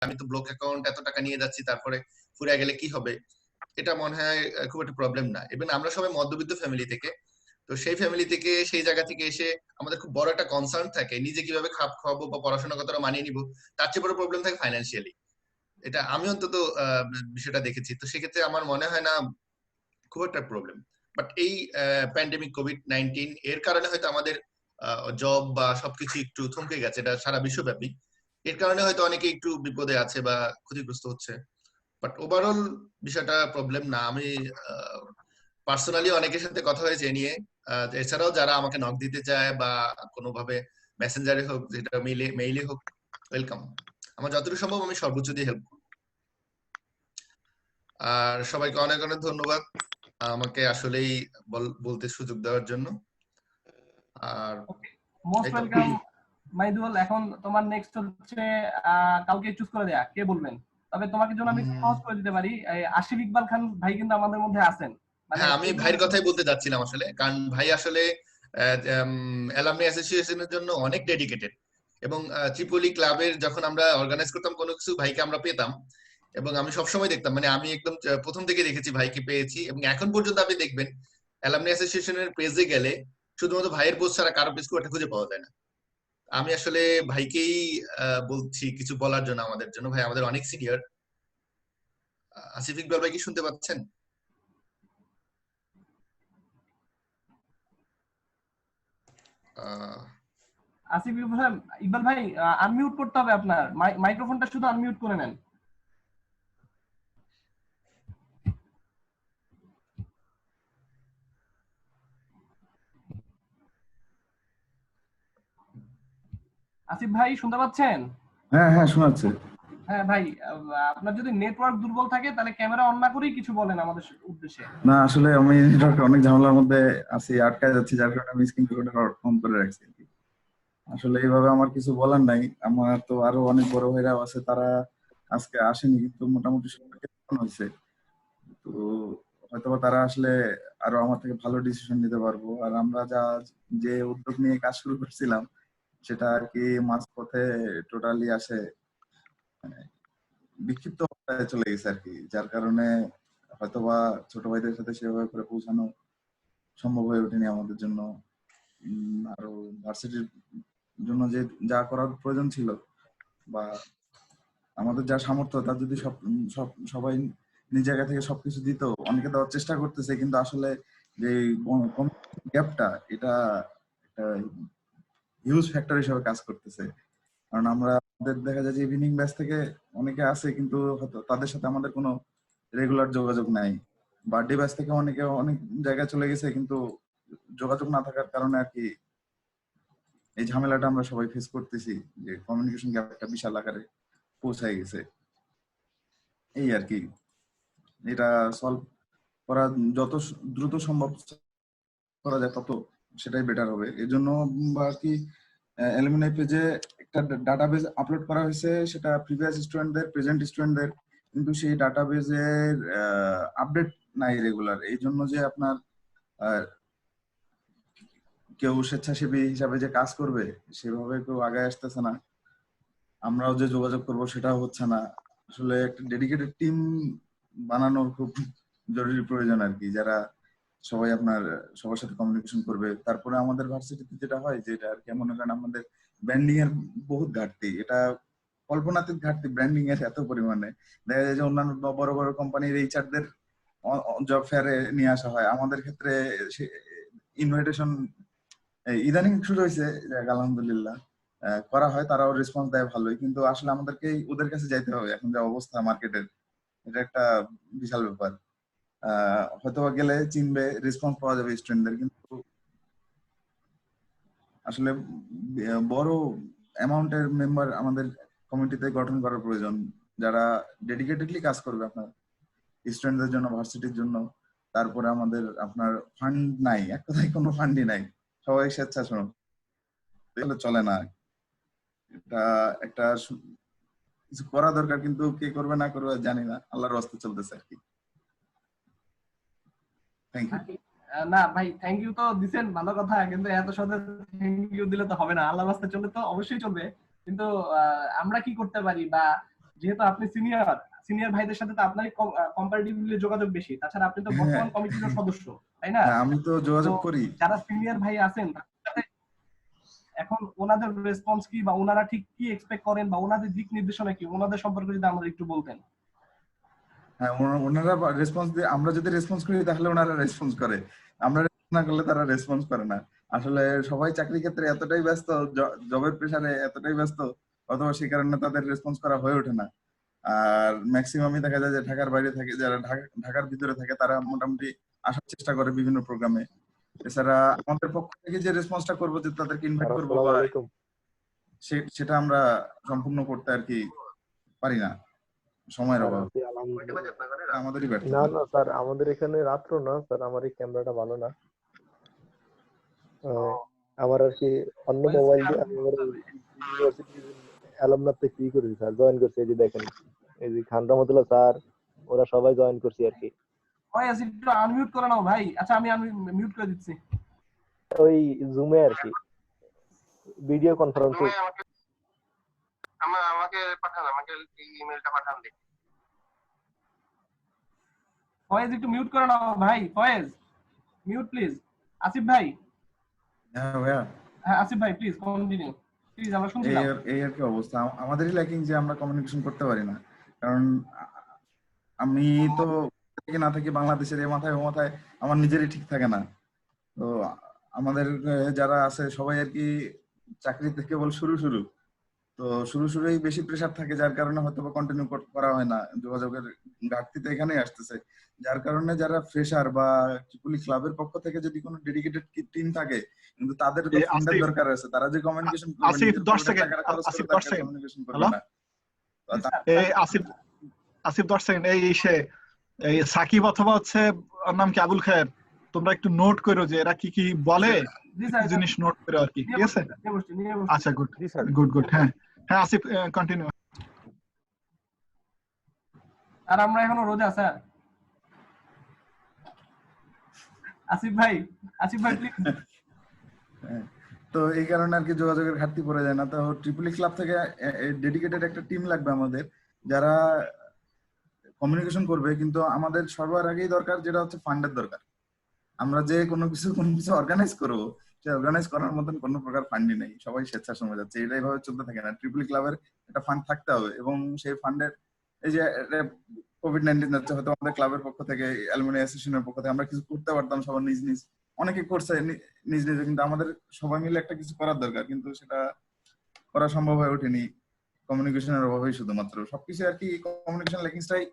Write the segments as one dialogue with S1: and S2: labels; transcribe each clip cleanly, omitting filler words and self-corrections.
S1: আমি তো block account এত টাকা নিয়ে যাচ্ছি, তারপরে ফুরিয়ে গেলে কি হবে, এটা মনে হয় খুব একটা প্রবলেম না। এবং আমরা সবাই মধ্যবিত্ত ফ্যামিলি থেকে, তো সেই ফ্যামিলি থেকে সেই জায়গা থেকে এসে আমাদের খুব বড় একটা কনসার্ন থাকে নিজে কিভাবে খাপ খাওয়াবো বা পড়াশোনা কতটা মানিয়ে নিব, তার চেয়ে বড় প্রবলেম থাকে ফাইন্যান্সিয়ালি। এটা আমি অন্তত বিষয়টা দেখেছি। তো সেক্ষেত্রে আমার মনে হয় না খুব একটা প্রবলেম। বাট এই প্যান্ডেমিক কোভিড-19 এর কারণে হয়তো আমাদের জব বা সবকিছু একটু থমকে গেছে, এটা সারা বিশ্বব্যাপী। এর কারণে হয়তো অনেকে একটু বিপদে আছে বা ক্ষতিগ্রস্ত হচ্ছে। বাট ওভারঅল বিষয়টা প্রবলেম না। আমি পার্সোনালি অনেকের সাথে কথা হয়েছে এ নিয়ে। এছাড়াও যারা আমাকে নক দিতে চায় বা কোনোভাবে মেসেঞ্জারে হোক, যেটা মেইলে হোক, ওয়েলকাম। আমার যতটুকু সম্ভব আমি সর্বোচ্চ দিয়ে হেল্প করব। আর সবাইকে অনেক অনেক ধন্যবাদ আমাকে আসলেই বলতে সুযোগ দেওয়ার জন্য। আর
S2: মোস্ট
S1: এই তো।
S2: ওয়েলকাম মাইদুল। এখন তোমার নেক্সট হচ্ছে কাউকে চুজ করে দেয়া, কে বলবেন? তবে তোমাকে জন্য আমি সহজ করে দিতে পারি, আশিফ ইকবাল খান ভাই কিন্তু আমাদের মধ্যে আছেন। মানে
S1: হ্যাঁ, আমি ভাইয়ের কথাই বলতে যাচ্ছিলাম আসলে, কারণ ভাই আসলে অ্যালামনি অ্যাসোসিয়েশনের জন্য অনেক ডেডিকেটেড। এবং ত্রিপলি ক্লাবের যখন আমরা অর্গানাইজ করতাম কোনো কিছু, ভাইকে আমরা পেতাম। এবং আমি সবসময় দেখতাম, মানে আমি একদম প্রথম থেকে দেখেছি ভাইকে পেয়েছি। এবং এখন পর্যন্ত আপনি দেখবেন অ্যালামনি অ্যাসোসিয়েশনের পেজে গেলে শুধুমাত্র ভাইয়ের পোস্ট ছাড়া কারো পেজ খুব একটা খুঁজে পাওয়া যায় না। আমি আসলে ভাইকেই বলছি কিছু বলার জন্য, আমাদের জন্য। ভাই আমাদের অনেক সিনিয়র। আসিফ ইকবাল ভাই কি শুনতে পাচ্ছেন?
S2: আসিফ ইকবাল ভাই, আনমিউট করতে হবে আপনার মাইক্রোফোনটা, শুধু আনমিউট করে নেন। আসিফ ভাই শুনতে পাচ্ছেন?
S3: হ্যাঁ হ্যাঁ শোনাচ্ছে।
S2: হ্যাঁ ভাই, আপনার যদি নেটওয়ার্ক দুর্বল থাকে তাহলে ক্যামেরা অন না করেই কিছু বলেন আমাদের উদ্দেশ্যে।
S3: না আসলে আমি অনেক ঝামেলার মধ্যে আছি, আটকায় যাচ্ছি, যার কারণে আমি স্ক্রিন রেকর্ডার অন করে রাখছি। আসলে এইভাবে আমার কিছু বলার নাই। আমার তো আরো অনেক বড় ভাইরাও আছে, তারা আজকে আসেনি, কিন্তু মোটামুটি সবাইকে হয়েছে। তো হয়তোবা তারা আসলে আরো আমার থেকে ভালো ডিসিশন নিতে পারবো। আর আমরা যে উদ্যোগ নিয়ে কাজ শুরু করছিলাম, সেটা আর কি মাঝপথে টোটালি আসে বিক্ষিপ্ত অবস্থায় চলে গেছে আর কি, যার কারণে হয়তোবা ছোট ভাইদের সাথে সেভাবে করে পৌঁছানো সম্ভব হয়ে ওঠেনি আমাদের জন্য। আরো ভার্সিটির জন্য যে যা করার প্রয়োজন ছিল বা আমাদের যা সামর্থ্য, তা যদি সবাই নিজ জায়গা থেকে সবকিছু দিত, অনেকে দেওয়ার চেষ্টা করতেছে, কিন্তু আসলে যে গ্যাপটা, এটা একটা হিউজ ফ্যাক্টর হিসেবে কাজ করতেছে। কারণ আমাদের দেখা যায় যে ইভিনিং ব্যাচ থেকে অনেকে আসে, কিন্তু হয়তো তাদের সাথে আমাদের কোনো রেগুলার যোগাযোগ নাই। বার্থডে ব্যাচ থেকে অনেকে অনেক জায়গায় চলে গেছে, কিন্তু যোগাযোগ না থাকার কারণে আর কি এই ঝামেলাটা আমরা সবাই ফেস করতেছি, যে কমিউনিকেশন গ্যাপটা বিশাল আকারে পৌঁছায় গেছে। এই আর কি, এটা সলভ করা যত দ্রুত সম্ভব করা যায় তত সেটাই বেটার হবে। এই জন্য আর কি অ্যালুমিনাই পেজে একটা ডাটাবেজ আপলোড করা হয়েছে, সেটা প্রিভিয়াস স্টুডেন্টদের, প্রেজেন্ট স্টুডেন্টদের, কিন্তু সেই ডাটাবেজের আপডেট নাই রেগুলার। এই জন্য যে আপনার কেউ স্বেচ্ছাসেবী হিসাবে যে কাজ করবে সেভাবে কেউ আগে আসতেছে না, আমরাও যে যোগাযোগ করব সেটাও হচ্ছে না। আসলে একটা ডেডিকেটেড টিম বানানোর খুব জরুরি প্রয়োজন আর কি, যারা সবাই আপনার সবার সাথে কমিউনিকেশন করবে। তারপরে আমাদের ভার্সিটিতে যেটা হয়, যেটা আর কি মনে করেন আমাদের ব্র্যান্ডিং এর বহুত ঘাটতি, এটা কল্পনাতীত ঘাটতি ব্র্যান্ডিং এর এত পরিমাণে। দেখা যায় যে অন্যান্য বড় বড় কোম্পানির এইচআরদের জব ফেয়ারে নিয়ে আসা হয়, আমাদের ক্ষেত্রে ইনভাইটেশন ইদানিং শুরু হয়েছে, আলহামদুলিল্লাহ করা হয়, তারাও রেসপন্স দেয় ভালোই, কিন্তু আসলে আমাদেরকে ওদের কাছে যাইতে হবে। এখন যা অবস্থা মার্কেটের, এটা একটা বিশাল ব্যাপার। হয়তো গেলে চিনবে, রেসপন্স পাওয়া যাবে স্টুডেন্টদের, কিন্তু আসলে বড় অ্যামাউন্টের মেম্বার আমাদের কমিটিতে গঠন করার প্রয়োজন, যারা ডেডিকেটেডলি কাজ করবে আপনার স্টুডেন্টদের জন্য, ভার্সিটির জন্য। তারপরে আমাদের আপনার ফান্ড নাই, এক কথায় কোনো ফান্ডই নাই, সবাই স্বেচ্ছাসেবক, চলে না। এটা একটা কিছু করা দরকার, কিন্তু কে করবে না করবে জানি না, আল্লাহর রাস্তে চলতেছে আর কি। Thank you.
S2: না ভাই, থ্যাংক ইউ তো দিছেন, ভালো কথা, কিন্তু এত সাথে থ্যাংক ইউ দিলে তো হবে না, আল্লাহর রাস্তায় চললে তো অবশ্যই চলবে। কিন্তু আমরা কি করতে পারি বা যেহেতু আপনি সিনিয়র ভাইদের সাথে তো আপনারই কম্পারেটিভলি যোগাযোগ বেশি, তাছাড়া আপনি তো
S3: হ্যাঁ
S2: বর্তমান কমিটির সদস্য, তাই না?
S3: হ্যাঁ, আমি তো
S2: তো
S3: যোগাযোগ করি।
S2: যারা সিনিয়র ভাই আছেন তাদের সাথে এখন ওনাদের রেসপন্স কি, বা ওনারা ঠিক কি এক্সপেক্ট করেন, বা ওনাদের দিক নির্দেশনা কি, ওনাদের সম্পর্কে যদি আমাদের একটু বলতেন।
S3: হ্যাঁ, ওনারা রেসপন্স দিয়ে, আমরা যদি রেসপন্স করি তাহলে ওনারা রেসপন্স করে, আমরা রেসপন্স না করলে তারা রেসপন্স করে না। আসলে সবাই চাকরি ক্ষেত্রে এতটাই ব্যস্ত, জবের প্রেসারে এতটাই ব্যস্ত, অথবা সেই কারণে তাদের রেসপন্স করা হয়ে ওঠে না। আর ম্যাক্সিমামই দেখা যায় যে ঢাকার বাইরে থাকে, যারা ঢাকার ভিতরে থাকে তারা মোটামুটি আসার চেষ্টা করে বিভিন্ন প্রোগ্রামে। এছাড়া আমাদের পক্ষ থেকে যে রেসপন্সটা করবো, যে তাদেরকে ইনভাইট করবো,
S4: আসসালামু
S3: বা
S4: আলাইকুম।
S3: সেটা আমরা সম্পূর্ণ করতে আর কি পারি না, সময়ের
S4: স্যার
S3: অভাব,
S4: আছি আলহামদুলিল্লাহ।
S3: আমাদেরই ব্যর্থতা।
S4: না না স্যার, আমাদের এখানে রাত্র না স্যার, আমার এই ক্যামেরাটা ভালো না। আমার আর কি অন্য মোবাইল দিয়ে আমি আমার ইউনিভার্সিটির অ্যালামনাতে কি করেছি স্যার, জয়েন করছি। এই যে দেখেন, এই যে খান রহমতুল্লাহ স্যার, ওরা সবাই জয়েন করছি আর কি।
S2: ওয়াইস একটু আনমিউট করে নাও ভাই। আচ্ছা আমি মিউট করে দিচ্ছি।
S4: ওই জুমে আর কি, ভিডিও কনফারেন্সে।
S5: আমাকে পাঠান, আমাকে ইমেলটা পাঠান দেখি।
S2: ফয়েজ একটু মিউট করে নাও ভাই। Faiz mute please. আসিফ ভাই,
S3: হ্যাঁ ভাইয়া,
S2: হ্যাঁ আসিফ ভাই প্লিজ কন্টিনিউ প্লিজ, আমরা শুনছিলাম।
S3: এই আর কি অবস্থা, আমাদেরই ল্যাকিং যে আমরা কমিউনিকেশন করতে পারি না। কারণ আমি তো না থাকি বাংলাদেশের এ মাথায় ও মাথায়, আমার নিজেরই ঠিক থাকে না। তো আমাদের যারা আছে সবাই আর কি চাকরিতে কেবল শুরু, তো শুরুই বেশি প্রেসার থাকে, যার কারণে হয়তো কন্টিনিউ করা হয় না। যোগাযোগের ঘাটতি তো এখানেই আসতেছে, যার কারণে যারা ফ্রেশার বা ট্রিপলি ক্লাবের পক্ষ থেকে যদি কোনো ডেডিকেটেড টিম থাকে, কিন্তু তাদের তো ফান্ডের দরকার আছে, তারা যে কমিউনিকেশন করবে,
S6: Asif 10 second,
S3: Asif
S6: 10 second,
S3: communication করবে
S6: হ্যালো
S3: না।
S6: এই আসিফ 10 সেকেন্ড, এই সাকিব অথবা হচ্ছে ওর নাম কি আবুল খায়ের, তোমরা একটু নোট করো যে এরা কি কি বলে,
S2: জি স্যার,
S6: জিনিস নোট করো আর কি, ঠিক আছে?
S2: নিয়ে বসছি।
S6: আচ্ছা গুড
S4: জি স্যার।
S6: গুড হ্যাঁ হ্যাঁ আসিফ কন্টিনিউ।
S2: আর আমরা এখনো রোজা স্যার। আসিফ ভাই প্লিজ।
S3: তো এই কারণে আর কি যোগাযোগের ঘাটতি পড়ে যায় না। তো ট্রিপলি ক্লাব থেকে ডেডিকেটেড একটা টিম লাগবে আমাদের, যারা কমিউনিকেশন করবে। কিন্তু আমাদের সবার আগেই দরকার যেটা হচ্ছে ফান্ডের দরকার। আমরা যে কোনো কিছু অর্গানাইজ করবো, সে অর্গানাইজ করার মতন কোনো প্রকার ফান্ডই নেই, সবাই স্বেচ্ছাশ্রমে যাচ্ছে। এটাই ভাবে চলতে থাকে না। ট্রিপলি ক্লাবের একটা ফান্ড থাকতে হবে, এবং সেই ফান্ডের এই যে কোভিড-19 যাচ্ছে, হয়তো আমাদের ক্লাবের পক্ষ থেকে, অ্যালুমিনি অ্যাসোসিয়েশনের পক্ষ থেকে আমরা কিছু করতে পারতাম, সবার নিজ অনেকে করছে নিজ নিজে, কিন্তু আমাদের সবাই মিলে একটা কিছু করার দরকার, কিন্তু সেটা করা সম্ভব হয়ে ওঠেনি কমিউনিকেশনের অভাবেই। শুধুমাত্র সবকিছু আর কি কমিউনিকেশন ল্যাকিংসটাই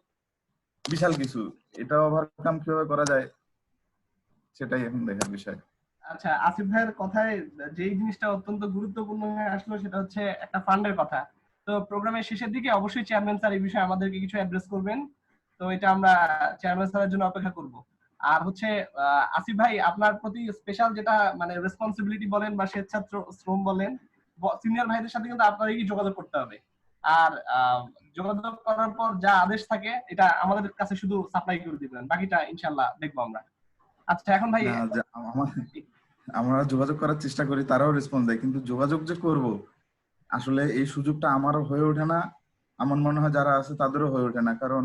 S3: বিশাল কিছু, এটা ওভারকাম কিভাবে করা যায় সেটাই এখন দেখার বিষয়।
S2: আচ্ছা, আসিফ ভাইয়ের কথায় যেই জিনিসটা অত্যন্ত গুরুত্বপূর্ণ হয়ে আসলো সেটা হচ্ছে একটা ফান্ডের কথা। তো প্রোগ্রামের শেষের দিকে অবশ্যই চেয়ারম্যান স্যার এই বিষয়ে আমাদেরকে কিছু অ্যাড্রেস করবেন। তো এটা আমরা চেয়ারম্যান স্যারের জন্য অপেক্ষা করব। আর হচ্ছে আসিফ ভাই, আপনার প্রতি স্পেশাল যেটা মানে রেসপন্সিবিলিটি বলেন বা স্বেচ্ছাত্র শ্রম বলেন, সিনিয়র ভাইদের সাথে কিন্তু আপনারই যোগাযোগ করতে হবে। আর যোগাযোগ করার পর যা আদেশ থাকে এটা আমাদের কাছে শুধু সাপ্লাই করে দিবেন, বাকিটা ইনশাআল্লাহ দেখবো আমরা। আচ্ছা এখন ভাই,
S3: আমরা যোগাযোগ করার চেষ্টা করি, তারাও রেসপন্স দেয়, কিন্তু যোগাযোগ যে করব আসলে এই সুযোগটা আমারও হয়ে ওঠে না, আমার মনে হয় যারা আছে তাদেরও হয়ে ওঠে না। কারণ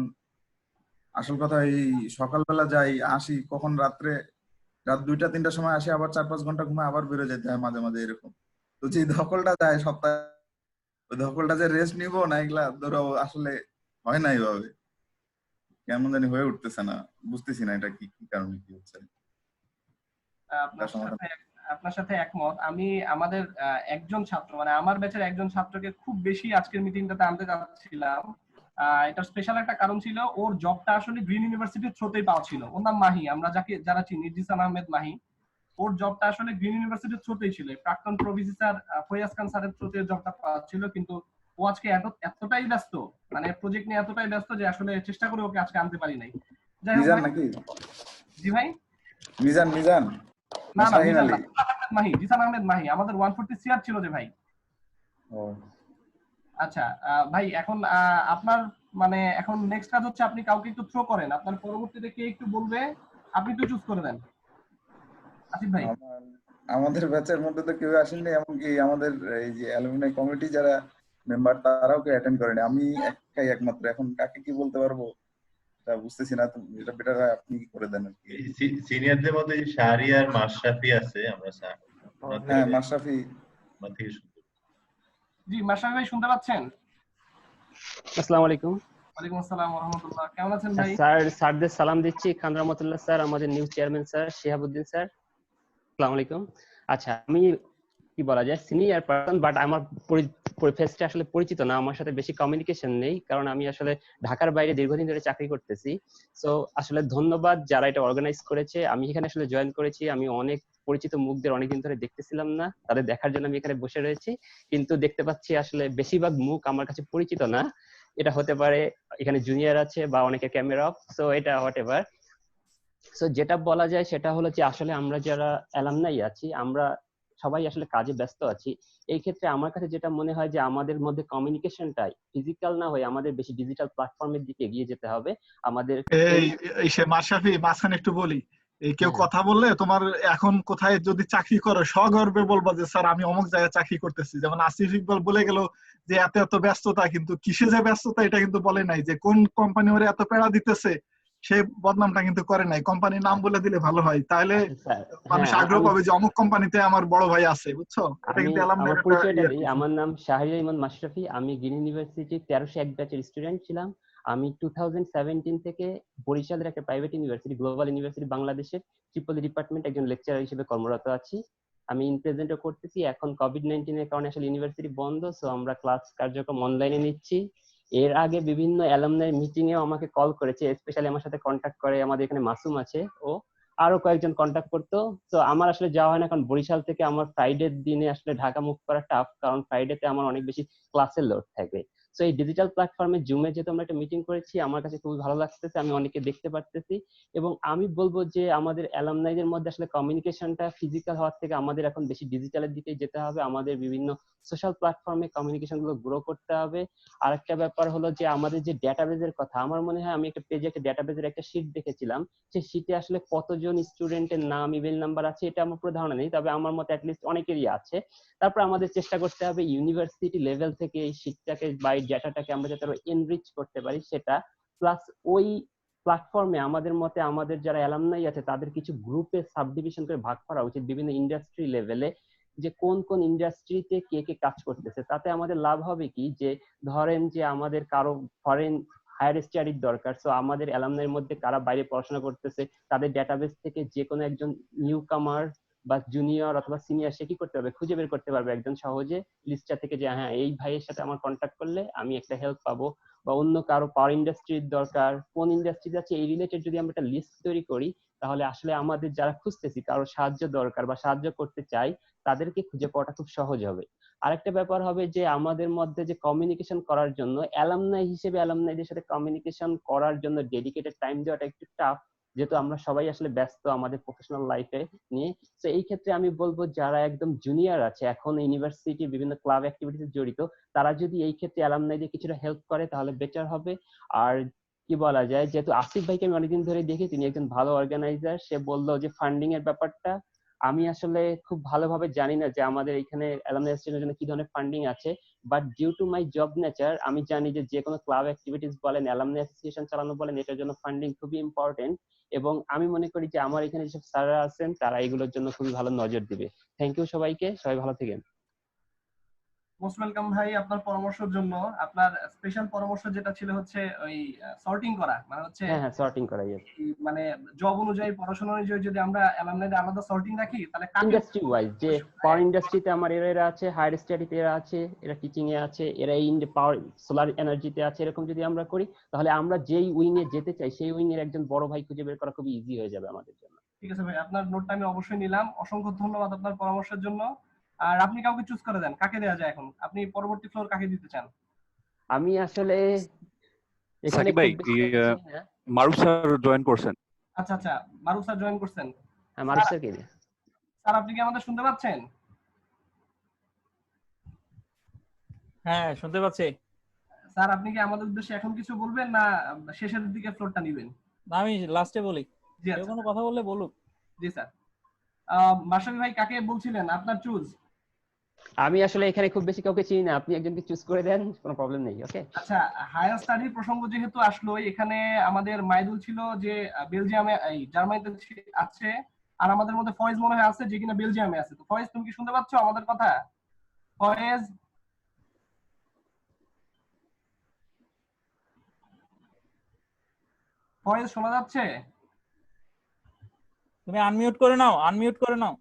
S3: আসল কথা, এই সকালবেলা যাই, আসি কখন রাত 2টা 3টার সময় আসি, আবার 4-5 ঘন্টা ঘুমায় আবার বেরো যেতে হয় মাঝে মাঝে এরকম। তো যে ধকলটা যায় সপ্তাহে, ওই ধকলটা যে রেস্ট নিবো না, এগুলা ধরো আসলে হয় না এইভাবে, কেমন জানি হয়ে উঠতেছে না, বুঝতেছি না এটা কি কারণে কি হচ্ছে।
S2: আপনার সাথে একমত আমি। আমাদের একজন ছাত্র, মানে আমার ব্যাচের একজন ছাত্রকে খুব বেশি আজকের মিটিংটাতে আনতে চাচ্ছিলাম। এটা স্পেশাল একটা কারণ ছিল, ওর জবটা আসলে গ্রিন ইউনিভার্সিটির থ্রুতেই পাওয়া ছিল। ওর নাম মাহি, আমরা যারা চিনি, জিসান আহমেদ মাহি। ওর জবটা আসলে গ্রিন ইউনিভার্সিটির থ্রুতেই ছিল, প্রাক্তন প্রভিসি স্যার ফয়াজ খান স্যারের থ্রুতে জবটা পাওয়া ছিল। কিন্তু ও আজকে এতটাই ব্যস্ত, মানে প্রজেক্ট নিয়ে এতটাই ব্যস্ত যে আসলে চেষ্টা করে ওকে আজকে আনতে পারি নাই। যাই হোক নাকি, জি ভাই, মিজান না মিজান না, মাহি, জিসান আহমেদ মাহি আমাদের 140 সিআর ছিল যে ভাই। আচ্ছা ভাই, এখন আপনার মানে এখন নেক্সট কাজ হচ্ছে আপনি কাউকে একটু থ্রো করেন, আপনার পরবর্তীতে কে একটু বলবে আপনি একটু চুজ করে দেন। আসিফ ভাই,
S3: আমাদের ব্যাচের মধ্যে তো কেউ আসেনি, এমনকি আমাদের এই যে অ্যালুমিনাই কমিটি যারা মেম্বার তারাও কেউ অ্যাটেন্ড করেনি, আমি একাই একমাত্র। এখন কাকে কি বলতে পারবো এটা বুঝতেছি না, তো এটা বেটার আপনি কি করে দেন আর কি।
S7: সিনিয়রদের মধ্যে যে শাহরি আর মাশরাফি আছে, আমরা
S3: হ্যাঁ মাশরাফি।
S2: জি মাশরাফি ভাই শুনতে পাচ্ছেন?
S8: আসসালামু আলাইকুম।
S2: ওয়ালাইকুম আসসালাম ওয়া রাহমাতুল্লাহ। কেমন আছেন ভাই?
S8: স্যারদের সালাম দিচ্ছি, খান রহমতুল্লাহ স্যার, আমাদের new chairman sir, Shihabuddin sir, আসসালামু আলাইকুম। আচ্ছা, আমি কি বলা যায় সিনিয়র পারসন, বাট আমার ফেসটা আসলে পরিচিত না, আমার সাথে বেশি কমিউনিকেশন নেই, কারণ আমি আসলে ঢাকার বাইরে দীর্ঘদিন ধরে চাকরি করতেছি। সো আসলে ধন্যবাদ যারা এটা অর্গানাইজ করেছে। আমি এখানে আসলে জয়েন করেছি, আমি অনেক পরিচিত মুখদের অনেকদিন ধরে দেখতেছিলাম না, তাদের দেখার জন্য আমি এখানে বসে রয়েছি, কিন্তু দেখতে পাচ্ছি আসলে বেশিরভাগ মুখ আমার কাছে পরিচিত না। এটা হতে পারে এখানে জুনিয়র আছে বা অনেকে ক্যামেরা অফ, সো এটা হোয়াট এভার। সো যেটা বলা যায় সেটা হলো যে আসলে আমরা যারা অ্যালামনাই আছি, আমরা সবাই আসলে কাজে ব্যস্ত আছি। এই ক্ষেত্রে আমার কাছে যেটা মনে হয় যে আমাদের মধ্যে কমিউনিকেশনটাই ফিজিক্যাল না হয়ে আমাদের বেশি ডিজিটাল প্ল্যাটফর্মের দিকে এগিয়ে যেতে হবে। আমাদের
S6: এই সে মাশরাফি, মাঝখানে একটু বলি, এই কেউ কথা বললে তোমার এখন কোথায় যদি চাকরি করো সগর্বে বলবা যে স্যার আমি অমুক জায়গায় চাকরি করতেছি। যেমন আসিফ ইকবাল বলে গেল যে এত এত ব্যস্ততা, কিন্তু কিসে যে ব্যস্ততা এটা কিন্তু বলে নাই, যে কোন কোম্পানি ওরে এত পেড়া দিতেছে সে বদনামটা কিন্তু করে নাই। কোম্পানির নাম বলে দিলে ভালো হয়, তাহলে মানুষ আগ্রহ পাবে যে অমুক কোম্পানিতে আমার বড় ভাই আছে, বুঝছো? এটা কিন্তু
S8: আমার পরিচয়টা দিই, আমার নাম শাহরিয়ার ইমান মাশরাফি, আমি গ্রিন ইউনিভার্সিটি 1301 ব্যাচের স্টুডেন্ট ছিলাম। আমি 2017 থেকে বরিশালের একটা প্রাইভেট ইউনিভার্সিটি গ্লোবাল ইউনিভার্সিটি বাংলাদেশের ট্রিপল ডিপার্টমেন্ট একজন লেকচারার হিসেবে কর্মরত আছি। আমি ইন প্রেজেন্টও করতেছি। এখন কোভিড-19 এর কারণে আসলে ইউনিভার্সিটি বন্ধ, সো আমরা ক্লাস কার্যক্রম অনলাইনে নিচ্ছি। এর আগে বিভিন্ন অ্যালামনাই মিটিং এও আমাকে কল করেছে, স্পেশালি আমার সাথে কন্ট্যাক্ট করে আমাদের এখানে মাসুম আছে, ও আরো কয়েকজন কন্ট্যাক্ট করতো। তো আমার আসলে যাওয়া হয় না, কারণ বরিশাল থেকে আমার ফ্রাইডের দিনে আসলে ঢাকা মুভ করা টাফ, কারণ ফ্রাইডেতে আমার অনেক বেশি ক্লাসের লোড থাকে। সো এই ডিজিটাল প্ল্যাটফর্মে জুমে যেহেতু আমরা একটা মিটিং করেছি, আমার কাছে খুবই ভালো লাগতেছে, আমি অনেকে দেখতে পারতেছি। এবং আমি বলবো যে আমাদের অ্যালামনাইদের মধ্যে আসলে কমিউনিকেশনটা ফিজিক্যাল হওয়ার থেকে আমাদের এখন বেশি ডিজিটালের দিকে যেতে হবে। আমাদের বিভিন্ন সোশ্যাল প্ল্যাটফর্মে কমিউনিকেশন গুলো গ্রো করতে হবে। আরেকটা ব্যাপার হলো যে আমাদের যে ডেটাবেজের কথা, আমার মনে হয় আমি একটা পেজে একটা ডেটাবেজের একটা শীট দেখেছিলাম, সেই শীটে আসলে কতজন স্টুডেন্টের নাম ইমেল নাম্বার আছে এটা আমার পুরো ধারণা নেই, তবে আমার মতে অ্যাটলিস্ট অনেকেরই আছে। তারপর আমাদের চেষ্টা করতে হবে ইউনিভার্সিটি লেভেল থেকে এই শীটটাকে বা এই ডেটাটাকে আমরা যাতে আরো এনরিচ করতে পারি সেটা, প্লাস ওই প্ল্যাটফর্মে আমাদের মতে আমাদের যারা অ্যালামনাই আছে তাদের কিছু গ্রুপে সাবডিভিশন করে ভাগ করা উচিত বিভিন্ন ইন্ডাস্ট্রি লেভেলে, যে কোন কোন ইন্ডাস্ট্রিতে কে কে কাজ করতেছে। তাতে আমাদের লাভ হবে কি, যে ধরেন যে আমাদের কারো ফরেন হায়ার স্টাডির দরকার, সো আমাদের অ্যালামনাইয়ের মধ্যে কারা বাইরে পড়াশোনা করতেছে তাদের ডেটাবেস থেকে যে কোনো একজন নিউ কামার বা জুনিয়র অথবা সিনিয়র সে কি করতে পারবে, খুঁজে বের করতে পারবে একজন সহজে লিস্টটা থেকে, যে হ্যাঁ এই ভাইয়ের সাথে আমার কন্ট্যাক্ট করলে আমি একটা হেল্প পাবো। বা অন্য কারো পাওয়ার ইন্ডাস্ট্রির দরকার, কোন ইন্ডাস্ট্রি আছে এই রিলেটেড যদি আমরা একটা লিস্ট তৈরি করি, তাহলে আসলে আমাদের যারা খুঁজতেছি কারো সাহায্য দরকার বা সাহায্য করতে চাই তাদেরকে খুঁজে পাওয়াটা খুব সহজ হবে। আরেকটা ব্যাপার হবে যে আমাদের মধ্যে যে কমিউনিকেশন করার জন্য অ্যালামনাই হিসেবে অ্যালামনাইদের সাথে কমিউনিকেশন করার জন্য ডেডিকেটেড টাইম দেওয়াটা একটু টাফ, যেহেতু আমরা সবাই আসলে ব্যস্ত আমাদের প্রফেশনাল লাইফে নিয়ে। তো এই ক্ষেত্রে আমি বলবো যারা একদম জুনিয়র আছে এখন ইউনিভার্সিটি বিভিন্ন ক্লাব অ্যাক্টিভিটিতে জড়িত, তারা যদি এই ক্ষেত্রে অ্যালামনাইদের কিছুটা হেল্প করে তাহলে বেটার হবে। আর কি বলা যায়, যেহেতু আসিফ ভাইকে আমি অনেকদিন ধরে দেখি, তিনি একজন ভালো অর্গানাইজার, সে বললো যে ফান্ডিং এর ব্যাপারটা আমি আসলে খুব ভালোভাবে জানি না যে আমাদের এখানে অ্যালামনাই অ্যাসোসিয়েশনের জন্য কি ধরনের ফান্ডিং আছে, but due to my job nature আমি জানি যে কোনো ক্লাব অ্যাক্টিভিটিস বলেন অ্যালামনাই অ্যাসোসিয়েশন চালানো বলেন এটার জন্য ফান্ডিং খুবই ইম্পর্টেন্ট। এবং আমি মনে করি যে আমার এখানে যেসব স্যাররা আছেন তারা এগুলোর জন্য খুবই ভালো নজর দিবে। থ্যাংক ইউ সবাইকে, সবাই ভালো থাকেন।
S2: মোস্ট ওয়েলকাম ভাই আপনার পরামর্শের জন্য। আপনার স্পেশাল পরামর্শ যেটা ছিল হচ্ছে ওই সর্টিং করা, মানে হচ্ছে
S8: হ্যাঁ সর্টিং করা,
S2: মানে জব অনুযায়ী পড়াশোনা অনুযায়ী যদি আমরা অ্যালামনাইদের আলাদা সর্টিং রাখি তাহলে
S8: ইন্ডাস্ট্রি ওয়াইজ, যে পাওয়ার ইন্ডাস্ট্রিতে আমার এরা আছে, হায়ার স্টাডিতে এরা আছে, এরা টিচিং এ আছে, এরা ইন পাওয়ার সোলার এনার্জিতে আছে, এরকম যদি আমরা করি তাহলে আমরা যেই উইং এ যেতে চাই সেই উইং এর একজন বড় ভাই খুঁজে বের করা খুব ইজি হয়ে যাবে আমাদের জন্য।
S2: ঠিক আছে ভাই, আপনার নোটটা আমি অবশ্যই নিলাম। অসংখ্য ধন্যবাদ আপনার পরামর্শের জন্য। আর আপনি কাউকে চুজ করে দেন, কাকে দেওয়া যায় এখন? আপনি পরবর্তী ফ্লোর কাকে দিতে চান?
S8: আমি আসলে
S9: এখানে ভাই মারুফ স্যার জয়েন করছেন।
S2: আচ্ছা আচ্ছা, মারুফ স্যার জয়েন করছেন।
S8: হ্যাঁ মারুফ স্যার কে দিই।
S2: স্যার আপনি কি আমাদের শুনতে পাচ্ছেন?
S10: হ্যাঁ শুনতে পাচ্ছি।
S2: স্যার আপনি কি আমাদের উদ্দেশ্যে এখন কিছু বলবেন না শেষের দিকে ফ্লোরটা নেবেন?
S10: না আমি লাস্টে বলি।
S2: জি আচ্ছা,
S10: কোনো কথা বললে বলুক।
S2: জি স্যার। মাশরাফি ভাই কাকে বলছিলেন আপনার চুজ?
S8: আমি আসলে এখানে খুব বেশি কাউকে চিনি না, আপনি একজনকে চুজ করে দেন, কোনো প্রবলেম নেই। ওকে,
S2: আচ্ছা, হায়ার স্টাডির প্রসঙ্গ যেহেতু আসলো, এখানে আমাদের মাইদুল ছিল যে বেলজিয়ামে এই জার্মানিতে আছে, আর আমাদের মধ্যে ফয়েজ মনে হয় আছে যে কিনা বেলজিয়ামে আছে। তো ফয়েজ, তুমি কি শুনতে পাচ্ছ আমাদের কথা? ফয়েজ, ফয়েজ শোনা যাচ্ছে?
S10: তুমি আনমিউট করে নাও, আনমিউট করে নাও,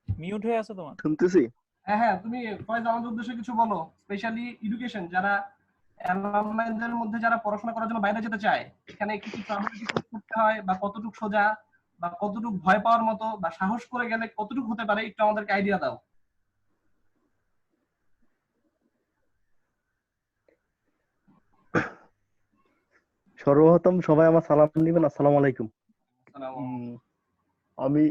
S10: মিউট হয়ে আছে তোমার।
S4: শুনতেছি।
S2: হ্যাঁ হ্যাঁ, তুমি ফয়েজ আমাদের উদ্দেশ্যে কিছু বলো, স্পেশালি এডুকেশন যারা অ্যালুমনাইদের মধ্যে যারা পড়াশোনা করার জন্য বাইরে যেতে চায়, এখানে কি কি ট্রাবল করতে হয়, বা কতটুকু সোজা, বা কতটুকু ভয় পাওয়ার মতো, বা সাহস করে গেলে কতটুকু হতে পারে, একটু আমাদেরকে আইডিয়া দাও।
S4: সর্বপ্রথম সবাই আমার সালাম নিবেন, আসসালামু আলাইকুম। আমি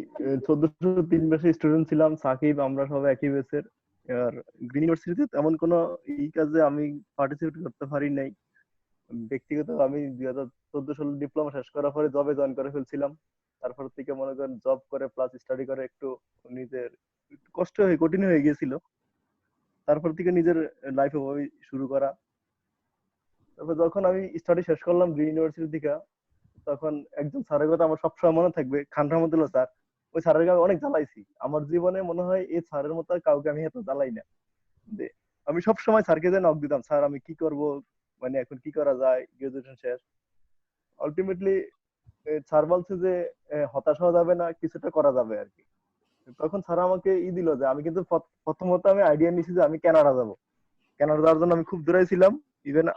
S4: 1403 ব্যাচের স্টুডেন্ট ছিলাম, সাকিব, আমরা সবাই একই ব্যাচের। আর গ্রিন ইউনিভার্সিটিতে তেমন কোনো এই কাজে আমি পার্টিসিপেট করতে পারি নাই। ব্যক্তিগত আমি 2014 সালে ডিপ্লোমা শেষ করার পরে জবে জয়েন করে ফেলছিলাম। তারপর থেকে মনে করেন জব করে প্লাস স্টাডি করে একটু নিজের কষ্ট হয়ে কঠিন হয়ে গিয়েছিল। তারপর থেকে নিজের লাইফে ওই শুরু করা। তারপর যখন আমি স্টাডি শেষ করলাম গ্রিন ইউনিভার্সিটি থেকে, তখন একজন স্যারের কথা আমার সবসময় মনে থাকবে, খান রহমতুল্লাহ স্যার। ওই স্যারের আমি অনেক জ্বালাইছি আমার জীবনে, মনে হয় এই স্যারের মতো আর কাউকে আমি এত জ্বালাই না। আমি সব সময় স্যারকে যে নক দিতাম, স্যার আমি কি করব, মানে এখন কি করা যায়, গ্রাজুয়েশন শেষ। আলটিমেটলি স্যার বলছে যে হতাশ হওয়া যাবে না, কিছুটা করা যাবে আর কি। তখন স্যার আমাকে দিল যে আমি কিন্তু প্রথমত আমি আইডিয়া নিয়েছি যে আমি কানাডা যাব। কানাডা যাওয়ার জন্য আমি খুব দূরে ছিলাম। ইভেন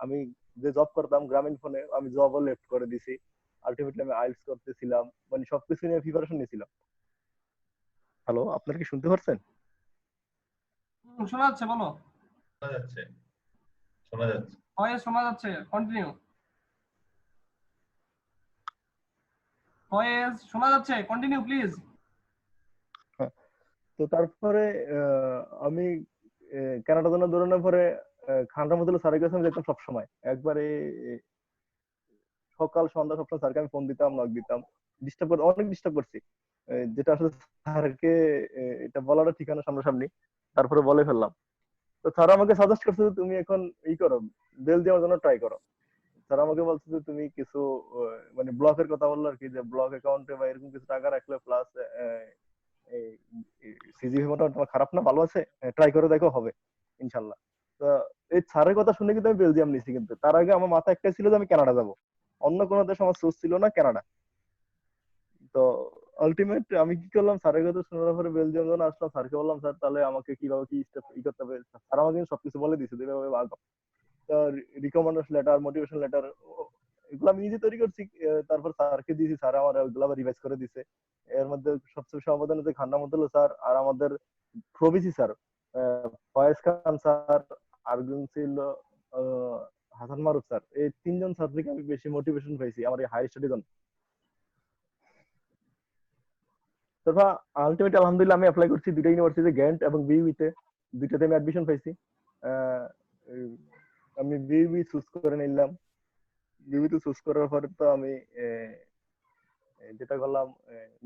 S4: আমি যে জব করতাম গ্রামীণ ফোনে, আমি জবও লেফট করে দিছি। আলটিমেটলি আমি আইএলটিএস করতেছিলাম, মানে সবকিছু নিয়ে প্রিপারেশন নিয়েছিলাম। হ্যালো, আপনারা কি শুনতে পাচ্ছেন?
S2: শোনা যাচ্ছে, বলো।
S7: শোনা যাচ্ছে, শোনা যাচ্ছে।
S2: ফয়েজ শোনা যাচ্ছে, কন্টিনিউ। ফয়েজ শোনা যাচ্ছে, কন্টিনিউ প্লিজ।
S4: তো তারপরে আমি কানাডা জন্য দৌড়ানোর পরে খান রহমতুল্লাহ স্যারের কাছে আমি যেতাম সবসময়। একবারে সকাল সন্ধ্যা সবসময় স্যারকে আমি ফোন দিতাম, নক দিতাম, ডিস্টার্ব করে অনেক ডিস্টার্ব করছি। যেটা আসলে স্যারকে এটা বলাটা ঠিকানা সামনাসামনি, তারপরে বলে ফেললাম। তো স্যার আমাকে সাজেস্ট করছে যে তুমি এখন করো, বেলজিয়ামের জন্য ট্রাই করো। স্যার আমাকে বলছে যে তুমি কিছু মানে ব্লকের কথা বললো আর কি, যে ব্লক অ্যাকাউন্টে বা এরকম কিছু টাকা রাখলে প্লাস সিজিপি মোটামুটি তোমার খারাপ না, ভালো আছে, ট্রাই করে দেখো, হবে ইনশাল্লাহ। তো এই স্যারের কথা শুনে কিন্তু আমি বেলজিয়াম নিছি। কিন্তু তার আগে আমার মাথায় একটাই ছিল যে আমি কানাডা যাব, অন্য কোনো দেশ আমার সোর্স ছিল না, কানাডা। তো আলটিমেট আমি কি করলাম, স্যারের কথা শোনার পরে বেলজিয়াম যখন আসলাম, স্যারকে বললাম স্যার তাহলে আমাকে কিভাবে কি স্টেপ করতে হবে। স্যার আমাকে সবকিছু বলে দিয়েছে যে এভাবে আগাও। রিকমেন্ডেশন লেটার, মোটিভেশন লেটার, এগুলো আমি নিজে তৈরি করছি। তারপর স্যারকে দিয়েছি, স্যার আমার ওগুলো আবার রিভাইজ করে দিছে। এর মধ্যে সবচেয়ে বেশি অবদান হচ্ছে খান রহমতুল্লাহ স্যার আর আমাদের প্রবিসি স্যার, ফয়েজ খান স্যার, আরেকজন ছিল হাসান মারুফ স্যার। এই তিনজন স্যার থেকে আমি বেশি মোটিভেশন পাইছি আমার এই হায়ার স্টাডির জন্য। তারপর আলটিমেটলি আলহামদুলিল্লাহ আমি অ্যাপ্লাই করছি দুটো ইউনিভার্সিটি, গ্যান্ট এবং বিইউতে। দুইটাতে আমি অ্যাডমিশন পাইছি। আমি বিইউবি চুজ করে নিলাম। বিইউতে চুজ করার পরে তো আমি যেটা করলাম,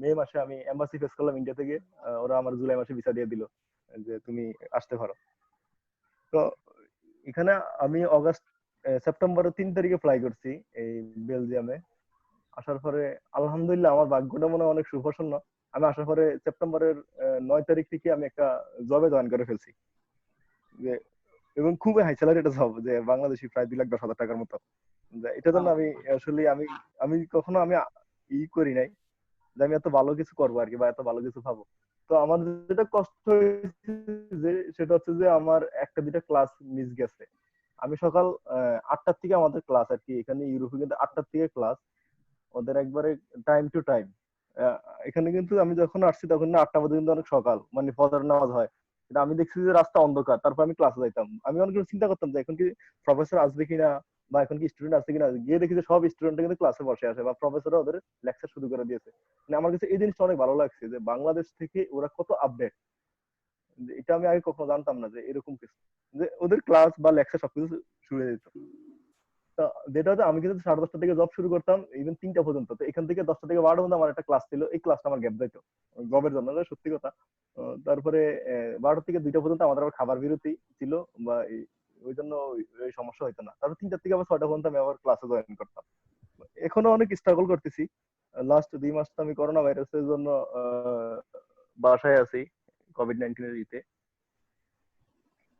S4: মে মাসে আমি এম্বাসি ফেস করলাম ইন্ডিয়া থেকে। ওরা আমার জুলাই মাসে ভিসা দিয়ে দিল যে তুমি আসতে পারো। তো এখানে আমি সেপ্টেম্বরের 3 তারিখে ফ্লাই করছি এই বেলজিয়ামে। আসার পরে আলহামদুলিল্লাহ আমার ভাগ্যটা মনে হয় অনেক সুপ্রসন্ন। আমি আসার পরে সেপ্টেম্বরের 9 তারিখ থেকে আমি একটা জবে জয়েন করে ফেলছি, যে এবং খুবই হাই স্যালারি একটা জব, যে বাংলাদেশি প্রায় 2,10,000 টাকার মতো। এটার জন্য আমি আসলে আমি কখনো আমি করি নাই যে আমি এত ভালো কিছু করবো আর কি, বা এত ভালো কিছু পাবো। তো আমার যেটা কষ্ট হয়েছে যে সেটা হচ্ছে যে আমার একটা দুটা ক্লাস মিস গেছে। আমি সকাল 8টার থেকে আমাদের ক্লাস আর কি, এখানে ইউরোপে কিন্তু 8টার থেকে ক্লাস, ওদের একবারে টাইম টু টাইম। এখানে কিন্তু আমি যখন আসছি তখন 8টা বাজে কিন্তু অনেক সকাল, মানে ফজর নামাজ হয়। কিন্তু আমি দেখছি যে রাস্তা অন্ধকার, তারপর আমি ক্লাসে যাইতাম। আমি অনেক চিন্তা করতাম যে এখন কি প্রফেসর আসবে কিনা, বা এখন কি স্টুডেন্ট আসবে কিনা। গিয়ে দেখি যে সব স্টুডেন্ট কিন্তু ক্লাসে বসে আছে, বা প্রফেসররা ওদের লেকচার শুরু করে দিয়েছে। মানে আমার কাছে এই জিনিসটা অনেক ভালো লাগছে যে বাংলাদেশ থেকে ওরা কত আপডেট। এটা আমি আগে কখনো জানতাম না যে এরকম কিছু, যে ওদের ক্লাস বা লেকচার সবকিছু শুরু হয়ে যেত। তো যেটা হচ্ছে আমি কিন্তু 10:30 থেকে জব শুরু করতাম ইভেন 3টা পর্যন্ত। তো এখান থেকে 10টা থেকে 12টা পর্যন্ত আমার একটা ক্লাস ছিল, এই ক্লাসটা আমার গ্যাপ যাইত জবের জন্য, এটা সত্যি কথা। তারপরে 12টা থেকে 2টা পর্যন্ত আমাদের আবার খাবার বিরতি ছিল, বা ওই জন্য ওই সমস্যা হইতো না। তারপর 3টা থেকে আবার 6টা পর্যন্ত আমি আবার ক্লাসে জয়েন করতাম। এখনো অনেক স্ট্রাগল করতেছি। লাস্ট 2 মাস তো আমি করোনা ভাইরাসের জন্য বাসায় আছি, কোভিড-19 এর ইতে।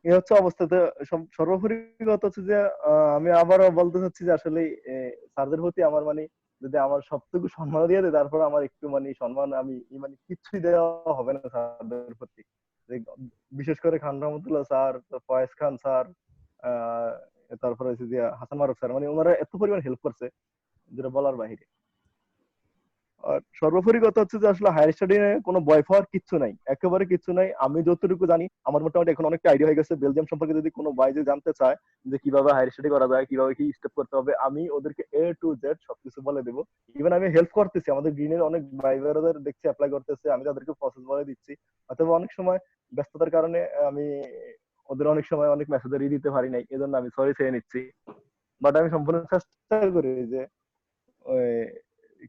S4: এই হচ্ছে অবস্থাতে সর্বোপরি কথা হচ্ছে যে আমি আবারও বলতে চাচ্ছি যে আসলে স্যারদের প্রতি আমার মানে যদি আমার সবটুকু সম্মান দিয়ে দেয়, তারপর আমার একটু মানে সম্মান আমি মানে কিছুই দেওয়া হবে না স্যারদের প্রতি। বিশেষ করে খান রহমতুল্লাহ স্যার, ফয়েজ খান স্যার, তারপরে হচ্ছে যে হাসান মারুফ স্যার, মানে ওনারা এত পরিমাণ হেল্প করছে যেটা বলার বাহিরে। আর সর্বোপরি কথা হচ্ছে যে আসলে হায়ার স্টাডি নিয়ে কোনো ভয় পাওয়ার কিচ্ছু নাই, একেবারে কিচ্ছু নাই। আমি যতটুকু জানি আমার মোটামুটি এখন অনেকটা আইডিয়া হয়ে গেছে বেলজিয়াম সম্পর্কে। যদি কোনো ভাই যে জানতে চায় যে কিভাবে হায়ার স্টাডি করা যায়, কিভাবে কি স্টেপ করতে হবে, আমি ওদেরকে A to Z সবকিছু বলে দেবো। ইভেন আমি হেল্প করতেছি, আমাদের গ্রিনের অনেক ভাই বোনেদের দেখছি অ্যাপ্লাই করতেছে, আমি তাদেরকে প্রসেস বলে দিচ্ছি। অথবা অনেক সময় ব্যস্ততার কারণে আমি ওদের অনেক সময় অনেক মেসেজেরই দিতে পারি নাই, এজন্য আমি সরি চেয়ে নিচ্ছি। বাট আমি সম্পূর্ণ চেষ্টা করি যে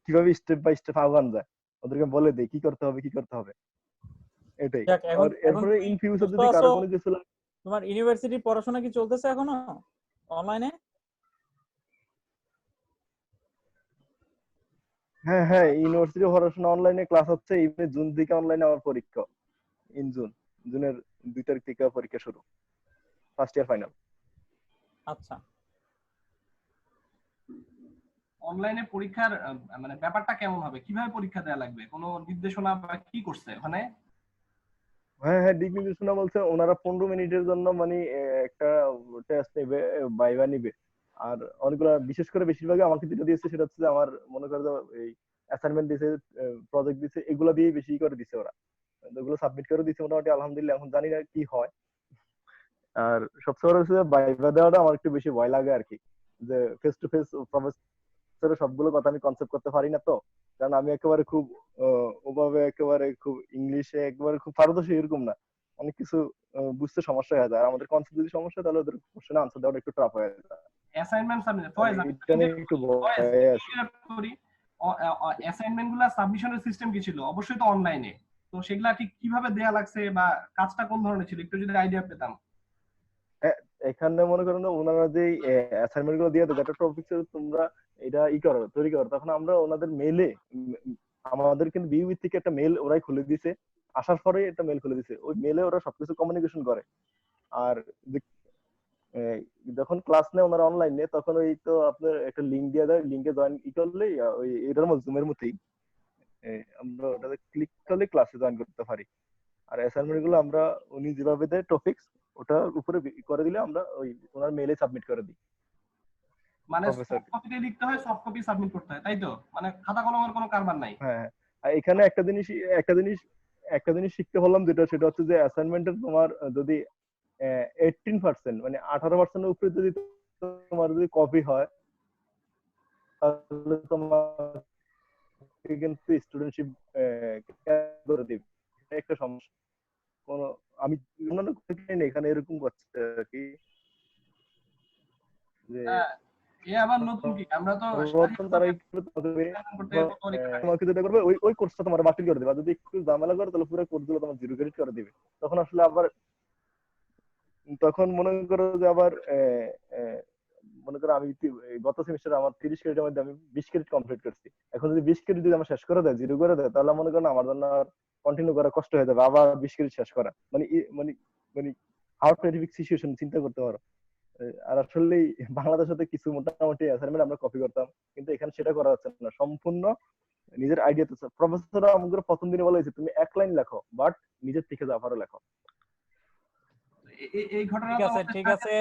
S4: কিভাবে স্টেপ বাই স্টেপ আগানো যায়, ওদেরকে বলে দেই কি করতে হবে কি করতে হবে, এটাই। আর এরপরে ইন ফিউচার যদি কারো কোনো কিছু
S10: তোমার ইউনিভার্সিটি পড়াশোনা কি চলতেছে এখনো অনলাইনে?
S4: হ্যাঁ হ্যাঁ, ইউনিভার্সিটি পড়াশোনা অনলাইনে ক্লাস হচ্ছে। ইভেন জুন থেকে অনলাইনে আমার পরীক্ষা, জুনের 2 তারিখ থেকে পরীক্ষা শুরু, ফার্স্ট ইয়ার ফাইনাল।
S10: আচ্ছা,
S2: অনলাইনে পরীক্ষার মানে ব্যাপারটা কেমন হবে, কিভাবে পরীক্ষা দেওয়া লাগবে, কোনো নির্দেশনা বা কি করছে ওখানে?
S4: হ্যাঁ হ্যাঁ, দিক নির্দেশনা বলছে ওনারা 15 মিনিটের জন্য মানে একটা টেস্ট নেবে, ভাইভা নিবে। আর অনেকগুলো বিশেষ করে বেশিরভাগই আমাকে যেটা দিয়েছে সেটা হচ্ছে যে আমার মনে করো যে এই অ্যাসাইনমেন্ট দিয়েছে, প্রজেক্ট দিয়েছে, এগুলো দিয়ে বেশি করে দিছে ওরা। এগুলো সাবমিট করে দিছে মোটামুটি, আলহামদুলিল্লাহ। এখন জানি না কি হয়। আর সবচেয়ে বড় হচ্ছে ভাইভা দেওয়াটা আমার একটু বেশি ভয় লাগে আর কি, যে ফেস টু ফেস প্রফেসরের সবগুলো কথা আমি কনসেপ্ট করতে পারি না তো। কারণ আমি একেবারে খুব ওভাবে একেবারে খুব ইংলিশে একেবারে খুব পারদর্শী এরকম না, অনেক কিছু বুঝতে সমস্যা হয়ে যায়। আর আমাদের কনসেপ্ট যদি সমস্যা, তাহলে ওদের কোশ্চেনে আনসার দেওয়াটা একটু টাফ হয়ে যায়।
S2: অ্যাসাইনমেন্ট সাবমিট ফয়েজ
S4: আমি একটু ভয় আছে।
S2: অ্যাসাইনমেন্ট গুলা সাবমিশনের সিস্টেম কি ছিল? অবশ্যই তো অনলাইনে, তো সেগুলা ঠিক কিভাবে দেয়া লাগছে বা কাজটা কোন ধরনের ছিল, একটু যদি আইডিয়া পেতাম।
S4: এখানে মনে করেন ওনারা যে অ্যাসাইনমেন্ট গুলো দিয়ে দেয়, একটা টপিক তোমরা এটা করো, তৈরি করো, তখন আমরা ওনাদের মেইলে, আমাদের কিন্তু বিউই থেকে একটা মেইল ওরাই খুলে দিয়েছে, আসার পরে একটা মেইল খুলে দিয়েছে, ওই মেইলে ওরা সবকিছু কমিউনিকেশন করে। আর যখন ক্লাস নেয় ওনারা অনলাইনে, তখন ওই তো আপনার একটা লিংক দিয়ে দেয়, লিংকে জয়েন করলেই ওই এটার মধ্যে জুমের মধ্যেই আমরা ওটাতে ক্লিক করলে ক্লাসে জয়েন করতে পারি। আর অ্যাসাইনমেন্ট গুলো আমরা উনি যেভাবে দেয় টপিকস, ওটার উপরে করে দিলে আমরা ওই ওনার মেইলে সাবমিট করে দিই।
S2: মানে সফট কপিতে লিখতে হয়, সফট কপি সাবমিট করতে হয়, তাই তো? মানে খাতা কলমের কোনো কারবার নাই।
S4: হ্যাঁ, আর এখানে একটা জিনিস শিখতে পারলাম, যেটা সেটা হচ্ছে যে অ্যাসাইনমেন্টের তোমার যদি 18% মানে 18% এর উপরে যদি তোমার যদি কপি হয়, তাহলে তোমার কিন্তু স্টুডেন্টশিপ করে দিবে। একটা সমস্যা কোন আমি এখানে এরকম করছে আর কি, যে
S2: আবার নতুন কি আমরা তো
S4: তারা তোমাকে যেটা করবে ওই কোর্সটা তোমার বাতিল করে দেবে। যদি একটু ঝামেলা করে তাহলে পুরো কোর্স গুলো তোমার জিরো ক্রেডিট করে দিবে। তখন আসলে আবার তখন মনে করো যে আবার মনে করো আমি গত সেমিস্টারে আমার 30 ক্রেডিটের মধ্যে আমি 20 ক্রেডিট কমপ্লিট করছি। এখন যদি 20 ক্রেডিট যদি আমার শেষ করে দেয়, জিরো করে দেয়, তাহলে মনে করেন আমার জন্য আর কন্টিনিউ করা কষ্ট হয়ে যাবে, আবার 20 ক্রেডিট শেষ করা মানে মানে মানে হাউ টেরিফিক সিচুয়েশন চিন্তা করতে পারো। আর আসলে বাংলাদেশে কিছু মোটামুটি অ্যাসাইনমেন্ট আমরা কপি করতাম, কিন্তু এখানে সেটা করা যাচ্ছে না, সম্পূর্ণ নিজের আইডিয়াতে। প্রফেসর আমাদের প্রথম দিনে বলা হয়েছে তুমি এক লাইন লেখো, বাট নিজের থেকে যা পারো লেখো।
S2: এই ঘটনা
S10: ঠিক আছে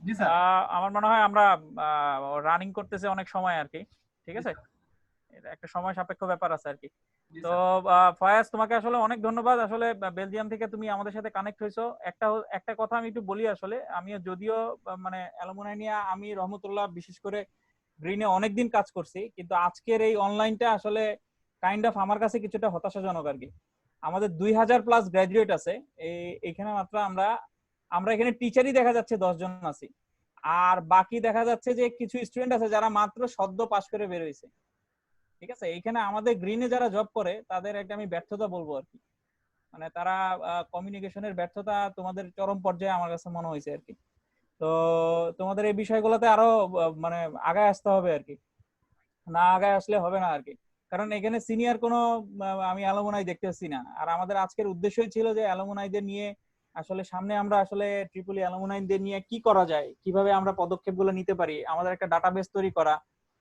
S10: জি স্যার, আমার মনে হয় আমরা রানিং করতেছে অনেক সময় আর কি, ঠিক আছে, এটা একটা সময় সাপেক্ষ ব্যাপার আছে আর কি। তো ফয়াজ, তোমাকে আসলে অনেক ধন্যবাদ। আসলে বেলজিয়াম থেকে তুমি আমাদের সাথে কানেক্ট হয়েছো। একটা কথা আমি একটু বলি, আসলে আমিও যদিও মানে অ্যালুমনাই নিয়ে আমি রহমতুল্লাহ বিশেষ করে গ্রিনে অনেকদিন কাজ করছি, কিন্তু আজকের এই অনলাইনটা আসলে কাইন্ড অফ আমার কাছে কিছুটা হতাশাজনক আর কি। আমাদের 2000+ গ্রাজুয়েট আছে এইখানে, মাত্র আমরা এখানে টিচারই দেখা যাচ্ছে 10 জন আছি। আর বাকি দেখা যাচ্ছে যে কিছু স্টুডেন্ট আছে যারা মাত্র সদ্য পাশ করে বের হয়েছে। ঠিক আছে, এখানে আমাদের গ্রিনে যারা জব করে তাদের একটা আমি ব্যর্থতা বলবো আর কি, মানে তারা কমিউনিকেশনের ব্যর্থতা তোমাদের চরম পর্যায়ে আমার কাছে মনে হয়েছে আর কি। তো তোমাদের এই বিষয়গুলোতে আরো মানে আগায় আসতে হবে আর কি, না আগায় আসলে হবে না আর কি। কারণ এখানে সিনিয়র কোনো আমি অ্যালুমনাই দেখতেছি না। আর আমাদের আজকের উদ্দেশ্যই ছিল যে অ্যালুমনাইদের নিয়ে আসলে সামনে আমরা আসলে ট্রিপল অ্যালুমনাইদের নিয়ে কি করা যায়, কিভাবে আমরা পদক্ষেপগুলো নিতে পারি, আমাদের একটা ডাটাবেস তৈরি করা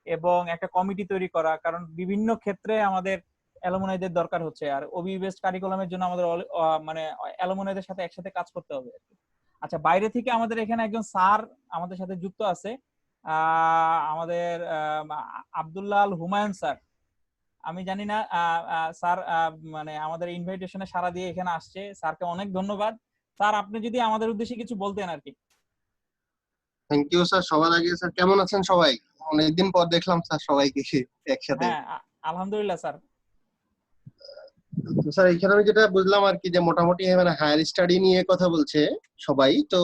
S10: এবং একটা কমিটি তৈরি করা। কারণ বিভিন্ন ক্ষেত্রে আমাদের অ্যালুমনাইদের দরকার হচ্ছে, আর ওবি বেসড কারিকুলামের জন্য আমাদের মানে অ্যালুমনাইদের সাথে একসাথে কাজ করতে হবে আর কি। আচ্ছা, বাইরে থেকে আমাদের এখানে একজন স্যার আমাদের সাথে যুক্ত আছে, আমাদের আব্দুল্লাহ আল হুমায়ুন স্যার। আমি জানি না স্যার মানে আমাদের ইনভাইটেশনে সাড়া দিয়ে এখানে আসছে, স্যারকে অনেক ধন্যবাদ। স্যার আপনি যদি আমাদের উদ্দেশ্যে কিছু বলতেন আর কি।
S5: Thank you sir. সবার আগে স্যার কেমন আছেন সবাই? অনেকদিন পর দেখলাম স্যার সবাইকে একসাথে।
S10: হ্যাঁ আলহামদুলিল্লাহ স্যার।
S5: তো স্যার এখানে আমি যেটা বুঝলাম আর কি, যে মোটামুটি মানে হায়ার স্টাডি নিয়ে কথা বলছে সবাই। তো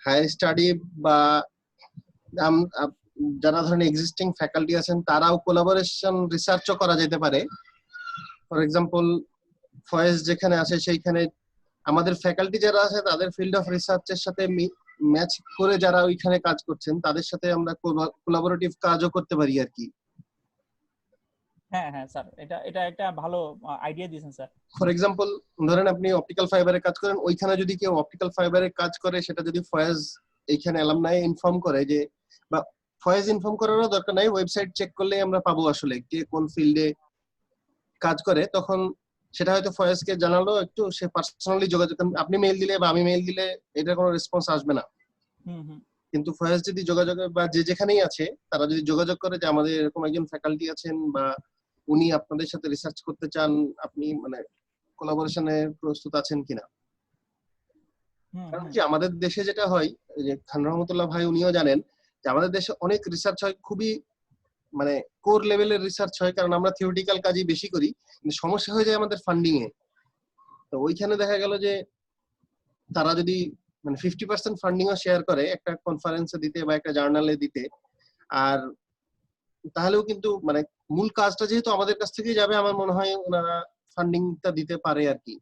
S5: হায়ার স্টাডি বা যারা ধরেন এক্সিস্টিং ফ্যাকাল্টি আছেন তারাও কোলাবোরেশন রিসার্চও করা যেতে পারে। ফর এক্সাম্পল ফয়েজ যেখানে আছে সেইখানে আমাদের ফ্যাকাল্টি যারা আছে তাদের ফিল্ড অফ রিসার্চের সাথে ম্যাচ করে যারা ওইখানে কাজ করছেন তাদের সাথে আমরা কোলাবোরেটিভ কাজও করতে পারি আর কি।
S10: হ্যাঁ হ্যাঁ স্যার, এটা একটা ভালো আইডিয়া দিয়েছেন স্যার।
S5: ফর এক্সাম্পল ধরেন আপনি অপটিক্যাল ফাইবারে কাজ করেন, ওইখানে যদি কেউ অপটিক্যাল ফাইবারে কাজ করে সেটা যদি ফয়েজ এইখানে অ্যালামনাই ইনফর্ম করে, যে বা ফয়েজ ইনফর্ম করারও দরকার নাই, ওয়েবসাইট চেক করলেই আমরা পাবো আসলে কে কোন ফিল্ডে কাজ করে। তখন সেটা হয়তো ফয়েজকে জানালো, একটু সে পার্সোনালি যোগাযোগ, আপনি মেইল দিলে বা আমি মেইল দিলে এটার কোনো রেসপন্স আসবে না। কিন্তু ফয়েজ যদি যোগাযোগ বা যে যেখানেই আছে তারা যদি যোগাযোগ করে যে আমাদের এরকম একজন ফ্যাকাল্টি আছেন বা উনি আপনাদের সাথে রিসার্চ করতে চান, আপনি মানে কোলাবোরেশনে প্রস্তুত আছেন কিনা। কারণ কি আমাদের দেশে যেটা হয়, যে খান রহমতুল্লাহ ভাই উনিও জানেন যে আমাদের দেশে অনেক রিসার্চ হয়, খুবই মানে কোর লেভেলের রিসার্চ হয়, কারণ আমরা থিওরিটিক্যাল কাজই বেশি করি, কিন্তু সমস্যা হয়ে যায় আমাদের ফান্ডিং এ। তো ওইখানে দেখা গেল যে তারা যদি মানে 50% ফান্ডিংও শেয়ার করে একটা কনফারেন্সে দিতে বা একটা জার্নালে দিতে, আর তাহলেও কিন্তু মানে মূল কাজটা যেহেতু আমাদের কাছ থেকেই যাবে, আমার মনে হয় ওনারা ফান্ডিংটা দিতে পারে আর কি।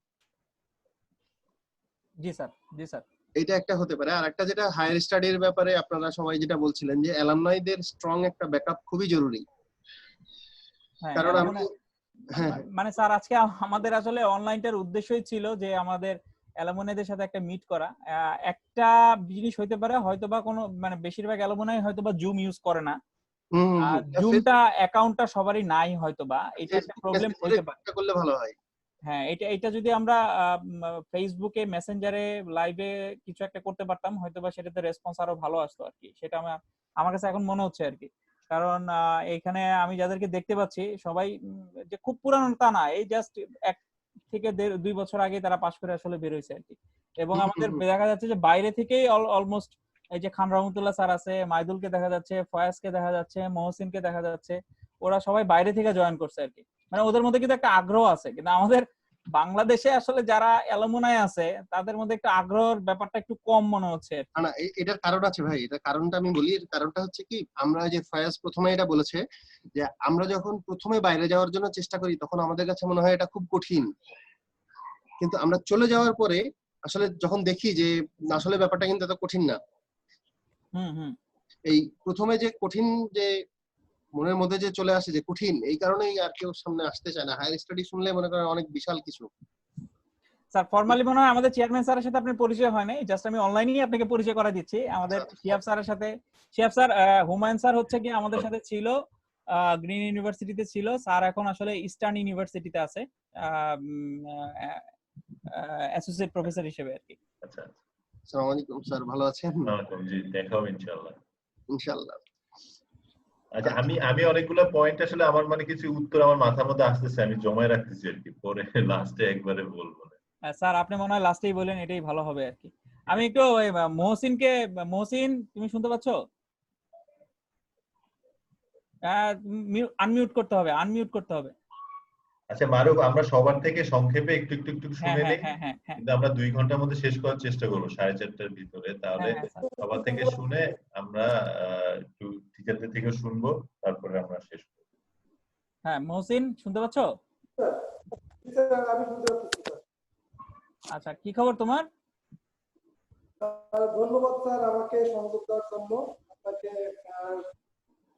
S10: জি স্যার, জি স্যার।
S5: এটা একটা হতে পারে। আর একটা যেটা হায়ার স্টাডির ব্যাপারে আপনারা সবাই যেটা বলছিলেন যে অ্যালামনাইদের স্ট্রং একটা ব্যাকআপ খুবই জরুরি। কারণ আমি
S10: মানে স্যার আজকে আমাদের আসলে অনলাইনটার উদ্দেশ্যই ছিল যে আমাদের অ্যালুমনাইদের সাথে একটা মিট করা। একটা জিনিস হইতে পারে হয়তোবা কোনো মানে বেশিরভাগ অ্যালুমনাই হয়তোবা জুম ইউজ করে না, জুমটা অ্যাকাউন্টটা সবারই নাই হয়তোবা, এটা একটা প্রবলেম হইতে পারে।
S5: করলে ভালো হয়।
S10: হ্যাঁ, এটা যদি আমরা ফেসবুকে মেসেঞ্জারে লাইভে কিছু একটা করতে পারতাম হয়তোবা সেটাতে রেসপন্স আরো ভালো আসতো আর কি। সেটা আমার কাছে এখন মনে হচ্ছে আর কি। কারণ এখানে আমি যাদেরকে দেখতে পাচ্ছি সবাই যে খুব পুরানো তা না, এই জাস্ট 1 থেকে 2 বছর আগে তারা পাশ করে আসলে বের হয়েছে আর কি। এবং আমাদের দেখা যাচ্ছে যে বাইরে থেকেই অলমোস্ট এই যে খান রহমতুল্লাহ স্যার আছে, মাইদুলকে দেখা যাচ্ছে, ফয়াজকে দেখা যাচ্ছে, মহসিনকে দেখা যাচ্ছে, ওরা সবাই বাইরে থেকে জয়েন করছে আর কি। মানে ওদের মধ্যে কিন্তু একটা আগ্রহ আছে, কিন্তু আমাদের বাংলাদেশে আসলে যারা অ্যালুমনাই আছে তাদের মধ্যে একটা আগ্রহের ব্যাপারটা একটু কম মনে হচ্ছে।
S5: না, এটার কারণ আছে ভাই। এটা কারণটা আমি বলি। কারণটা হচ্ছে কি, আমরা যে ফয়াজ প্রথমে এটা বলেছে যে আমরা যখন প্রথমে বাইরে যাওয়ার জন্য চেষ্টা করি তখন আমাদের কাছে মনে হয় এটা খুব কঠিন, কিন্তু আমরা চলে যাওয়ার পরে আসলে যখন দেখি যে আসলে ব্যাপারটা কিন্তু এত কঠিন না। এই প্রথমে যে কঠিন, যে মনের মধ্যে যে চলে আসে যে কঠিন, এই কারণেই আর কেউ সামনে আসতে চায় না। হায়ার স্টাডি শুনলে মনে করেন অনেক বিশাল কিছু।
S10: স্যার ফরমালি মনে হয় আমাদের চেয়ারম্যান স্যারের সাথে আপনার পরিচয় হয় নাই, জাস্ট আমি অনলাইনেই আপনাকে পরিচয় করা দিচ্ছি। আমাদের শিহাব স্যারের সাথে, শিহাব স্যার, হুমায়ুন স্যার হচ্ছে কি আমাদের সাথে ছিল, গ্রিন ইউনিভার্সিটিতে ছিল। স্যার এখন আসলে ইস্টার্ন ইউনিভার্সিটিতে আছে অ্যাসোসিয়েট প্রফেসর হিসেবে আর কি।
S5: আচ্ছা, আসসালামু আলাইকুম স্যার, ভালো আছেন?
S7: ওয়ালাইকুম, জি দেখা হবে ইনশাআল্লাহ।
S5: ইনশাআল্লাহ।
S7: আচ্ছা, আমি অনেকগুলো পয়েন্ট আসলে আমার মানে কিছু উত্তর আমার মাথার মধ্যে আসতেছে, আমি জমায় রাখতেছি আর কি, পরে লাস্টে একবারে বলবো।
S10: স্যার আপনি মনে হয় লাস্টেই বলেন, এটাই ভালো হবে আর কি। আমি একটু মহসিনকে, মহসিন তুমি শুনতে পাচ্ছো? আনমিউট করতে হবে, আনমিউট করতে হবে।
S7: আচ্ছা মারুফ, আমরা সবার থেকে সংক্ষেপে একটু একটু একটু
S10: হ্যাঁ
S7: শুনে
S10: হ্যাঁ
S7: নেই,
S10: হ্যাঁ হ্যাঁ হ্যাঁ
S7: কিন্তু আমরা 2 ঘন্টার মধ্যে শেষ করার চেষ্টা করবো 4:30টার ভিতরে। তাহলে
S10: হ্যাঁ হ্যাঁ স্যার।
S7: সবার থেকে শুনে আমরা একটু টিচারদের থেকে শুনবো, তারপরে আমরা শেষ করবো।
S10: হ্যাঁ মহসিন শুনতে পাচ্ছো?
S11: আমি শুনতে পাচ্ছি স্যার।
S10: আচ্ছা কি খবর তোমার?
S11: ধন্যবাদ স্যার আমাকে সংযোগ দেওয়ার জন্য। আপনাকে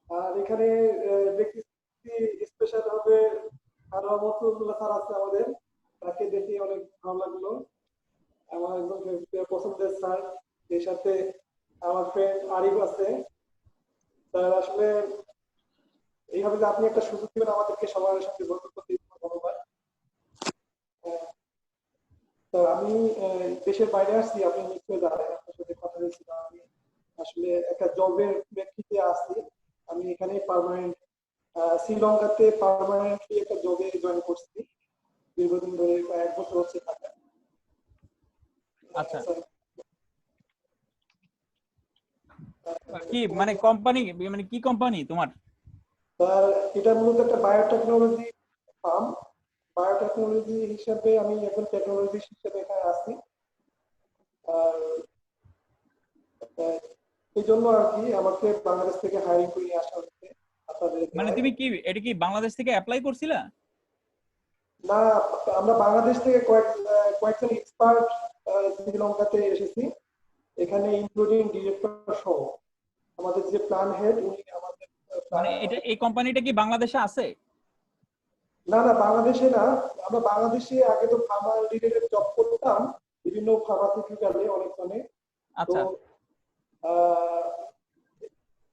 S11: আর এখানে দেখতেছি স্পেশাল হবে আনোয়ার মকসুদুল্লাহ স্যার আছে আমাদের, তাকে দেখে অনেক ভালো লাগলো। আমার একদম পছন্দের স্যার, এর সাথে আমার ফ্রেন্ড আরিফ আছে। স্যার আসলে এইভাবে যে আপনি একটা সুযোগ দিবেন আমাদেরকে সবার সাথে বন্ধুত্ব করতে, ধন্যবাদ। তো আমি দেশের বাইরে আসছি, আপনি নিশ্চয়ই জানেন, আপনার সাথে কথা হয়েছিল। আমি আসলে একটা জবের প্রেক্ষিতে আসছি। আমি এখানে পার্মানেন্ট শ্রীলঙ্কাতে পার্মানেন্টলি একটা জবে জয়েন করছি, দীর্ঘদিন ধরে 1 বছর হচ্ছে থাকা।
S10: আচ্ছা কি মানে কোম্পানি, মানে কি কোম্পানি তোমার?
S11: স্যার এটা মূলত একটা বায়োটেকনোলজি ফার্ম। বায়োটেকনোলজি হিসেবে আমি এখন টেকনোলজিস্ট হিসেবে এখানে আছি। আর এই জন্য আর কি আমাকে বাংলাদেশ থেকে হায়ারিং করে নিয়ে আসা হচ্ছে আপনাদের।
S10: মানে তুমি কি এটা কি বাংলাদেশ থেকে অ্যাপ্লাই করছিলা?
S11: না, আমরা বাংলাদেশ থেকে কয়েকজন এক্সপার্ট শ্রীলঙ্কাতে এসেছি, এখানে ইনক্লুডিং ডিরেক্টর সহ আমাদের যে প্ল্যান হেড উনি আমাদের।
S10: মানে এটা এই কোম্পানিটা কি বাংলাদেশে আছে?
S11: না না, বাংলাদেশে না। আমরা বাংলাদেশে আগে তো ফার্মা রিলেটেড জব করতাম বিভিন্ন ফার্মাসিউটিক্যালে অনেকক্ষণে। তো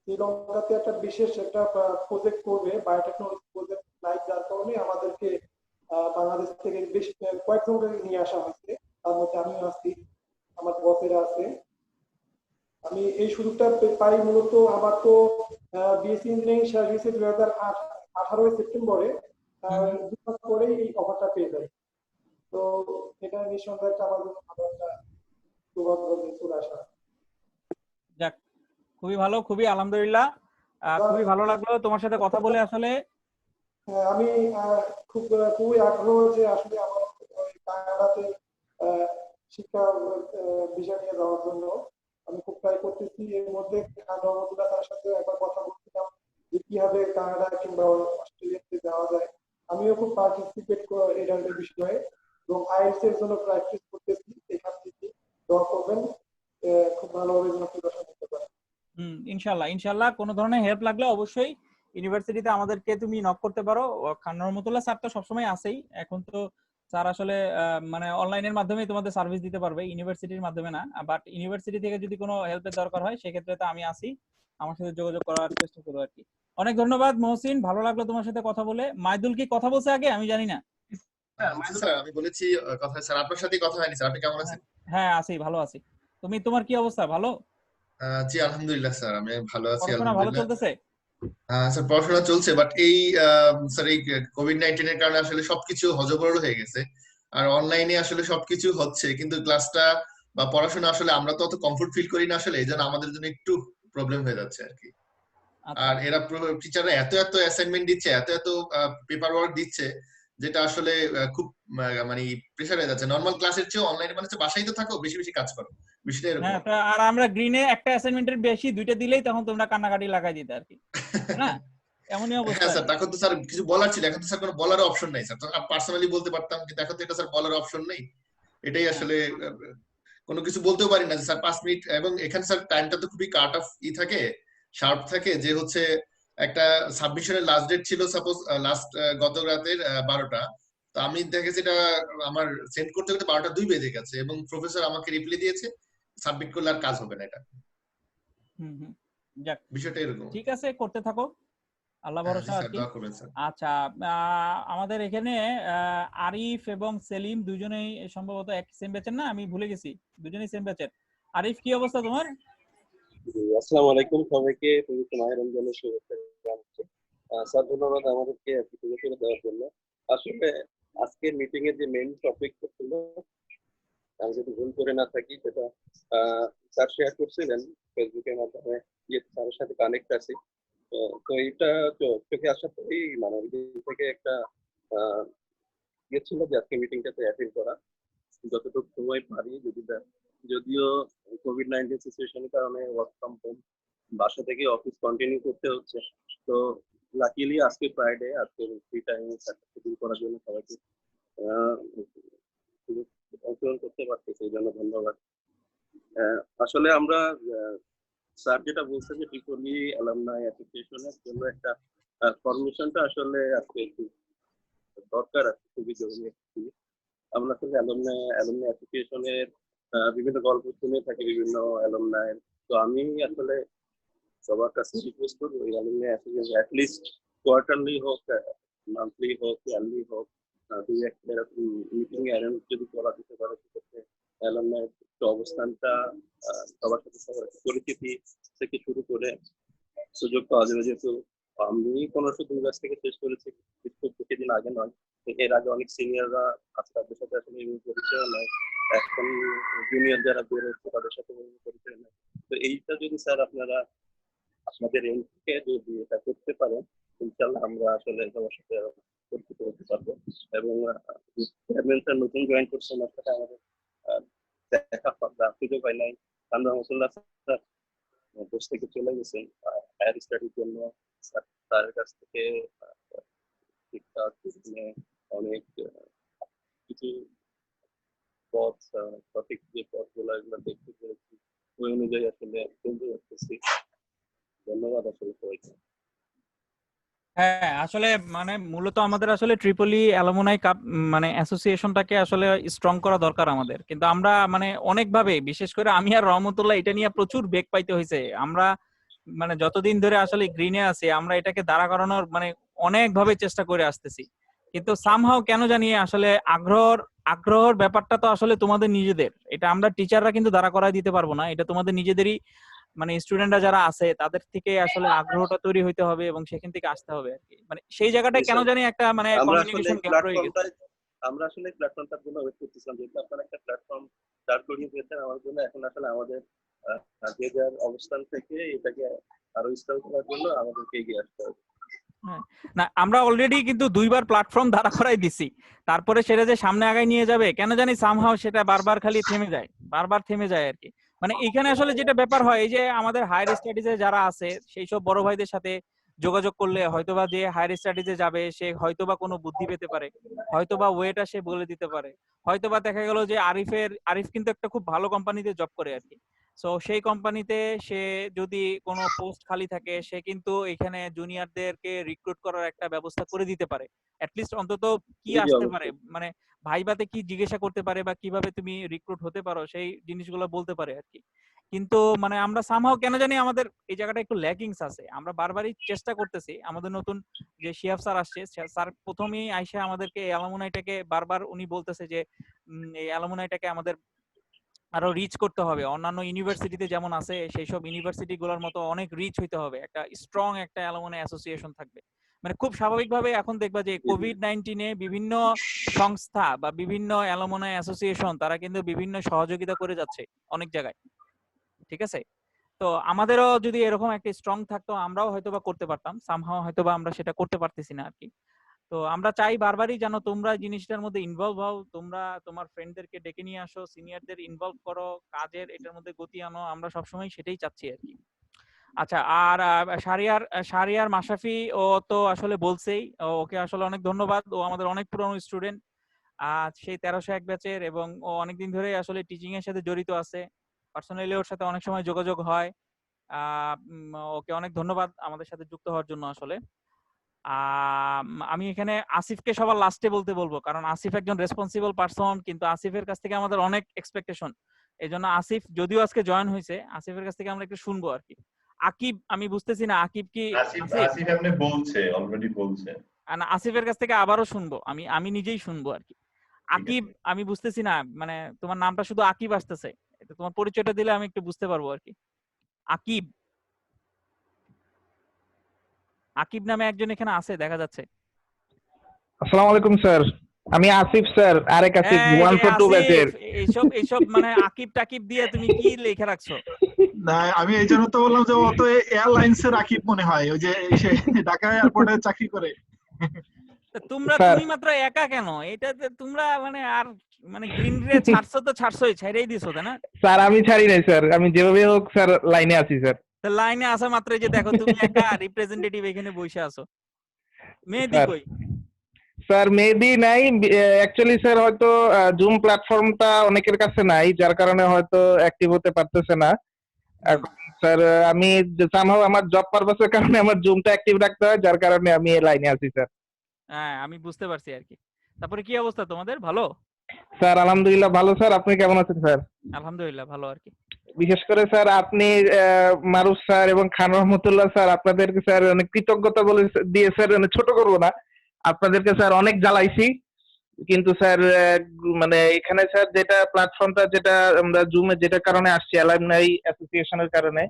S11: শ্রীলঙ্কাতে একটা বিশেষ একটা প্রজেক্ট করবে, বায়োটেকনোলজি প্রজেক্ট লাইক, যার কারণে আমাদেরকে বাংলাদেশ থেকে বেশ কয়েকজনকে নিয়ে আসা হয়েছে। তার মধ্যে আমিও আছি, আমার বসেরা আছে। আমি এই সুযোগটা পাই মূলত আমার তো বিএসসি ইঞ্জিনিয়ারিং শেষ হয়েছে 2018 সেপ্টেম্বরে, 2 মাস পরেই এই অফারটা পেয়ে যাই। তো এটা নিঃসন্দেহে একটা আমার জন্য ভালো একটা সৌভাগ্য চলে আসা।
S10: যাক খুবই ভালো, খুবই আলহামদুলিল্লাহ, খুবই ভালো লাগলো তোমার সাথে কথা বলে। আসলে
S11: আমি খুবই আগ্রহ যে আসলে আমার কানাডাতে শিক্ষা বিষয় নিয়ে যাওয়ার জন্য আমি খুব ট্রাই করতেছি। এর মধ্যে রহমতুল্লাহ তার সাথে একবার কথা বলছিলাম যে কিভাবে কানাডা কিংবা অস্ট্রেলিয়াতে যাওয়া যায়। আমিও খুব পার্টিসিপেট এটার বিষয়ে এবং আইএলটিএস এর জন্য প্র্যাকটিস করতেছি। এখান থেকে দোয়া করবেন, খুব ভালোভাবে যেন প্রদর্শন করতে পারে।
S10: ইনশাআল্লাহ ইনশাআল্লাহ কোনো ধরনের হেল্প লাগলে অবশ্যই ইউনিভার্সিটিতে আমাদেরকে তুমি নক করতে পারো। খান রহমতুল্লাহ স্যার তো সবসময় আছেই, এখন তো স্যার আসলে মানে অনলাইনের মাধ্যমে তোমাদের সার্ভিস দিতে পারবে, ইউনিভার্সিটির মাধ্যমে না। বাট ইউনিভার্সিটি থেকে যদি কোনো হেল্পের দরকার হয় সেক্ষেত্রে তো আমি আছি, আমার সাথে যোগাযোগ করার চেষ্টা করবো আর কি। অনেক ধন্যবাদ মহসিন, ভালো লাগলো তোমার সাথে কথা বলে। মাইদুল কি কথা বলছে আগে? আমি জানি না।
S1: স্যার আমি বলেছি কথা, স্যার আপনার সাথে কথা হয়নি স্যার, আপনি কেমন আছেন?
S10: হ্যাঁ আছি, ভালো আছি। তোমার কি অবস্থা? ভালো?
S1: জি আলহামদুলিল্লাহ স্যার, আমি ভালো আছি
S10: পড়াশোনা ভালো
S1: আলহামদুলিল্লাহ।
S10: চলতেছে?
S1: স্যার পড়াশোনা চলছে, বাট এই স্যার এই কোভিড-19 এর কারণে আসলে সবকিছু হযবরল হয়ে গেছে। আর অনলাইনে আসলে সবকিছু হচ্ছে, কিন্তু ক্লাসটা বা পড়াশোনা আসলে আমরা তো অত কমফোর্ট ফিল করি না আসলে, এইজন্য আমাদের জন্য একটু প্রবলেম হয়ে যাচ্ছে আর কি। আর এরা টিচাররা এত এত অ্যাসাইনমেন্ট দিচ্ছে, এত এত পেপার ওয়ার্ক দিচ্ছে, যেটা আসলে খুব মানে প্রেসার হয়ে যাচ্ছে। নরমাল ক্লাসের চেয়ে অনলাইনে মানে হচ্ছে বাসায় তো থাকো, বেশি বেশি কাজ করো, বিষয়টা এরকম।
S10: হ্যাঁ, আর আমরা গ্রিনে একটা অ্যাসাইনমেন্টের বেশি দুইটা দিলেই তখন তোমরা কান্নাকাটি লাগাই দিতে আর কি, না? এমনই অবস্থা।
S1: হ্যাঁ স্যার, তখন তো স্যার কিছু বলার ছিল, এখন তো স্যার কোনো বলার অপশন নাই স্যার। তো পার্সোনালি বলতে পারতাম, কিন্তু এখন তো এটা স্যার বলার অপশন নেই। এটাই আসলে কোনো কিছু বলতেও পারি না যে স্যার 5 মিনিট। এবং এখানে স্যার টাইমটা তো খুবই কাট অফ থাকে, শার্প থাকে, যে হচ্ছে একটা সাবমিশনের লাস্ট ডেট ছিল সাপোজ লাস্ট গত রাতের 12টা। তো আমি দেখেছি এটা আমার সেন্ড করতে করতে 12টা 2 বেজে গেছে, এবং প্রফেসর আমাকে রিপ্লাই দিয়েছে সাবমিট করলে আর কাজ হবে না। এটা
S10: যাক
S1: বিষয়টা এরকম।
S10: ঠিক আছে, করতে থাকো, আল্লাহ ভরসা আর কি। আচ্ছা আমাদের এখানে আরিফ এবং সেলিম দুজনেই সম্ভবত এক সেম ব্যাচের, না? আমি ভুলে গেছি, দুজনেই সেম ব্যাচের। আরিফ কি অবস্থা তোমার?
S12: আসসালামু আলাইকুম সবাইকে, পবিত্র মাহে রমজানের শুভেচ্ছা জানাচ্ছি। স্যার ধন্যবাদ আমাদেরকে সুযোগ করে দেওয়ার জন্য। আসলে আজকের মিটিং এর যে মেইন টপিক ছিল, আমি যদি ভুল করে না থাকি, সেটা স্যার শেয়ার করছিলেন ফেসবুকের মাধ্যমে, স্যারের সাথে কানেক্ট আছি। তো এটা চোখে আসার পরেই মানে থেকে একটা গেছিল যে আজকে মিটিংটাতে অ্যাটেন্ড করা, যতটুকু সময় পারি। যদিও কোভিড-19 সিচুয়েশনের কারণে ওয়ার্ক ফ্রম হোম, বাসা থেকে অফিস কন্টিনিউ করতে হচ্ছে। তো লাকিলি আজকে ফ্রাইডে, আজকে ফ্রি টাইমে শুরু করার জন্য সবাইকে অংশগ্রহণ করতে পারছি, সেই জন্য ধন্যবাদ। আসলে আমরা স্যার যেটা বলছে যে ট্রিপলি অ্যালামনাই অ্যাসোসিয়েশনের জন্য একটা ফরমেশনটা আসলে আজকে একটু দরকার আছে, খুবই জরুরি। আমরা আসলে অ্যালুমনাই অ্যাসোসিয়েশনের বিভিন্ন গল্প শুনে থাকি, বিভিন্ন অ্যালুমনাই। তো আমি আসলে সবার কাছে রিকোয়েস্ট করবো এই অ্যালুমনাই অ্যাসোসিয়েশন অ্যাটলিস্ট কোয়ার্টারলি হোক, মান্থলি হোক, ইয়ারলি হোক, দুই একটা মিটিং অ্যারেঞ্জ যদি করা যেতে পারে, সেক্ষেত্রে অ্যালুমনাই অবস্থানটা সবার সাথে সবার পরিচিতি থেকে শুরু করে সুযোগ পাওয়া যাবে। যেহেতু আমি 1500 ইউনিভার্সিটি থেকে শেষ করেছি কিছুদিন আগে নয়, এর আগে অনেক সিনিয়ররা আছে, তাদের সাথে আসলে পরিচয় নয়। এখন জুনিয়র যারা বের হচ্ছে তাদের সাথে পরিচয় নয়। তো এইটা যদি স্যার আপনারা আপনাদের এন্ড থেকে যদি এটা করতে পারেন, ইনশাল্লাহ আমরা আসলে সবার সাথে পরিচিত হতে পারবো। এবং চেয়ারম্যান স্যার নতুন জয়েন করছেন, ওনার সাথে আমাদের দেখা সুযোগ হয় নাই। আমরা রহমতুল্লাহ স্যার দেশ থেকে চলে গেছেন হায়ার স্টাডির জন্য। তার কাছ থেকে অনেক কিছু পথ, সঠিক যে পথগুলো এগুলো দেখতে পেরেছি, ওই অনুযায়ী আসলে চলতে পারতেছি। ধন্যবাদ আসলে সবাইকে।
S10: হ্যাঁ, আসলে মানে মূলত আমাদের আসলে ট্রিপলি অ্যালুমনাই কাপ মানে অ্যাসোসিয়েশনটাকে আসলে স্ট্রং করা দরকার আমাদের। কিন্তু আমরা মানে অনেকভাবে, বিশেষ করে আমি আর রহমতুল্লাহ, এটা নিয়ে প্রচুর বেগ পাইতে হয়েছে। আমরা মানে যতদিন ধরে আসলে গ্রিনে আছি, আমরা এটাকে দাঁড়া করানোর মানে অনেকভাবে চেষ্টা করে আসতেছি। কিন্তু সামহাও কেন জানি আসলে আগ্রহর ব্যাপারটা তো আসলে তোমাদের নিজেদের, এটা আমরা টিচাররা কিন্তু দাঁড়া করায় দিতে পারবো না। এটা তোমাদের নিজেদেরই মানে স্টুডেন্টরা যারা আছে তাদের থেকে আসলে আগ্রহটা তৈরি হইতে হবে এবং সেখান থেকে আসতে হবে আর কি। মানে সেই জায়গাটায় কেন জানি একটা মানে কমিউনিকেশন গ্যাপ রয়ে গেছে।
S12: আমরা আসলে প্ল্যাটফর্মটার জন্য ওয়েট করতেছিলাম, যেহেতু আপনারা একটা প্ল্যাটফর্ম স্টার্ট করিয়ে দিয়েছেন আমার জন্য। এখন আসলে আমাদের যে যার অবস্থান থেকে এটাকে আরো স্ট্রং করার জন্য আমাদেরকে এগিয়ে আসতে হবে।
S10: না, আমরা অলরেডি কিন্তু 2বার প্ল্যাটফর্ম দাঁড়া করাই দিছি, তারপরে সেটা যে সামনে আগায় নিয়ে যাবে কেন জানি সামহাও সেটা বারবার খালি থেমে যায় আর কি। মানে এখানে আসলে যেটা ব্যাপার হয়, এই যে আমাদের হায়ার স্টাডিজে যারা আছে সেই সব বড় ভাইদের সাথে যোগাযোগ করলে হয়তোবা যে হায়ার স্টাডিজে যাবে সে হয়তোবা কোনো বুদ্ধি পেতে পারে, হয়তোবা ওয়েটা সে বলে দিতে পারে, হয়তোবা দেখা গেল যে আরিফ কিন্তু একটা খুব ভালো কোম্পানিতে জব করে আর কি। সো সেই কোম্পানিতে সে যদি কোনো পোস্ট খালি থাকে, সে কিন্তু এখানে জুনিয়রদেরকে রিক্রুট করার একটা ব্যবস্থা করে দিতে পারে। অ্যাটলিস্ট অন্তত কি আসতে পারে, মানে ভাইবাতে কি জিজ্ঞাসা করতে পারে বা কিভাবে তুমি রিক্রুট হতে পারো সেই জিনিসগুলো বলতে পারে আর কি। কিন্তু মানে আমরা সামহাও কেন জানি আমাদের এই জায়গাটা একটু ল্যাকিংস আছে। আমরা বারবারই চেষ্টা করতেছি, আমাদের নতুন যে শিহাব স্যার আসছে, স্যার প্রথমেই আইসা আমাদেরকে অ্যালুমনাইটাকে বারবার উনি বলতেছে যে এই অ্যালুমনাইটাকে আমাদের আরো রিচ করতে হবে, অন্যান্য ইউনিভার্সিটিতে যেমন আছে সেই সব ইউনিভার্সিটি গুলোর মতো অনেক রিচ হইতে হবে, একটা স্ট্রং একটা অ্যালুমনাই অ্যাসোসিয়েশন থাকবে। মানে খুব স্বাভাবিকভাবে এখন দেখবা যে কোভিড-19 বিভিন্ন সংস্থা বা বিভিন্ন অ্যালুমনাই অ্যাসোসিয়েশন তারা কিন্তু বিভিন্ন সহযোগিতা করে যাচ্ছে অনেক জায়গায়, ঠিক আছে? তো আমাদেরও যদি এরকম একটা স্ট্রং থাকতো আমরাও হয়তোবা করতে পারতাম, সামহাও হয়তোবা আমরা সেটা করতে পারতেছি না আর কি। তো আমরা চাই বারবারই যেন তোমরা জিনিসটার মধ্যে ইনভলভ হও, তোমরা তোমার ফ্রেন্ডদেরকে ডেকে নিয়ে আসো, সিনিয়রদের ইনভলভ করো, কাজের এটার মধ্যে গতি আনো, আমরা সবসময় সেটাই চাচ্ছি আর কি। আচ্ছা, আর শাহরিয়ার মাশরাফি ও তো আসলে বলছেই, ওকে আসলে অনেক ধন্যবাদ। ও আমাদের অনেক পুরনো স্টুডেন্ট, সেই 1301 ব্যাচের, এবং ও অনেকদিন ধরে আসলে টিচিং এর সাথে জড়িত আছে। পার্সোনালি ওর সাথে অনেক সময় যোগাযোগ হয়। ওকে অনেক ধন্যবাদ আমাদের সাথে যুক্ত হওয়ার জন্য আসলে। আমি এখানে আসিফকে সবার লাস্টে বলবো, কারণ আসিফ একজন রেসপন্সিবল পারসন, কিন্তু আসিফের কাছ থেকে আমাদের অনেক এক্সপেকটেশন। এই জন্য আসিফ যদিও আজকে জয়েন হয়েছে, আসিফের কাছ থেকে আমরা একটু শুনবো আর কি। আকিব, আমি বুঝতেছি না আকিব কি
S7: আসিফ এমনি বলছে, অলরেডি বলছে।
S10: না, আসিফের কাছ থেকে আবারও শুনবো, আমি নিজেই শুনবো আর কি। আকিব, আমি বুঝতেছি না, মানে তোমার নামটা শুধু আকিব আসতেছে, এটা তোমার পরিচয়টা দিলে আমি একটু বুঝতে পারবো আর কি। আকিব, আকিব নামে একজন এখানে আছে দেখা যাচ্ছে।
S13: আসসালামু আলাইকুম স্যার, আমি আসিফ স্যার, আরেক আসিফ 142 ব্যাচের।
S10: এইসব মানে আকিব টাকিব দিয়ে তুমি কি লেখা রাখছো?
S6: না, আমি এই জন্য তো বললাম যে অত এয়ারলাইন্স এর আকিব মনে হয়, ওই যে ঢাকা এয়ারপোর্টে চাকরি করে।
S10: তুমি মাত্র একা কেন? এটাতে তোমরা মানে আর মানে গ্রিন রে ছাড়ছো তো ছাড়ছোই, ছাইড়াই দিছো তাই না?
S13: স্যার আমি ছাড়ি নাই স্যার, আমি যেভাবে হোক স্যার লাইনে আছি স্যার।
S10: তো লাইনে আসা মাত্র যে দেখো তুমি একা রিপ্রেজেন্টেটিভ এখানে বসে আছো। মেহেদি কই?
S13: স্যার মেহেদি নাই, অ্যাকচুয়ালি স্যার হয়তো জুম প্ল্যাটফর্মটা অনেকের কাছে নাই, যার কারণে হয়তো অ্যাক্টিভ হতে পারতেছে না। এখন স্যার আমি সামহাও আমার জব পারপাসের কারণে আমার জুমটা অ্যাক্টিভ রাখতে হয়, যার কারণে আমি লাইনে আছি স্যার।
S10: হ্যাঁ আমি বুঝতে পারছি আর কি। তারপরে কি অবস্থা তোমাদের? ভালো?
S13: স্যার আলহামদুলিল্লাহ ভালো স্যার, আপনি কেমন আছেন স্যার?
S10: আলহামদুলিল্লাহ ভালো আর কি।
S13: বিশেষ করে স্যার আপনি মারুফ স্যার এবং খান রহমতুল্লাহ স্যার আপনাদেরকে স্যার অনেক কৃতজ্ঞতা বলে দিয়ে স্যার ছোট করবো না, আপনাদেরকে স্যার অনেক জ্বালাইছি, কিন্তু স্যার মানে এখানে স্যার যেটা প্ল্যাটফর্মটা যেটা আমরা জুমে যেটা কারণে আসছি অ্যালামনাই অ্যাসোসিয়েশনের কারণে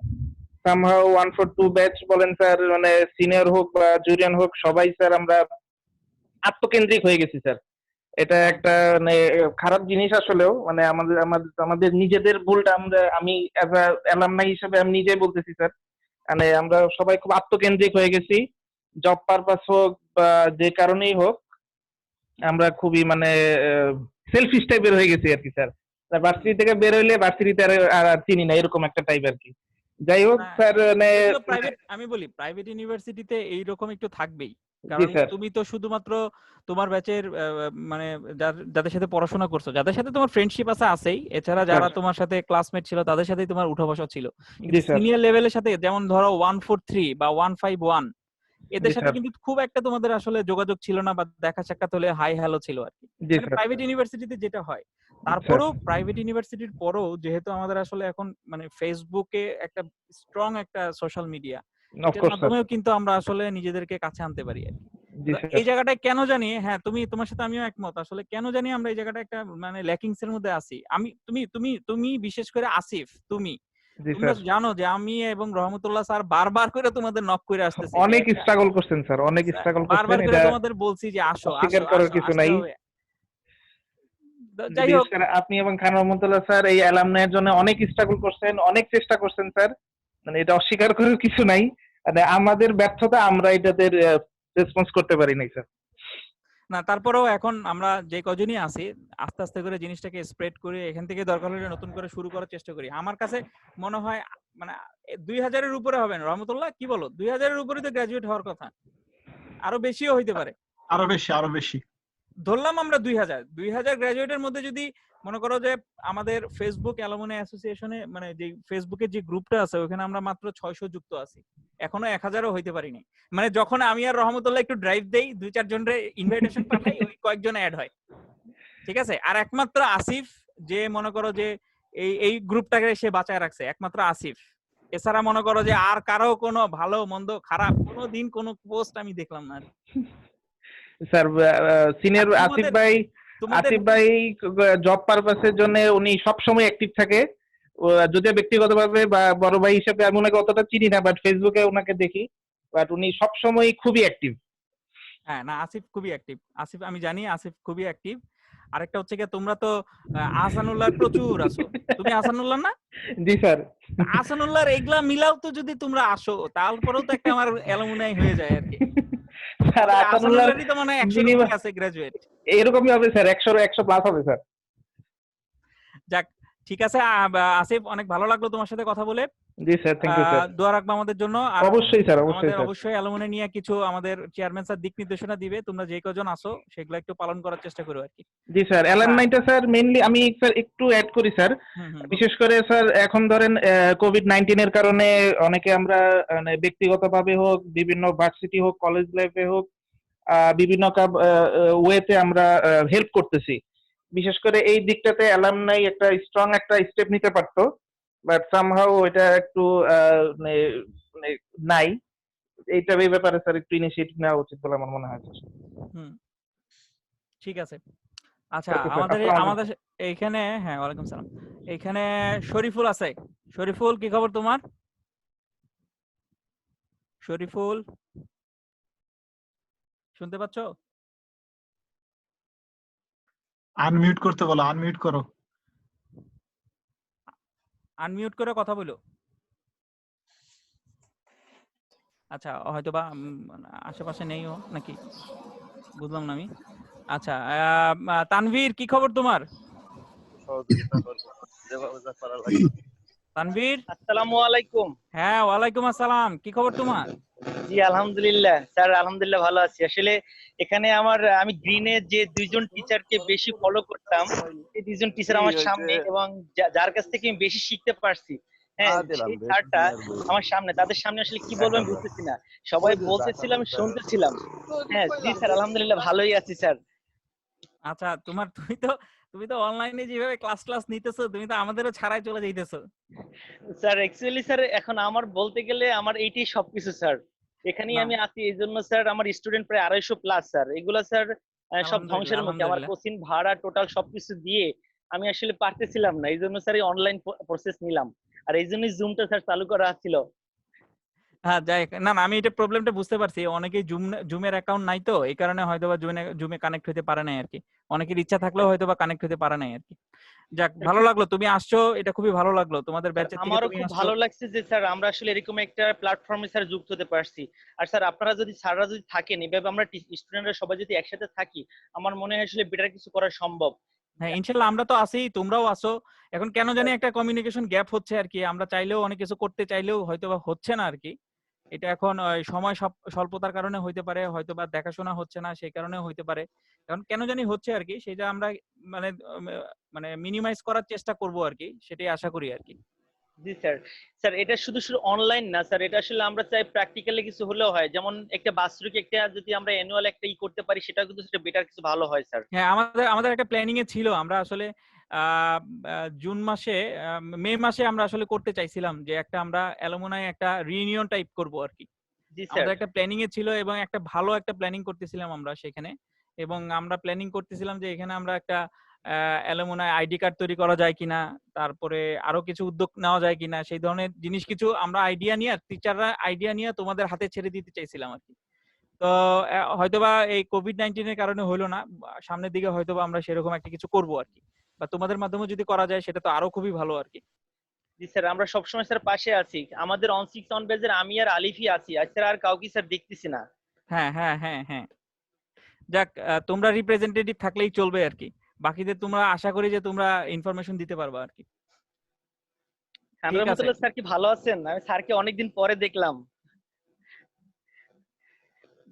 S13: সামহাও 142 ব্যাচ বলেন স্যার, মানে সিনিয়র হোক বা জুনিয়র হোক সবাই স্যার আমরা আত্মকেন্দ্রিক হয়ে গেছি স্যার। এটা একটা মানে খারাপ জিনিস আসলেও, মানে আমাদের নিজেদের ভুলটা আমি অ্যাজ আ অ্যালামনাই হিসেবে আমি নিজেই বলতেছি স্যার, মানে আমরা সবাই খুব আত্মকেন্দ্রিক হয়ে গেছি, জব পারপাস হোক বা যে কারণেই হোক আমরা খুবই মানে সেলফিশ টাইপের হয়ে গেছি আর কি স্যার। ভার্সিটি থেকে বের হইলে ভার্সিটিতে আর চিনি না এরকম একটা টাইপ আর কি। যাই হোক স্যার মানে
S10: আমি বলি প্রাইভেট ইউনিভার্সিটিতে এইরকম একটু থাকবেই, কারণ তুমি তো শুধুমাত্র তোমার ব্যাচের মানে যাদের সাথে পড়াশোনা করছো, যাদের সাথে তোমার ফ্রেন্ডশিপ আছেই, এছাড়া যারা তোমার সাথে ক্লাসমেট ছিল তাদের সাথেই তোমার উঠা বসা ছিল। সিনিয়র লেভেলের সাথে যেমন ধরো 143 বা 151 এদের সাথে কিন্তু খুব একটা তোমাদের আসলে যোগাযোগ ছিল না, বা দেখা সাক্ষাৎ হলে হাই হ্যালো ছিল আর কি। প্রাইভেট ইউনিভার্সিটিতে যেটা হয়, তারপরেও প্রাইভেট ইউনিভার্সিটির পরেও যেহেতু আমাদের আসলে এখন মানে ফেসবুকে একটা স্ট্রং একটা সোশ্যাল মিডিয়া, এটার মাধ্যমেও কিন্তু আমরা আসলে নিজেদেরকে কাছে আনতে পারি আর কি। এই জায়গাটায় কেন জানি, হ্যাঁ তোমার সাথে আমিও একমত, আসলে কেন জানি আমরা এই জায়গাটা একটা মানে ল্যাকিংস এর মধ্যে আছি। তুমি বিশেষ করে আসিফ, তোমরা জানো যে আমি এবং রহমতুল্লাহ স্যার বারবার করে তোমাদের নক করে আসতেছি,
S13: অনেক স্ট্রাগল করছেন স্যার, অনেক স্ট্রাগল করছেন,
S10: বারবার করে তোমাদের বলছি যে আসো
S13: স্বীকার করার কিছু নাই। যাই হোক আপনি এবং খান রহমতুল্লাহ স্যার এই অ্যালামনাইয়ের জন্য অনেক স্ট্রাগল করছেন, অনেক চেষ্টা করছেন স্যার, মানে এটা অস্বীকার করার কিছু নাই, মানে আমাদের ব্যর্থতা আমরা এটাতে রেসপন্স করতে পারি নাই স্যার।
S10: না তারপরেও এখন আমরা যে কজনই আছি আস্তে আস্তে করে জিনিসটাকে স্প্রেড করে এখান থেকে দরকার হলে নতুন করে শুরু করার চেষ্টা করি। আমার কাছে মনে হয় মানে 2000-এর উপরে হবে না রহমতুল্লাহ, কি বলো? 2000-এর উপরে তো গ্রাজুয়েট হওয়ার কথা, আরো বেশিও হইতে পারে, আরো বেশি ধরলাম আমরা 2000 গ্রাজুয়েটের মধ্যে যদি মনে করো যে আমাদের ফেসবুক অ্যালুমনাই অ্যাসোসিয়েশনে মানে যে ফেসবুকের যে গ্রুপটা আছে ওখানে আমরা মাত্র 600 যুক্ত আছি, এখনো 1000ও হইতে পারিনি। মানে যখন আমি আর রহমতুল্লাহ একটু ড্রাইভ দেই 2-4 জনের ইনভাইটেশন পাঠাই, ওই কয়েকজন অ্যাড হয়, ঠিক আছে? আর একমাত্র আসিফ যে মনে করো যে এই গ্রুপটাকে সে বাঁচায় রাখছে, একমাত্র আসিফ। এছাড়া মনে করো যে আর কারো কোনো ভালো মন্দ খারাপ কোনো দিন কোনো পোস্ট আমি দেখলাম না।
S13: স্যার সিনিয়র আসিফ ভাই জব পারপাসের জন্য উনি সব সময় অ্যাক্টিভ থাকে, যদিও ব্যক্তিগতভাবে বা বড় ভাই হিসেবে আমি ওনাকে অতটা চিনি না, বাট ফেসবুকে ওনাকে দেখি, বাট উনি সব সময় খুবই অ্যাক্টিভ।
S10: হ্যাঁ না আসিফ খুবই অ্যাক্টিভ, আসিফ আমি জানি আসিফ খুবই অ্যাক্টিভ। আরেকটা হচ্ছে কি তোমরা তো আহসানুল্লাহ প্রচুর আছো, তুমি আহসানুল্লাহ না?
S13: জি স্যার।
S10: আহসানুল্লাহর এগুলা মিলাও তো যদি তোমরা আসো তারপরেও তো একটা আমার অ্যালুমনাই হয়ে যায় আর কি।
S13: স্যার
S10: আহসানুল্লাহরই তো মানে 100 আছে গ্রাজুয়েট,
S13: এরকমই হবে স্যার, 100 প্লাস হবে স্যার।
S10: যাক ঠিক আছে আসিফ, অনেক ভালো লাগলো তোমার সাথে কথা বলে।
S13: জি স্যার, থ্যাংক ইউ স্যার।
S10: দোয়া রাখবা আমাদের জন্য।
S13: অবশ্যই স্যার, অবশ্যই স্যার।
S10: অবশ্যই অ্যালুমনাই নিয়ে কিছু আমাদের চেয়ারম্যান স্যার দিক নির্দেশনা দিবে, তোমরা যে কজন আসো সেগুলো একটু পালন করার চেষ্টা করো আর কি।
S13: জি স্যার, অ্যালুমনাইটা স্যার মেইনলি আমি স্যার একটু অ্যাড করি স্যার, বিশেষ করে স্যার এখন ধরেন কোভিড-19 এর কারণে অনেকে আমরা মানে ব্যক্তিগতভাবে হোক, বিভিন্ন ভার্সিটি হোক, কলেজ লাইফে হোক, বিভিন্ন ওয়েতে আমরা হেল্প করতেছি। বিশেষ করে এই দিকটাতে অ্যালুমনাই একটা স্ট্রং একটা স্টেপ নিতে পারতো, বাট সামহাউ এটা একটু নাই। এইটা এই ব্যাপারে স্যার একটু ইনিশিয়েটিভ নেওয়া উচিত বলে আমার মনে হয়।
S10: ঠিক আছে, আচ্ছা আমাদের এইখানে, হ্যাঁ ওয়ালাইকুম সালাম, এইখানে শরীফুল আছে। শরীফুল কি খবর তোমার? শরীফুল শুনতে পাচ্ছ?
S6: আনমিউট করতে বলো, আনমিউট করো,
S10: আনমিউট করে কথা বলো। আচ্ছা হয়তো বা আশেপাশে নেই ও নাকি? বুঝলাম না আমি। আচ্ছা তানভীর কি খবর তোমার? তানভীর,
S14: আসসালামু আলাইকুম।
S10: হ্যাঁ ওয়ালাইকুম আসসালাম, কি খবর তোমার?
S14: জি আলহামদুলিল্লাহ স্যার, আলহামদুলিল্লাহ ভালো আছি। আসলে এখানে আমি গ্রিনে যে দুইজন টিচারকে বেশি ফলো করতাম, এই দুইজন টিচার আমার সামনে, এবং যার কাছ থেকে আমি বেশি শিখতে পারছি, হ্যাঁ সেই স্যারটা আমার সামনে, তাদের সামনে আসলে কি বলবো আমি বুঝতেছি না। সবাই বলতেছিলাম, শুনতেছিলাম। হ্যাঁ জি স্যার, আলহামদুলিল্লাহ ভালোই আছি স্যার।
S10: আচ্ছা তুমি তো অনলাইনে যেভাবে ক্লাস নিতেছো, তুমি তো আমাদেরও ছাড়াই চলে যাইতেছো।
S14: স্যার অ্যাকচুয়ালি স্যার এখন আমার বলতে গেলে আমার এইটাই সবকিছু স্যার। এখানেই আমি আছি, এই জন্য স্যার আমার স্টুডেন্ট প্রায় 250 প্লাস স্যার। এগুলা স্যার সব ধ্বংসের মুখে। আমার কোচিং ভাড়া টোটাল সবকিছু দিয়ে আমি আসলে পারতেছিলাম না, এই জন্য স্যার এই অনলাইন প্রসেস নিলাম। আর এই জন্যই জুমটা স্যার চালু করা ছিল।
S10: হ্যাঁ যাই, না আমি এটা প্রবলেমটা বুঝতে পারছি। অনেকেই জুমের অ্যাকাউন্ট নাই, তো এই কারণে হয়তোবা জুমে কানেক্ট হতে পারে নাই আর কি। অনেকের ইচ্ছা থাকলেও হয়তোবা কানেক্ট হতে পারে নাই আর কি। যাক, ভালো লাগলো তুমি আসছো, এটা খুবই ভালো লাগলো তোমাদের ব্যাচের থেকে
S14: আমারও
S10: তুমি
S14: খুব
S10: আসছো।
S14: ভালো লাগছে যে স্যার আমরা আসলে এরকম একটা প্ল্যাটফর্মে স্যার যুক্ত হতে পারছি। আর স্যার আপনারা যদি স্যাররা যদি থাকেন, এভাবে আমরা স্টুডেন্টরা সবাই যদি একসাথে থাকি, আমার মনে হয় আসলে বেটার কিছু করা সম্ভব।
S10: হ্যাঁ ইনশাআল্লাহ, আমরা তো আছি, তোমরাও আছো। এখন কেন জানি একটা কমিউনিকেশন গ্যাপ হচ্ছে আর কি। আমরা চাইলেও অনেক কিছু করতে চাইলেও হয়তোবা হচ্ছে না আর কি। এটা এখন সময় স্বল্পতার কারণে হইতে পারে, হয়তোবা দেখাশোনা হচ্ছে না সেই কারণে হইতে পারে। এখন কেন জানি হচ্ছে আর কি, সেটা আমরা মানে মানে মিনিমাইজ করার চেষ্টা করব আর কি, সেটাই আশা করি আর কি।
S14: জি স্যার। স্যার এটা শুধু অনলাইন না স্যার, এটা আসলে আমরা চাই প্র্যাকটিক্যালি কিছু হলেও হয়। যেমন একটা বাৎসরিক একটা যদি আমরা অ্যানুয়াল একটা করতে পারি, সেটা কিন্তু সেটা বেটার কিছু ভালো হয় স্যার।
S10: হ্যাঁ আমাদের একটা প্ল্যানিং এ ছিল, আমরা আসলে জুন মাসে মে মাসে আমরা আসলে করতে চাইছিলাম যে একটা আমরা অ্যালুমনাই একটা রিইউনিয়ন টাইপ করব আর কি।
S14: জি স্যার।
S10: আমাদের একটা প্ল্যানিং এ ছিল এবং একটা ভালো একটা প্ল্যানিং করতেছিলাম আমরা সেখানে। এবং আমরা প্ল্যানিং করতেছিলাম যে এখানে আমরা একটা অ্যালুমনাই আইডি কার্ড তৈরি করা যায় কিনা, তারপরে আরো কিছু উদ্যোগ নেওয়া যায় কিনা, সেই ধরনের জিনিস কিছু আমরা আইডিয়া নিয়ে, টিচাররা আইডিয়া নিয়ে তোমাদের হাতে ছেড়ে দিতে চাইছিলাম আর কি। তো হয়তোবা এই কোভিড-19 এর কারণে হলো না, সামনের দিকে হয়তোবা আমরা সেরকম একটা কিছু করব আর কি। বা তোমাদের মাধ্যমে যদি করা যায় সেটা তো আরো খুবই ভালো আর কি।
S14: জি স্যার, আমরা সবসময় স্যার পাশে আছি। আমাদের অন 6 অন বেজের আমি আর আলিফই আছি, আর স্যার আর কাউকে স্যার দেখতেছি না।
S10: হ্যাঁ হ্যাঁ হ্যাঁ হ্যাঁ, যাক তোমরা রিপ্রেজেন্টেটিভ থাকলেই চলবে আর কি। বাকিদের তোমরা আশা করি যে তোমরা ইনফরমেশন দিতে পারবা আর কি।
S14: আমরা মতলব স্যার কি ভালো আছেন? আমি স্যারকে অনেকদিন পরে দেখলাম।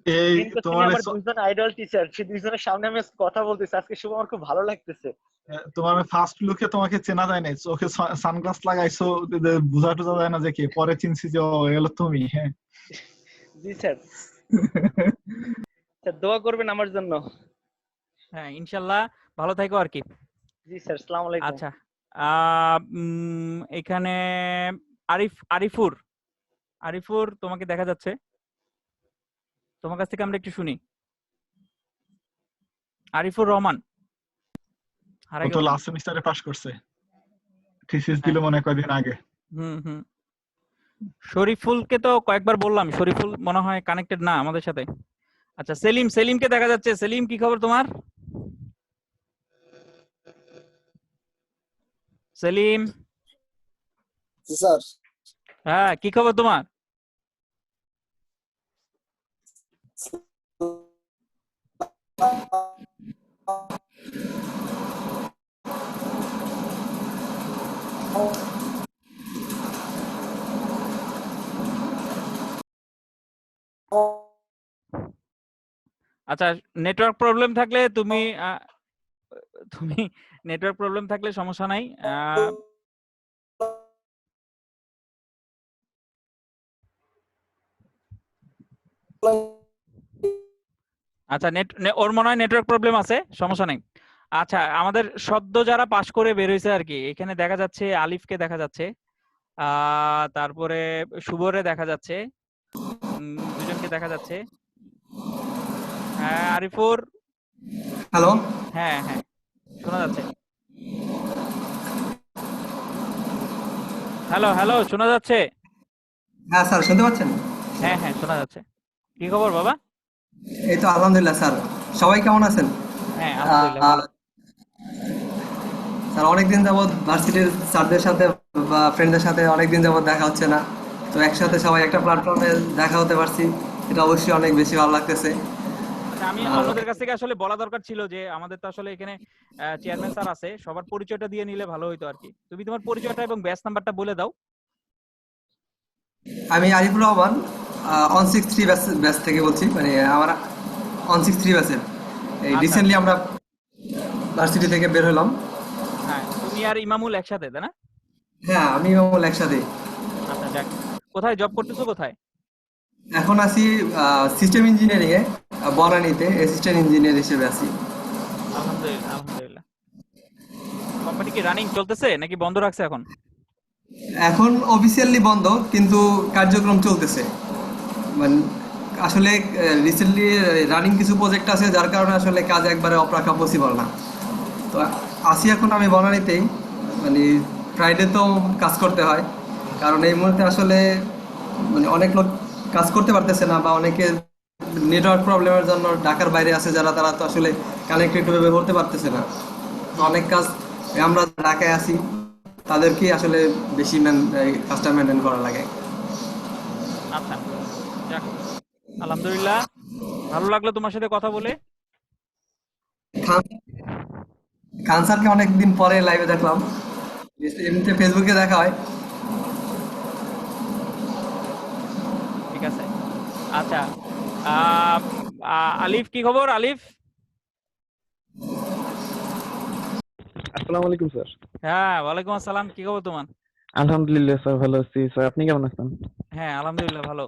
S6: এই তোমার
S14: আমার দুইজন আইডল টিচার, সেই দুইজনের সামনে আমি কথা বলতেছি আজকে, শুভ আমার খুব ভালো লাগতেছে।
S6: তোমার ফার্স্ট লুকে তোমাকে চেনা যায় না, চোখে সানগ্লাস লাগাইছো, বোঝা টোঝা যায় না যে কে, পরে চিনছি যে এগুলো তুমি। হ্যাঁ
S14: জি স্যার। স্যার দোয়া করবেন আমার জন্য।
S10: হ্যাঁ ইনশাআল্লাহ, ভালো থাকো আর কি।
S14: জি স্যার, আসসালামু আলাইকুম।
S10: আচ্ছা এখানে আরিফুর তোমাকে দেখা যাচ্ছে, তোমার কাছ থেকে আমরা একটু শুনি। আরিফুর রহমান
S6: ও তো লাস্ট সেমিস্টারে পাস করছে, থিসিস দিল মনে কয়দিন আগে।
S10: শরীফুলকে তো কয়েকবার বললাম, শরীফুল মনে হয় কানেক্টেড না আমাদের সাথে। আচ্ছা সেলিমকে দেখা যাচ্ছে। সেলিম কি খবর তোমার? সেলিম
S15: স্যার,
S10: হ্যাঁ কি খবর তোমার? আচ্ছা নেটওয়ার্ক প্রবলেম থাকলে তুমি নেটওয়ার্ক প্রবলেম থাকলে সমস্যা নাই। আচ্ছা ওর মনে হয় নেটওয়ার্ক প্রবলেম আছে, সমস্যা নাই। আচ্ছা আমাদের সদ্য যারা পাশ করে বের হয়েছে আর কি, এখানে দেখা যাচ্ছে আলিফকে দেখা যাচ্ছে, তারপরে শুভরে দেখা যাচ্ছে, দুজনকে দেখা যাচ্ছে। হ্যাঁ আরিফুর,
S15: হ্যালো।
S10: হ্যাঁ হ্যাঁ শোনা যাচ্ছে। হ্যালো হ্যালো শোনা যাচ্ছে?
S15: হ্যাঁ স্যার, শুনতে পাচ্ছেন?
S10: হ্যাঁ হ্যাঁ শোনা যাচ্ছে। কি খবর বাবা?
S15: এই তো আলহামদুলিল্লাহ স্যার, সবাই কেমন আছেন?
S10: হ্যাঁ আলহামদুলিল্লাহ।
S15: স্যার অনেকদিন যাবত ভার্সিটির স্যারদের সাথে বা ফ্রেন্ডদের সাথে অনেকদিন যাবত দেখা হচ্ছে না, তো একসাথে সবাই একটা প্ল্যাটফর্মে দেখা হতে পারছি, এটা অবশ্যই অনেক বেশি ভালো লাগতেছে।
S10: আমি অন্যদের কাছ থেকে আসলে বলা দরকার ছিল যে আমাদের তো আসলে এখানে চেয়ারম্যান স্যার আছে, সবার পরিচয়টা দিয়ে নিলে ভালো হইতো আর কি। তুমি তোমার পরিচয়টা এবং ব্যাচ নাম্বারটা বলে দাও।
S15: আমি আরিফুর রহমান 163 ব্যাচ থেকে বলছি, মানে আমার 163 ব্যাচের। এই রিসেন্টলি আমরা ভার্সিটি থেকে বের হলাম।
S10: হ্যাঁ, তুমি আর ইমামুল একসাথে, তাই না?
S15: হ্যাঁ, আমি ইমামুল একসাথে।
S10: আচ্ছা, যাক। কোথায় জব করতেছো, কোথায়?
S15: এখন আছি সিস্টেম ইঞ্জিনিয়ারিং এ বনানীতে, অ্যাসিস্ট্যান্ট ইঞ্জিনিয়ার হিসেবে আছি।
S10: আলহামদুলিল্লাহ, আলহামদুলিল্লাহ। কোম্পানি কি রানিং চলতেছে নাকি বন্ধ রাখছে এখন?
S15: এখন অফিসিয়ালি বন্ধ, কিন্তু কার্যক্রম চলতেছে। মানে আসলে রিসেন্টলি রানিং কিছু প্রজেক্ট আছে, যার কারণে আসলে কাজ একবারে অফ রাখা পসিবল না। তো আসি এখন আমি বনানীতেই, মানে ফ্রাইডে তো কাজ করতে হয়, কারণ এই মুহূর্তে আসলে মানে অনেক লোক কাজ করতে পারতেছে না, বা অনেকে নেটওয়ার্ক প্রবলেমের জন্য ঢাকার বাইরে আছে যারা, তারা তো আসলে কানেক্টেড ভাবে করতে পারতেছে না। তো অনেক কাজ আমরা ঢাকায় আছি, তাদেরকে আসলে বেশি কাজটা মেনটেন করা লাগে।
S10: আচ্ছা, যাক, আলহামদুলিল্লাহ, ভালো লাগলো তোমার সাথে কথা বলে।
S15: খান স্যারকে অনেকদিন পরে লাইভে দেখলাম, এমনিতে ফেসবুকে দেখা হয়।
S10: ঠিক আছে, আচ্ছা। আলিফ, কি খবর আলিফ?
S16: আসসালামু আলাইকুম স্যার।
S10: হ্যাঁ, ওয়ালাইকুম আসসালাম। কি খবর তোমার?
S16: আলহামদুলিল্লাহ স্যার, ভালো আছি স্যার। আপনি কেমন আছেন?
S10: হ্যাঁ, আলহামদুলিল্লাহ ভালো।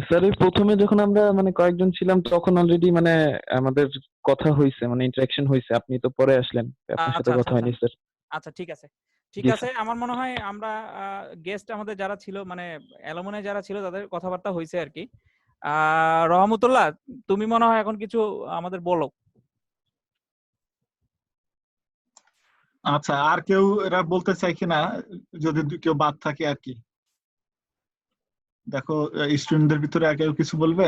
S16: স্যার, এই প্রথমে যখন আমরা মানে কয়েকজন ছিলাম তখন অলরেডি মানে আমাদের কথা হয়েছে, মানে ইন্টারঅ্যাকশন হয়েছে। আপনি তো পরে আসলেন, আপনার সাথে কথা হয়নি স্যার।
S10: আচ্ছা, ঠিক আছে, ঠিক আছে। আমার মনে হয় আমরা গেস্ট আমাদের যারা ছিল, মানে অ্যালুমনাই যারা ছিল, তাদের কথাবার্তা হয়েছে আর কি। রহমতুল্লাহ, তুমি মনে হয় এখন কিছু আমাদের বলো।
S6: আচ্ছা, আর কেউ এরা বলতে চাই কিনা, যদি কেউ বাদ থাকে আর কি। দেখো, স্টুডেন্টদের ভিতরে আর কেউ কিছু বলবে?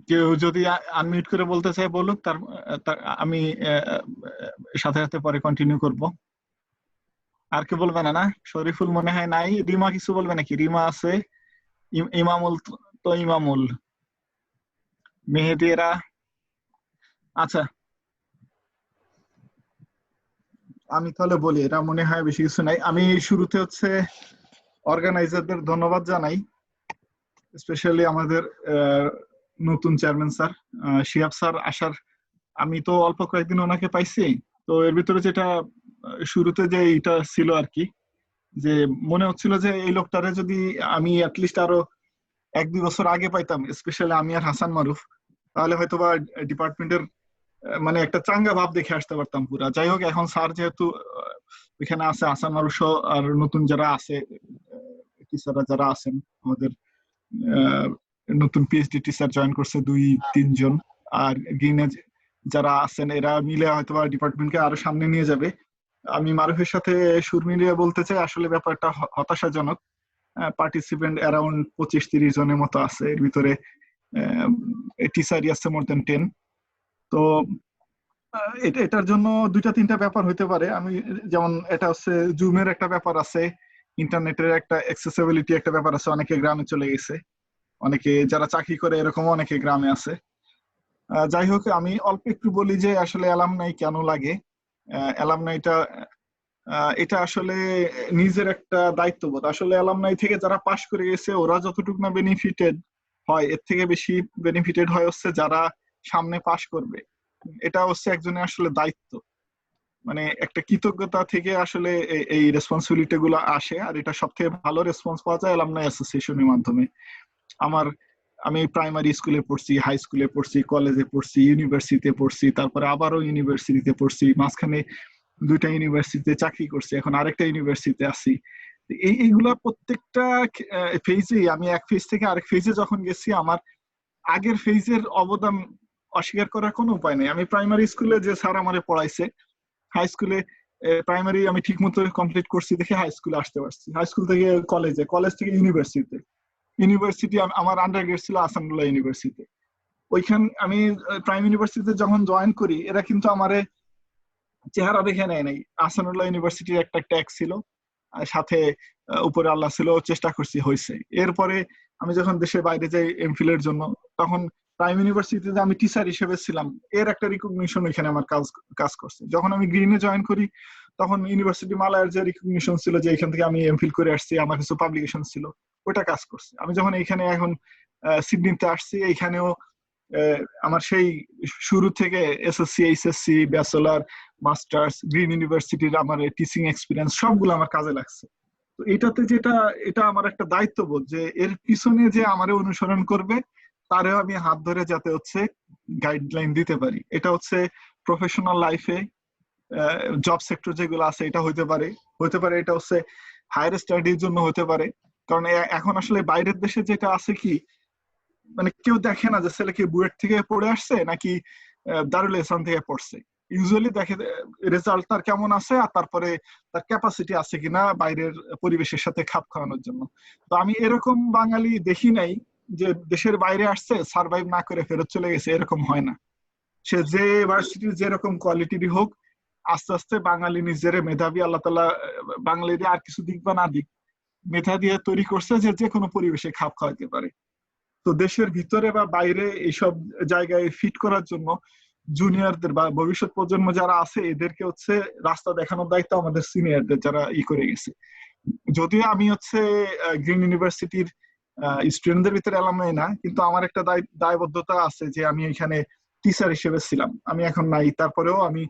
S6: কেউ যদি আনমিউট করে বলতে চায় বলুক, আমি সাথে সাথে পরে কন্টিনিউ করব। আর কেউ বলবে না? না, শরীফুল মনে হয় নাই। রিমা কিছু বলবে নাকি? রিমা আছে, ইমামুল তো ইমামুল, মেহেদি, এরা। আচ্ছা, আমি তাহলে বলি, এরা মনে হয় বেশি কিছু নাই। আমি শুরুতে হচ্ছে অর্গানাইজারদের ধন্যবাদ জানাই, স্পেশালি আমাদের নতুন চেয়ারম্যান স্যার শিহাব স্যার আসার। আমি তো অল্প কয়েকদিন ওনাকে পাইছি, তো এর ভিতরে যেটা শুরুতে যে এটা ছিল আর কি, যে মনে হচ্ছিল যে এই লোকটারে যদি আমি অ্যাটলিস্ট আরো 1-2 বছর আগে পাইতাম, স্পেশালি আমি আর হাসান মারুফ, তাহলে হয়তোবা ডিপার্টমেন্টের মানে একটা চাঙ্গা ভাব দেখে আসতে পারতাম পুরা। যাই হোক, এখন স্যার যেহেতু এখানে আছে, হাসান মারুফ আর নতুন যারা আছে টিচাররা যারা আছেন, আমাদের নতুন পিএইচডি টিচার জয়েন করছে 2-3 জন, আর গ্রিনে যারা আছেন, এরা মিলে হয়তোবা ডিপার্টমেন্টকে আরো সামনে নিয়ে যাবে। আমি মারুফের সাথে সুর মিলিয়ে বলতে চাই, আসলে ব্যাপারটা হতাশাজনক। পার্টিসিপেন্ট অ্যারাউন্ড 25-30 জনের মতো আছে, এর ভিতরে টিচারই আছে মোর দেন 10। তো এটার জন্য 2-3টা ব্যাপার হইতে পারে। আমি যেমন, এটা হচ্ছে জুমের একটা ব্যাপার আছে, ইন্টারনেটের একটা অ্যাক্সেসিবিলিটি একটা ব্যাপার আছে। অনেকে গ্রামে চলে গেছে, অনেকে যারা চাকরি করে এরকম অনেকে গ্রামে আছে। যাই হোক, আমি অল্প একটু বলি যে আসলে অ্যালামনাই কেন লাগে। অ্যালামনাইটা এটা আসলে নিজের একটা দায়িত্ববোধ। আসলে অ্যালামনাই থেকে যারা পাশ করে গেছে, ওরা যতটুকু না বেনিফিটেড হয়, এর থেকে বেশি বেনিফিটেড হয় হচ্ছে যারা সামনে পাশ করবে। এটা হচ্ছে একজনের আসলে দায়িত্ব, মানে একটা কৃতজ্ঞতা থেকে আসলে এই রেসপন্সিবিলিটি গুলো আসে। আর এটা সবথেকে ভালো রেসপন্স পাওয়া যায় অ্যালামনাই অ্যাসোসিয়েশনের মাধ্যমে। আমি প্রাইমারি স্কুলে পড়ছি, হাই স্কুলে পড়ছি, কলেজে পড়ছি, ইউনিভার্সিটিতে পড়ছি, তারপরে আবারও ইউনিভার্সিটিতে পড়ছি, মাঝখানে 2টা ইউনিভার্সিটিতে চাকরি করছি, এখন আরেকটা ইউনিভার্সিটিতে আছি। এইগুলা প্রত্যেকটা ফেজে, আমি এক ফেজ থেকে আরেক ফেজে যখন গেছি, আমার আগের ফেজের অবদান অস্বীকার করার কোনো উপায় নেই। আমি প্রাইমারি স্কুলে যে স্যার আমারে পড়াইছে, হাই স্কুলে প্রাইমারি আমি ঠিক মতো কমপ্লিট করছি দেখে হাই স্কুলে আসতে পারছি, হাই স্কুল থেকে কলেজে, কলেজ থেকে ইউনিভার্সিটিতে, ইউনিভার্সিটি আমার আন্ডারগ্রেড ছিল আসানুল্লাহ ইউনিভার্সিটি। ওইখান আমি প্রাইম ইউনিভার্সিটিতে যখন জয়েন করি, এরা কিন্তু আমারে চেহারা দেখে নেয় নাই। আসানুল্লাহ ইউনিভার্সিটির একটা ট্যাগ ছিল, সাথে উপরে আল্লাহ ছিল, চেষ্টা করছি, হয়েছে। এরপরে আমি যখন দেশের বাইরে যাই এমফিল এর জন্য, তখন প্রাইম ইউনিভার্সিটিতে আমি টিচার হিসেবে ছিলাম, এর একটা রিকগনিশন এখানে আমার কাজ করছে। যখন আমি গ্রিনে জয়েন করি তখন ইউনিভার্সিটি মালায়ার যে রিকগনিশন ছিল যে এখান থেকে আমি এমফিল করে আসছি, আমার কিছু পাবলিকেশন ছিল, ওটা কাজ করছে। আমি যখন এখানে এখন সিডনিতে আসছি, এইখানেও আমার সেই শুরু থেকে SSC, HSC, bachelor, masters, green ইউনিভার্সিটির আমার টিচিং এক্সপিরিয়েন্স সবগুলো আমার কাজে লাগছে। তো এটাতে এটা আমার একটা দায়িত্ববোধ যে এর পিছনে যে আমারে অনুসরণ করবে তারেও আমি হাত ধরে যাতে হচ্ছে গাইডলাইন দিতে পারি। এটা হচ্ছে প্রফেশনাল লাইফে, জব সেক্টর যেগুলো আছে এটা হতে পারে এটা হচ্ছে হায়ার স্টাডির জন্য হতে পারে। কারণ এখন আসলে বাইরের দেশে যেটা আছে কি, মানে কেউ দেখে না যে ছেলে কি বুয়েট থেকে পড়ে আসছে নাকি দারুল ইহসান থেকে পড়ছে। ইউজুয়ালি দেখে রেজাল্ট তার কেমন আছে আর তারপরে তার ক্যাপাসিটি আছে কিনা বাইরের পরিবেশের সাথে খাপ খাওয়ানোর জন্য। তো আমি এরকম বাঙালি দেখি নাই যে দেশের বাইরে আসছে সার্ভাইভ না করে ফেরত চলে গেছে, এরকম হয় না। সে যে ইউনিভার্সিটির যেরকম কোয়ালিটিরই হোক, আস্তে আস্তে বাঙালি নিজের মেধাবী, আল্লাহ তাআলা বাঙালিদের আর কিছু দিক বা না দিক মেধা দিয়ে তৈরি করছে যে কোনো পরিবেশে খাপ খাওয়াতে পারে। তো দেশের ভিতরে বা বাইরে এইসব জায়গায় ফিট করার জন্য জুনিয়রদের বা ভবিষ্যৎ প্রজন্ম যারা আছে এদেরকে হচ্ছে রাস্তা দেখানোর দায়িত্ব আমাদের সিনিয়রদের, যারা করে গেছে। যদিও আমি হচ্ছে গ্রিন ইউনিভার্সিটির স্টুডেন্টদের ভিতরে অ্যালামনাই না, কিন্তু আমার একটা দায়বদ্ধতা আছে যে আমি এখানে টিচার হিসেবে ছিলাম, আমি এখন নাই। তারপরেও আমি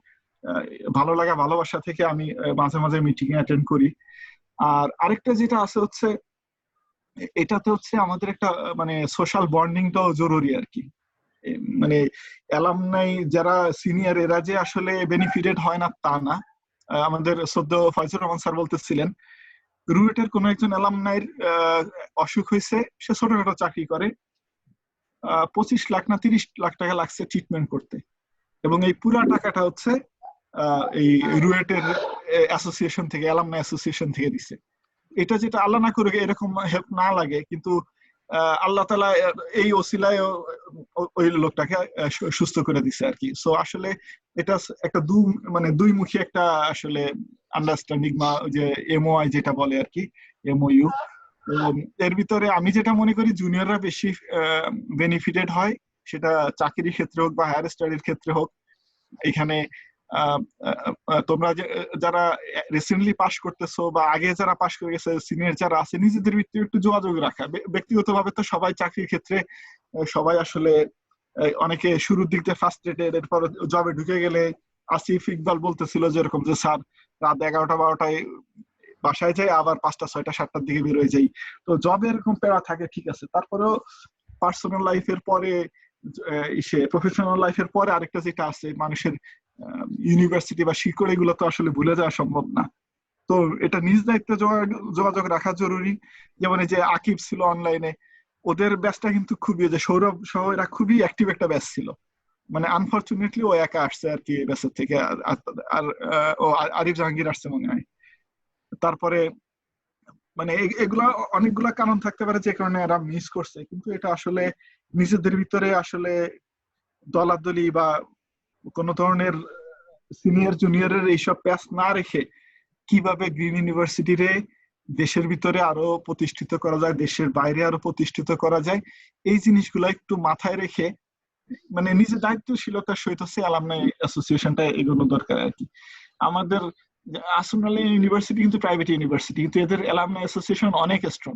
S6: ভালো লাগা ভালোবাসা থেকে আমি মাঝে মাঝে মিটিং অ্যাটেন্ড করি। আর আরেকটা যেটা আছে হচ্ছে এটাতে হচ্ছে আমাদের একটা মানে সোশ্যাল বন্ডিংটাও জরুরি আর কি। মানে অ্যালামনাই যারা সিনিয়র এরা যে আসলে বেনিফিটেড হয় না তা না। আমাদের সদ্য ফয়জুর রহমান স্যার বলতেছিলেন রুয়েটের কোন একজন অ্যালামনাইর অসুখ হয়েছে, সে ছোটখাটো চাকরি করে, 25 লাখ না 30 লাখ টাকা লাগছে ট্রিটমেন্ট করতে, এবং এই পুরা টাকাটা হচ্ছে এই রুয়েটের অ্যাসোসিয়েশন থেকে, অ্যালামনাই অ্যাসোসিয়েশন থেকে দিছে। এটা যেটা আল্লাহ না করে এরকম হেল্প না লাগে, কিন্তু আল্লাহ তাআলা এই ওসিলায় ওই লোকটাকে সুস্থ করে দিছে আর কি। সো আসলে এটা একটা দুইমুখী একটা আসলে আন্ডারস্ট্যান্ডিং বা যে এমওআই যেটা বলে আর কি, এমওইউ। এর ভিতরে আমি যেটা মনে করি জুনিয়ররা বেশি বেনিফিটেড হয়, সেটা চাকরির ক্ষেত্রে হোক বা হায়ার স্টাডির ক্ষেত্রে হোক। এখানে তোমরা যারা রিসেন্টলি পাস করতেছো বা আগে যারা পাস করে গেছে, সিনিয়র যারা আছে, নিজেদের ভিতরে একটু যোগাযোগ রাখা। ব্যক্তিগতভাবে তো সবাই চাকরির ক্ষেত্রে সবাই আসলে অনেকে শুরুর দিক দিয়ে ফ্রাস্ট্রেটেড, এরপর জবে ঢুকে গেলে আসিফ ইকবাল বলতেছিল যেরকম যে স্যার রাত 11টা-12টায় বাসায় যাই, আবার 5টা 6টা 7টার দিকে বের হয়ে যাই। তো জবে এরকম প্যারা থাকে, ঠিক আছে। তারপরেও পার্সোনাল লাইফের পরে প্রফেশনাল লাইফের পরে আরেকটা যেটা আছে, মানুষের ইউনিভার্সিটি বা শিকড়, এগুলো তো আসলে ভুলে যাওয়া সম্ভব না। তো এটা নিজ দায়িত্বে যোগাযোগ রাখা জরুরি। যেমন এই যে আকিব ছিল অনলাইনে, ওদের ব্যাচটা কিন্তু খুবই, যে সৌরভ সহ এরা খুবই অ্যাক্টিভ একটা ব্যাচ ছিল। মানে আনফরচুনেটলি ও একা আসছে আর কি ব্যাচের থেকে, আর ও আরিফ জাহাঙ্গীর আসছে মনে হয়। তারপরে মানে এগুলা অনেকগুলা কারণ থাকতে পারে যে কারণে এরা মিস করছে, কিন্তু এটা আসলে নিজেদের ভিতরে আসলে দলাদলি বা কোন ধরনের সিনিয়র জুনিয়রের এইসব প্যাচ না রেখে কিভাবে গ্রিন ইউনিভার্সিটিরে দেশের ভিতরে আরো প্রতিষ্ঠিত করা যায়, দেশের বাইরে আরো প্রতিষ্ঠিত করা যায়, এই জিনিসগুলো একটু মাথায় রেখে মানে নিজের দায়িত্বশীলতার সহিত হচ্ছে অ্যালামনাই অ্যাসোসিয়েশনটা এগোনো দরকার আর কি। আমাদের আসলে ইউনিভার্সিটি কিন্তু প্রাইভেট ইউনিভার্সিটি, কিন্তু এদের অ্যালামনাই অ্যাসোসিয়েশন অনেক স্ট্রং।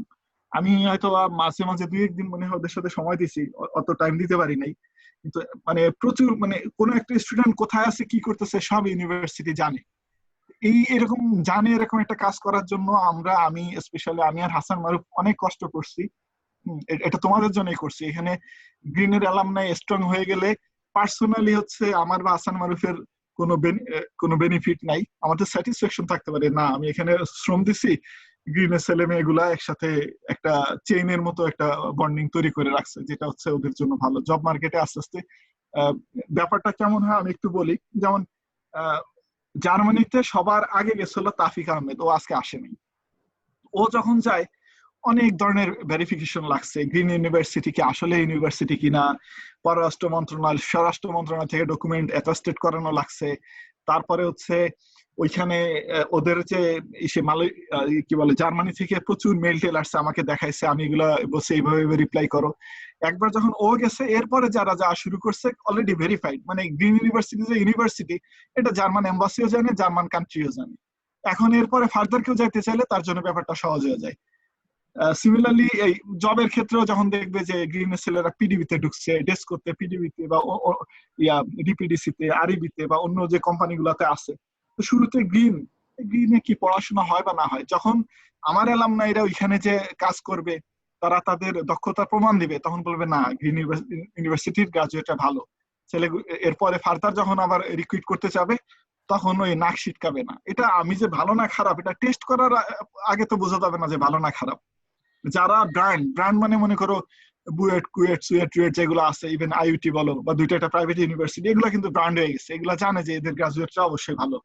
S6: আমি হয়তো মাঝে মাঝে 2-1 দিন মনে হয় ওদের সাথে সময় দিছি, অত টাইম দিতে পারি নাই, কিন্তু মানে প্রচুর, মানে কোন একটা স্টুডেন্ট কোথায় আছে কি করতেছে সব ইউনিভার্সিটি জানে। এরকম জানে, এরকম একটা কাজ করার জন্য আমি স্পেশালি আমি আর হাসান মারুফ অনেক কষ্ট করছি। এটা তোমাদের জন্যই করছি। এখানে গ্রিনের অ্যালামনাই স্ট্রং হয়ে গেলে পার্সোনালি হচ্ছে আমার বা হাসান মারুফের কোনো বেনিফিট নাই, আমাদের স্যাটিসফ্যাকশন থাকতে পারে না আমি এখানে শ্রম দিছি, গ্রিনের ছেলে মেয়েগুলা একসাথে একটা চেইনের মতো একটা বন্ডিং তৈরি করে রাখছে, যেটা হচ্ছে ওদের জন্য ভালো। জব মার্কেটে আস্তে আস্তে ব্যাপারটা কেমন হয় আমি একটু বলি। যেমন জার্মানিতে সবার আগে গেছিল তাফিক আহমেদ, ও আজকে আসেনি। ও যখন যায় অনেক ধরনের ভেরিফিকেশন লাগছে, গ্রিন ইউনিভার্সিটি কি আসলে ইউনিভার্সিটি কিনা, পররাষ্ট্র মন্ত্রণালয়, স্বরাষ্ট্র মন্ত্রণালয় থেকে ডকুমেন্ট অ্যাটাস্টেড করানো লাগছে, তারপরে হচ্ছে ওইখানে ওদের যে কি বলে জার্মানি থেকে প্রচুর মেল টেল আসছে, আমাকে দেখাইছে, আমি এগুলা বসে এইভাবে রিপ্লাই করো। একবার যখন ও গেছে, এরপরে যারা যা শুরু করছে অলরেডি ভেরিফাইড, মানে গ্রিন ইউনিভার্সিটি যে ইউনিভার্সিটি, এটা জার্মান এম্বাসিও জানে, জার্মান কান্ট্রিও জানে। এখন এরপরে ফার্দার কেউ যাইতে চাইলে তার জন্য ব্যাপারটা সহজ হয়ে যায়। সিমিলারলি এই জবের ক্ষেত্রেও যখন দেখবে যে গ্রিনের ছেলেরা পিডিবিতে ঢুকছে, ডেস্ক করতে পিডিবিতে বা ডিপিডিসিতে, আরইবিতে বা অন্য যে কোম্পানিগুলোতে আছে, তো শুরুতে গ্রিনে কি পড়াশোনা হয় বা না হয়, যখন আমার অ্যালামনাইরা ওইখানে যে কাজ করবে, তারা তাদের দক্ষতার প্রমাণ দিবে, তখন বলবে না গ্রিন ইউনিভার্সিটির গ্রাজুয়েটটা ভালো ছেলে। এরপরে ফার্দার যখন আবার রিক্রুইট করতে যাবে, তখন ওই নাক ছিটকাবে না। এটা আমি যে ভালো না খারাপ, এটা টেস্ট করার আগে তো বোঝা যাবে না যে ভালো না খারাপ। যারা ব্র্যান্ড মানে মনে করো বুয়েট, কুয়েট, সুয়েট, টুয়েট যেগুলো আছে, ইভেন আইইউটি বলো বা দুইটা একটা প্রাইভেট ইউনিভার্সিটি, এগুলো কিন্তু ব্র্যান্ড হয়ে গেছে। এগুলো জানে যে এদের গ্রাজুয়েটরা অবশ্যই ভালো,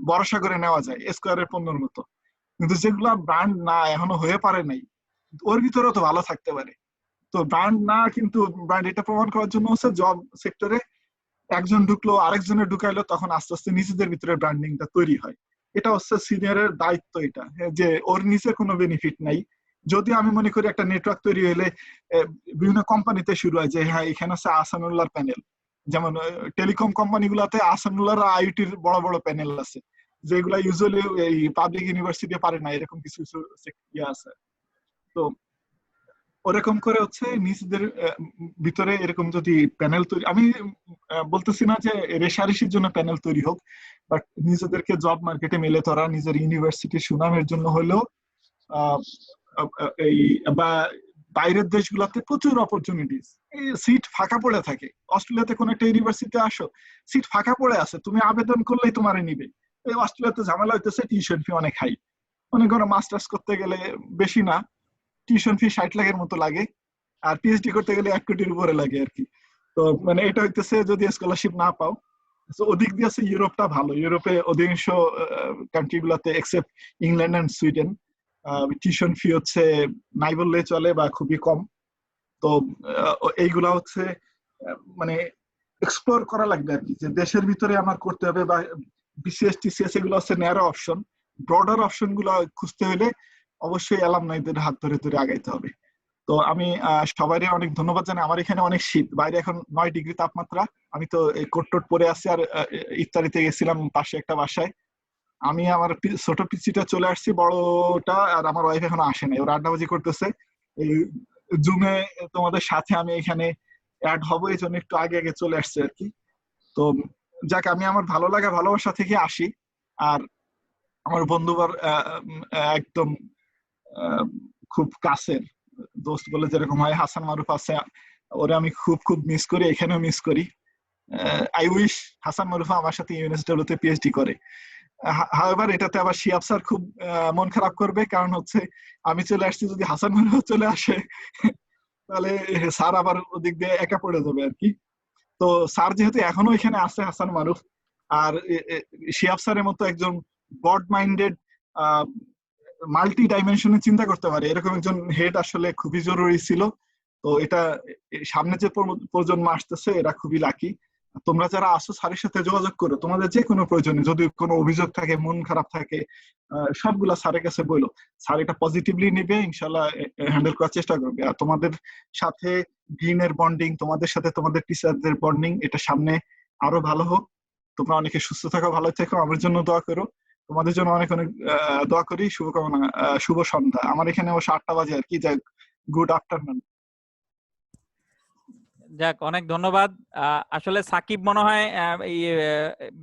S6: ভরসা করে নেওয়া যায়, স্কোয়ারের পণ্যের মতো। কিন্তু যেগুলা ব্র্যান্ড না, এখনো হয়ে পারে নাই, ওর ভিতরেও তো ভালো থাকতে পারে। তো ব্র্যান্ড না, কিন্তু ব্র্যান্ড এটা প্রমাণ করার জন্য হচ্ছে জব সেক্টরে একজন ঢুকলো, আরেকজনের ঢুকাইলো, তখন আস্তে আস্তে নিজেদের ভিতরে ব্র্যান্ডিংটা তৈরি হয়। এটা হচ্ছে সিনিয়রের দায়িত্ব, এটা যে ওর নিচে কোনো বেনিফিট নাই। যদি আমি মনে করি একটা নেটওয়ার্ক তৈরি হলে বিভিন্ন কোম্পানিতে শুরু হয় যে হ্যাঁ এখানে আছে আহসানুল্লাহর প্যানেল, যেমন টেলিকম কোম্পানিগুলোতে আহসানুল্লাহর আইটির বড় বড় প্যানেল আছে, যেগুলা ইউজুয়ালি এই পাবলিক ইউনিভার্সিটি পারে না, এরকম কিছু কিছু ইয়ে আছে। তো ওরকম করে হচ্ছে নিজেদের ভিতরে এরকম যদি প্যানেল তৈরি, আমি বলতেছি না যে রেশারেশির জন্য প্যানেল তৈরি হোক, বাট নিজেদেরকে জব মার্কেটে মেলে ধরা, নিজের ইউনিভার্সিটির সুনামের জন্য হলেও এই বা বাইরের দেশগুলোতে প্রচুর অপরচুনিটিস, সিট ফাঁকা পড়ে থাকে। অস্ট্রেলিয়াতে কোন একটা ইউনিভার্সিটিতে আসো, সিট ফাঁকা পড়ে আছে, তুমি আবেদন করলেই তোমারে নিবে। এই অস্ট্রেলিয়াতে ঝামেলা হইতেছে টিউশন ফি অনেক হাই, মনে করো মাস্টার্স করতে গেলে বেশি না, টিউশন ফি 60 লাখের মতো লাগে, আর পিএইচডি করতে গেলে 1 কোটির উপরে লাগে আর কি। তো মানে এটা হইতেছে যদি স্কলারশিপ না পাও। তো ওদিক দিয়ে আছে ইউরোপটা ভালো, ইউরোপে অধিকাংশ কান্ট্রি গুলাতে except England and Sweden tuition fee হচ্ছে নাই বললে চলে বা খুবই কম। তো এইগুলা হচ্ছে মানে এক্সপ্লোর করা লাগবে আর কি, যে দেশের ভিতরে আমার করতে হবে, বা বিসিএস টিসিএস এগুলো হচ্ছে ন্যারো অপশন। ব্রডার অপশন গুলো খুঁজতে হলে অবশ্যই অ্যালামনাইদের হাত ধরে ধরে আগাইতে হবে। তো আমি সবারই অনেক ধন্যবাদ জানাই। আমার এখানে অনেক শীত, বাইরে এখন 9 ডিগ্রি তাপমাত্রা, আমি তো এই কোট টোট পরে আছি, আর ইফতারিতে গেছিলাম পাশে একটা বাসায়। আমি আমার ছোট পিচিটা চলে আসছি, বড়টা আর আমার ওয়াইফ এখনো আসে নাই, ওরা আড্ডাবাজি করতেছে। এই জুমে তোমাদের সাথে আমি এখানে অ্যাড হব, এই জন্য একটু আগে আগে চলে আসছে আর কি। তো যাক, আমি আমার ভালো লাগা ভালোবাসা থেকে আসি। আর আমার বন্ধুবার একদম খুব কাছের দোস্ত বলে যেরকম হয়, হাসান মারুফ আছে, ওরে আমি খুব খুব মিস করি, এখানেও মিস করি। আই উইশ হাসান মারুফ আমার সাথে ইউএনএসডব্লিউ তে পিএইচডি করে। হাওয়েভার এটাতে আবার শিয়াব স্যার খুব মন খারাপ করবে, কারণ হচ্ছে আমি চলে আসছি, যদি হাসান মারুফ চলে আসে তাহলে স্যার আবার ওদিক দিয়ে একা পড়ে যাবে আর কি। তো স্যার যেহেতু এখনো এখানে আছে, হাসান মারুফ আর শিয়াব স্যারের মতো একজন ব্রড মাইন্ডেড মাল্টি ডাইমেনশনে চিন্তা করতে পারে, এরকম একজন হেড আসলে খুবই জরুরি ছিল। তো এটা সামনে যে প্রজন্ম আসতেছে এরা খুবই লাকি। তোমরা যারা আসো স্যারের সাথে যোগাযোগ করো, তোমাদের যে কোনো প্রয়োজনে যদি কোনো অভিযোগ থাকে, মন খারাপ থাকে, সবগুলা স্যারের কাছে বলো। স্যার এটা পজিটিভলি নিবে, ইনশাল্লাহ হ্যান্ডেল করার চেষ্টা করবে। আর তোমাদের সাথে গ্রিনের বন্ডিং, তোমাদের সাথে তোমাদের টিচারদের বন্ডিং, এটা সামনে আরো ভালো হোক। তোমরা অনেকে সুস্থ থাকো, ভালো থেকো, আমার জন্য দোয়া করো। তোমাদের জন্য অনেক অনেক দোয়া করি, শুভকামনা। শুভ সন্ধ্যা। আমার এখানে অবশ্য 8টা বাজে আর কি। যাক, গুড আফটারনুন।
S10: যাক, অনেক ধন্যবাদ। আসলে সাকিব মনে হয় এই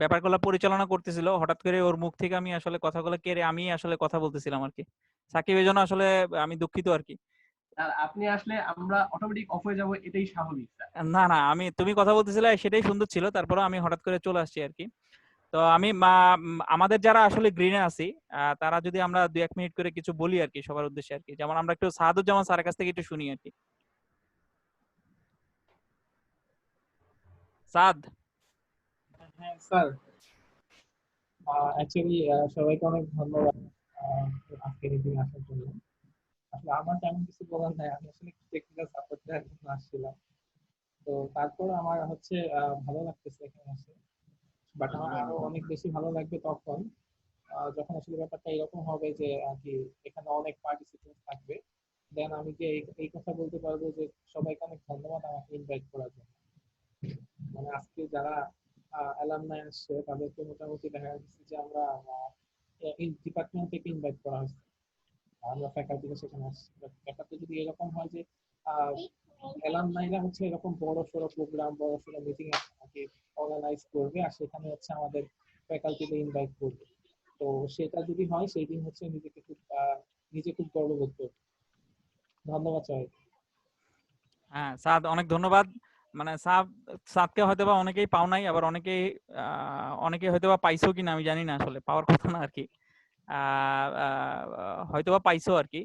S10: ব্যাপারগুলো পরিচালনা করতেছিল, হঠাৎ করে ওর মুখ থেকে আমি আসলে কথাগুলো কেড়ে আমি আসলে কথা বলতেছিলাম আর কি। সাকিব, এই জন্য আসলে আমি দুঃখিত আর কি।
S2: আর আপনি আসলে আমরা অটোমেটিক অফ হয়ে যাব, এটাই স্বাভাবিক।
S10: না না, আমি তুমি কথা বলতেছিলে সেটাই সুন্দর ছিল, তারপরে আমি হঠাৎ করে চলে আসছি আর কি। তো আমি আমাদের যারা আসলে গ্রিনে আছি, তারা যদি আমরা 2-1 মিনিট করে কিছু বলি আর কি সবার উদ্দেশ্যে আর কি, যেমন আমরা একটু সাহাদুজ্জামান স্যারের কাছ থেকে একটু শুনি আর কি। সাদ।
S17: হ্যাঁ স্যার, অ্যাকচুয়ালি সবাইকে অনেক ধন্যবাদ আজকের মিটিং আসার জন্য। আসলে আমার তেমন কিছু বলার নাই, আমি আসলে টেকনিক্যাল সাপোর্ট দেওয়ার জন্য আসছিলাম। তো তারপর আমার হচ্ছে ভালো লাগতেছে এখানে এসে। বাট আমার আরো অনেক বেশি ভালো লাগবে তখন যখন আসলে ব্যাপারটা এরকম হবে যে আর কি এখানে অনেক পার্টিসিপেন্ট থাকবে, দেন আমি যে এই কথা বলতে পারবো যে সবাইকে অনেক ধন্যবাদ আমাকে ইনভাইট করার জন্য। মানে আজকে যারা অ্যালামনাই আসছে তাদেরকে মোটামুটি দেখা যাচ্ছে যে আমরা এই ডিপার্টমেন্ট থেকে ইনভাইট করা হয়েছে, আমরা ফ্যাকাল্টিকে সেখানে আসছি। ব্যাপারটা যদি এরকম হয় যে অ্যালামনাইরা হচ্ছে এরকম বড় সড়ো প্রোগ্রাম, বড় সড়ো মিটিং অর্গানাইজ করবে আর সেখানে হচ্ছে আমাদের ফ্যাকাল্টিকে ইনভাইট করবে, তো সেটা যদি হয় সেই দিন হচ্ছে নিজে খুব গর্ববোধ করবে। ধন্যবাদ সবাইকে।
S10: হ্যাঁ সাদ, অনেক ধন্যবাদ। মানে সাদকে হয়তোবা অনেকেই পাও নাই, আবার অনেকেই হয়তোবা পাইছো কিনা আমি জানি না, আসলে পাওয়ার কথা না আর কি, হয়তোবা পাইছো আর কি।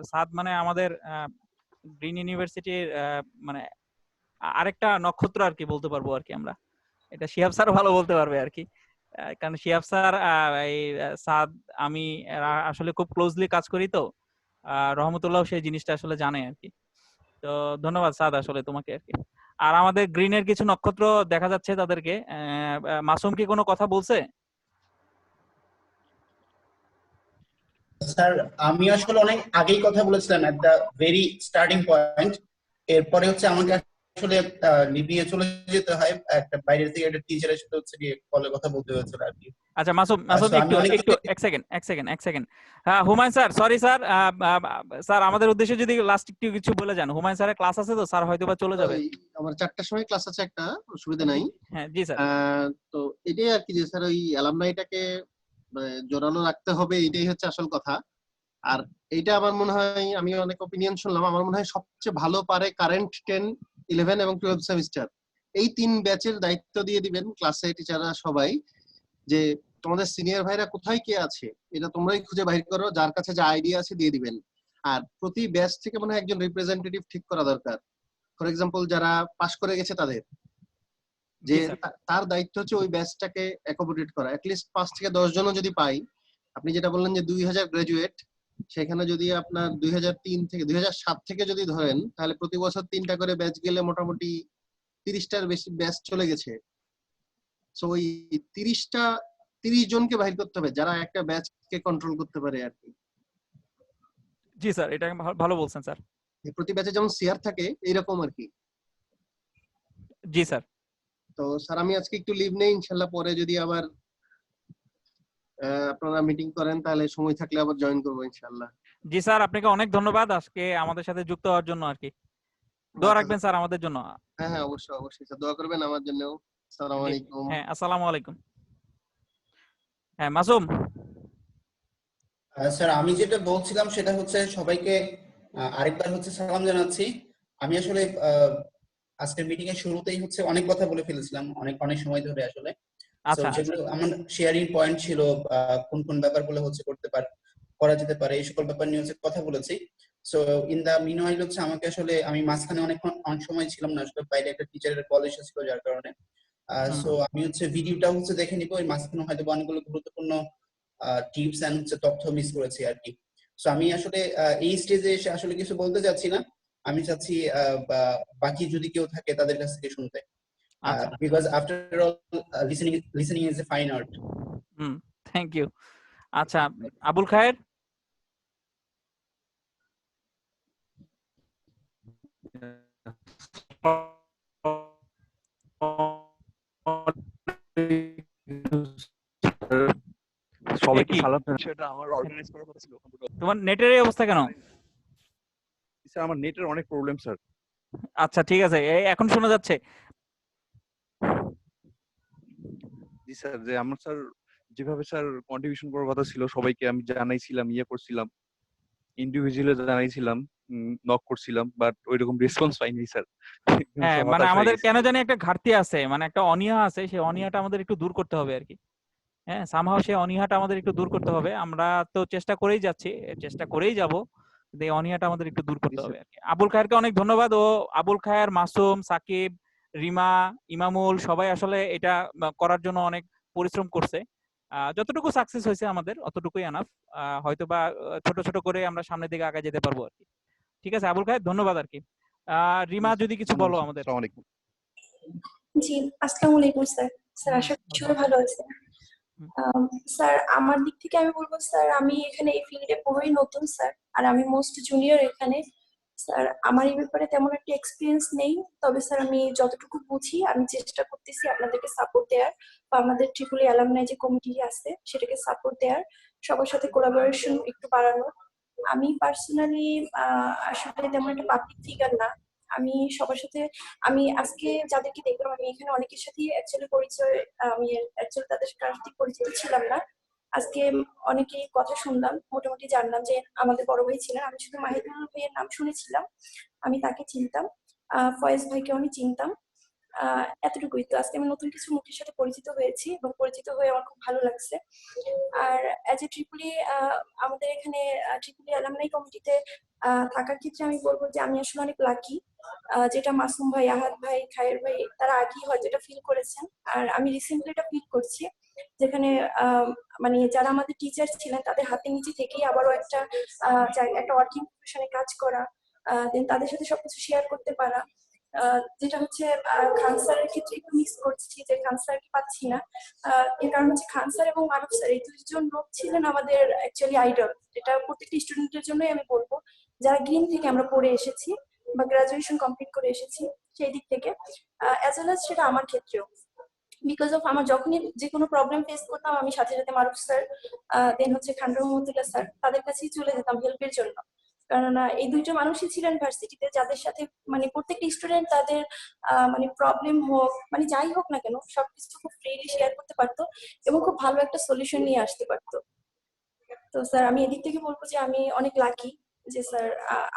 S10: সাদ মানে আমাদের গ্রিন ইউনিভার্সিটির মানে আরেকটা নক্ষত্র আর কি বলতে পারবো আর কি আমরা। এটা শিহাব স্যার ভালো বলতে পারবে আর কি, কারণ শিহাব স্যার এই সাদ আমি আসলে খুব ক্লোজলি কাজ করি, তো রহমতুল্লাহ সেই জিনিসটা আসলে জানে আর কি। তো ধন্যবাদ সাদ আসলে তোমাকে আর কি। আর আমাদের গ্রিনের কিছু নক্ষত্র দেখা যাচ্ছে তাদেরকে। মাসুম কি কোনো কথা বলছে?
S18: স্যার আমি আসলে অনেক আগেই কথা বলেছিলাম এট দা ভেরি স্টার্টিং পয়েন্ট, এরপরে হচ্ছে আমাকে আসলে লিবিয়ে চলে যেতে হয়, একটা বাইরের থেকে একটা টিচারের সাথে হচ্ছে গিয়ে কলে কথা বলতে হয়েছিল আর কি।
S10: আচ্ছা মাসুম একটু এক সেকেন্ড। হ্যাঁ Humayun sir, sorry sir, sir আমাদের উদ্দেশ্যে যদি লাস্ট একটু কিছু বলে যান। হুমায়ুন স্যারের ক্লাস আছে তো, স্যার হয়তো বা চলে যাবে।
S5: আমার 4টার সময় ক্লাস আছে, একটা অসুবিধা নাই।
S10: হ্যাঁ জি স্যার।
S5: তো এটাই আর কি যে স্যার ওই অ্যালামনাইটাকে জোরালো রাখতে হবে, এটাই হচ্ছে আসল কথা। আর এইটা আমার মনে হয়, আমি অনেক অপিনিয়ন শুনলাম, আমার মনে হয় সবচেয়ে ভালো পারে কারেন্ট 10, 11 এবং 12 সেমিস্টার এই 3 ব্যাচের দায়িত্ব দিয়ে দিবেন ক্লাসে টিচাররা সবাই, যে তোমাদের সিনিয়র ভাইরা কোথায় কে আছে এটা তোমরাই খুঁজে বাইর করো, যার কাছে যা আইডিয়া আছে দিয়ে দিবেন। আর প্রতি ব্যাচ থেকে মনে হয় একজন রিপ্রেজেন্টেটিভ ঠিক করা দরকার। ফর এক্সাম্পল যারা পাশ করে গেছে তাদের, যে তার দায়িত্ব হচ্ছে ওই ব্যাচটাকে অ্যাকোমোডেট করা। অ্যাটলিস্ট 5 থেকে 10 জনও যদি পাই, আপনি যেটা বললেন যে 2000 গ্রাজুয়েট, সেখানে যদি আপনার 2003 থেকে 2007 থেকে যদি ধরেন, তাহলে প্রতি বছর 3টা করে ব্যাচ গেলে মোটামুটি 30টার বেশি ব্যাচ চলে গেছে। সো ওই 30 জনকে বাহির করতে হবে যারা একটা ব্যাচকে কন্ট্রোল করতে পারে আর কি।
S10: জি স্যার, এটা ভালো বলছেন স্যার।
S5: প্রতি ব্যাচে যেমন সিআর থাকে এইরকম আর কি।
S10: জি স্যার।
S5: তো স্যার আমি আজকে একটু লিভ নেই, ইনশাআল্লাহ পরে যদি আবার আপনারা মিটিং করেন তাহলে সময় থাকলে আবার জয়েন করবো ইনশাআল্লাহ।
S10: জি স্যার, আপনাকে অনেক ধন্যবাদ আজকে আমাদের সাথে যুক্ত হওয়ার জন্য আর কি। দোয়া রাখবেন স্যার আমাদের জন্য।
S5: হ্যাঁ হ্যাঁ অবশ্যই স্যার, দোয়া করবেন আমার জন্য। আসসালামু আলাইকুম।
S10: হ্যাঁ আসসালামু আলাইকুম। হ্যাঁ মাসুম।
S18: স্যার আমি যেটা বলছিলাম সেটা হচ্ছে সবাইকে আরেকবার হচ্ছে সালাম জানাচ্ছি। আমি আসলে আজকের মিটিং এর শুরুতেই হচ্ছে অনেক কথা বলে ফেলেছিলাম অনেক সময় ধরে আসলে। যেগুলো আমার শেয়ারিং পয়েন্ট ছিল, কোন কোন ব্যাপারগুলো হচ্ছে করা যেতে পারে এই সকল ব্যাপার নিয়ে হচ্ছে কথা বলেছি। সো ইন দা মিনওয়াইল হচ্ছে আমাকে আসলে আমি মাঝখানে অনেক সময় ছিলাম না, আসলে বাইরে একটা টিচারের কল এসেছিল যার কারণে। সো আমি হচ্ছে ভিডিওটা হচ্ছে দেখে নিব, এর মাঝখানে হয়তো অনেকগুলো গুরুত্বপূর্ণ টিপস এন্ড হচ্ছে তথ্য মিস করেছি আর কি। সো আমি আসলে এই স্টেজে এসে আসলে কিছু বলতে চাচ্ছি না, আমি চাচ্ছি বাকি যদি কেউ থাকে তাদের কাছ থেকে শুনতে, because after all listening is a fine art.
S10: Thank you. আচ্ছা আবুল খায়ের।
S9: সবাইকে সালাম জানাচ্ছি। এটা আমার অর্গানাইজ করার কথা ছিল।
S10: তোমার নেটের এই অবস্থা কেন?
S9: স্যার আমার নেটের অনেক প্রবলেম স্যার।
S10: আচ্ছা ঠিক আছে, এখন শোনা যাচ্ছে।
S9: জি স্যার, যে আমার স্যার যেভাবে স্যার কন্ট্রিবিউশন করার কথা ছিল সবাইকে আমি জানাইছিলাম, করছিলাম, ইন্ডিভিজুয়ালি জানাইছিলাম, নক করছিলাম, বাট ওইরকম রেসপন্স পাইনি স্যার।
S10: হ্যাঁ মানে আমাদের কেন জানি একটা ঘাটতি আছে, মানে একটা অনীহা আছে, সেই অনীহাটা আমাদের একটু দূর করতে হবে আর কি। হ্যাঁ সামহাও সেই অনীহাটা আমাদের একটু দূর করতে হবে। আমরা তো চেষ্টা করেই যাচ্ছি, চেষ্টা করেই যাব, কিন্তু এই অনীহাটা আমাদের একটু দূর করতে হবে আর কি। আবুল খায়েরকে অনেক ধন্যবাদ। ও আবুল খায়ের, মাসুম, সাকিব, রিমা, ইমামুল সবাই আসলে এটা করার জন্য অনেক পরিশ্রম করছে। যতটুকু সাকসেস হয়েছে আমাদের অতটুকুই এনাফ। হয়তো বা ছোট ছোট করে আমরা সামনের দিকে আগে যেতে পারবো আর কি। ঠিক আছে আবুল খায়ের, ধন্যবাদ আর কি। রিমা যদি কিছু বলো আমাদের।
S9: আসসালামু আলাইকুম।
S19: জি আসসালামু আলাইকুম স্যার। স্যার আশা করি সবাই ভালো আছে। স্যার আমার দিক থেকে আমি বলবো স্যার আমি এখানে এই ফিল্ডে পুরোই নতুন স্যার, আর আমি মোস্ট জুনিয়র এখানে। স্যার আমার এই ব্যাপারে তেমন একটা এক্সপিরিয়েন্স নেই, তবে স্যার আমি যতটুকু বুঝি আমি চেষ্টা করতেছি আপনাদেরকে সাপোর্ট দেওয়ার, বা আমাদের ট্রিপল অ্যালামনাই যে কমিটি আছে সেটাকে সাপোর্ট দেওয়ার, সবার সাথে কোলাবোরেশন একটু বাড়ানোর। আমি পার্সোনালি আসলে তেমন একটা পাবলিক ফিগার না, আমি সবার সাথে, আমি আজকে যাদেরকে দেখলাম আমি এখানে অনেকের সাথে অ্যাকচুয়ালি পরিচয়, আমি অ্যাকচুয়ালি তাদের সাথে পরিচিত ছিলাম না। আজকে অনেকেই কথা শুনলাম, মোটামুটি জানলাম যে আমাদের বড় ভাই ছিলেন। আমি শুধু মাহিদুল ভাইয়ের নাম শুনেছিলাম, আমি তাকে চিনতাম, ফয়েজ ভাইকেও আমি চিনতাম, এতটুকুই। তো আজকে আমি নতুন কিছু মুখের সাথে পরিচিত হয়েছি এবং পরিচিত হয়ে আমার খুব ভালো লাগছে। আর অ্যাজ এ ট্রিপলি আমাদের এখানে ট্রিপলি অ্যালামনাই কমিটিতে থাকার ক্ষেত্রে আমি বলবো যে আমি আসলে অনেক লাকি, যেটা মাসুম ভাই, আহাদ ভাই, খায়ের ভাই তারা আগেই হয়তো এটা ফিল করেছেন, আর আমি রিসেন্টলি এটা ফিল করছি, যেখানে মানে যারা আমাদের টিচার ছিলেন তাদের হাতে নিচে থেকেই আবারও একটা একটা ওয়ার্কিং প্রফেশনে কাজ করা, দেন তাদের সাথে সবকিছু শেয়ার করতে পারা, যেটা হচ্ছে খান স্যারের ক্ষেত্রে একটু মিস করছি যে খান স্যারকে পাচ্ছি না। এর কারণ হচ্ছে খান স্যার এবং মানব স্যার এই দুইজন লোক ছিলেন আমাদের অ্যাকচুয়ালি আইডল, এটা প্রত্যেকটা স্টুডেন্টের জন্যই আমি বলবো যারা গ্রিন থেকে আমরা পড়ে এসেছি বা গ্রাজুয়েশন কমপ্লিট করে এসেছি সেই দিক থেকে, অ্যাজ ওয়েল অ্যাজ সেটা আমার ক্ষেত্রেও। বিকজ অফ আমার যখনই যে কোনো প্রবলেম ফেস করতাম আমি সাথে সাথে মারুফ স্যার, দেন হচ্ছে খান রহমতুল্লাহ স্যার, তাদের কাছেই চলে যেতাম হেল্পের জন্য। কারণ এই দুইটা মানুষই ছিলেন ভার্সিটিতে যাদের সাথে মানে প্রত্যেকটা স্টুডেন্ট তাদের মানে প্রবলেম হোক মানে যাই হোক না কেন সবকিছু খুব ফ্রিলি শেয়ার করতে পারতো এবং খুব ভালো একটা সলিউশন নিয়ে আসতে পারতো। তো স্যার আমি এদিক থেকে বলবো যে আমি অনেক লাকি যে স্যার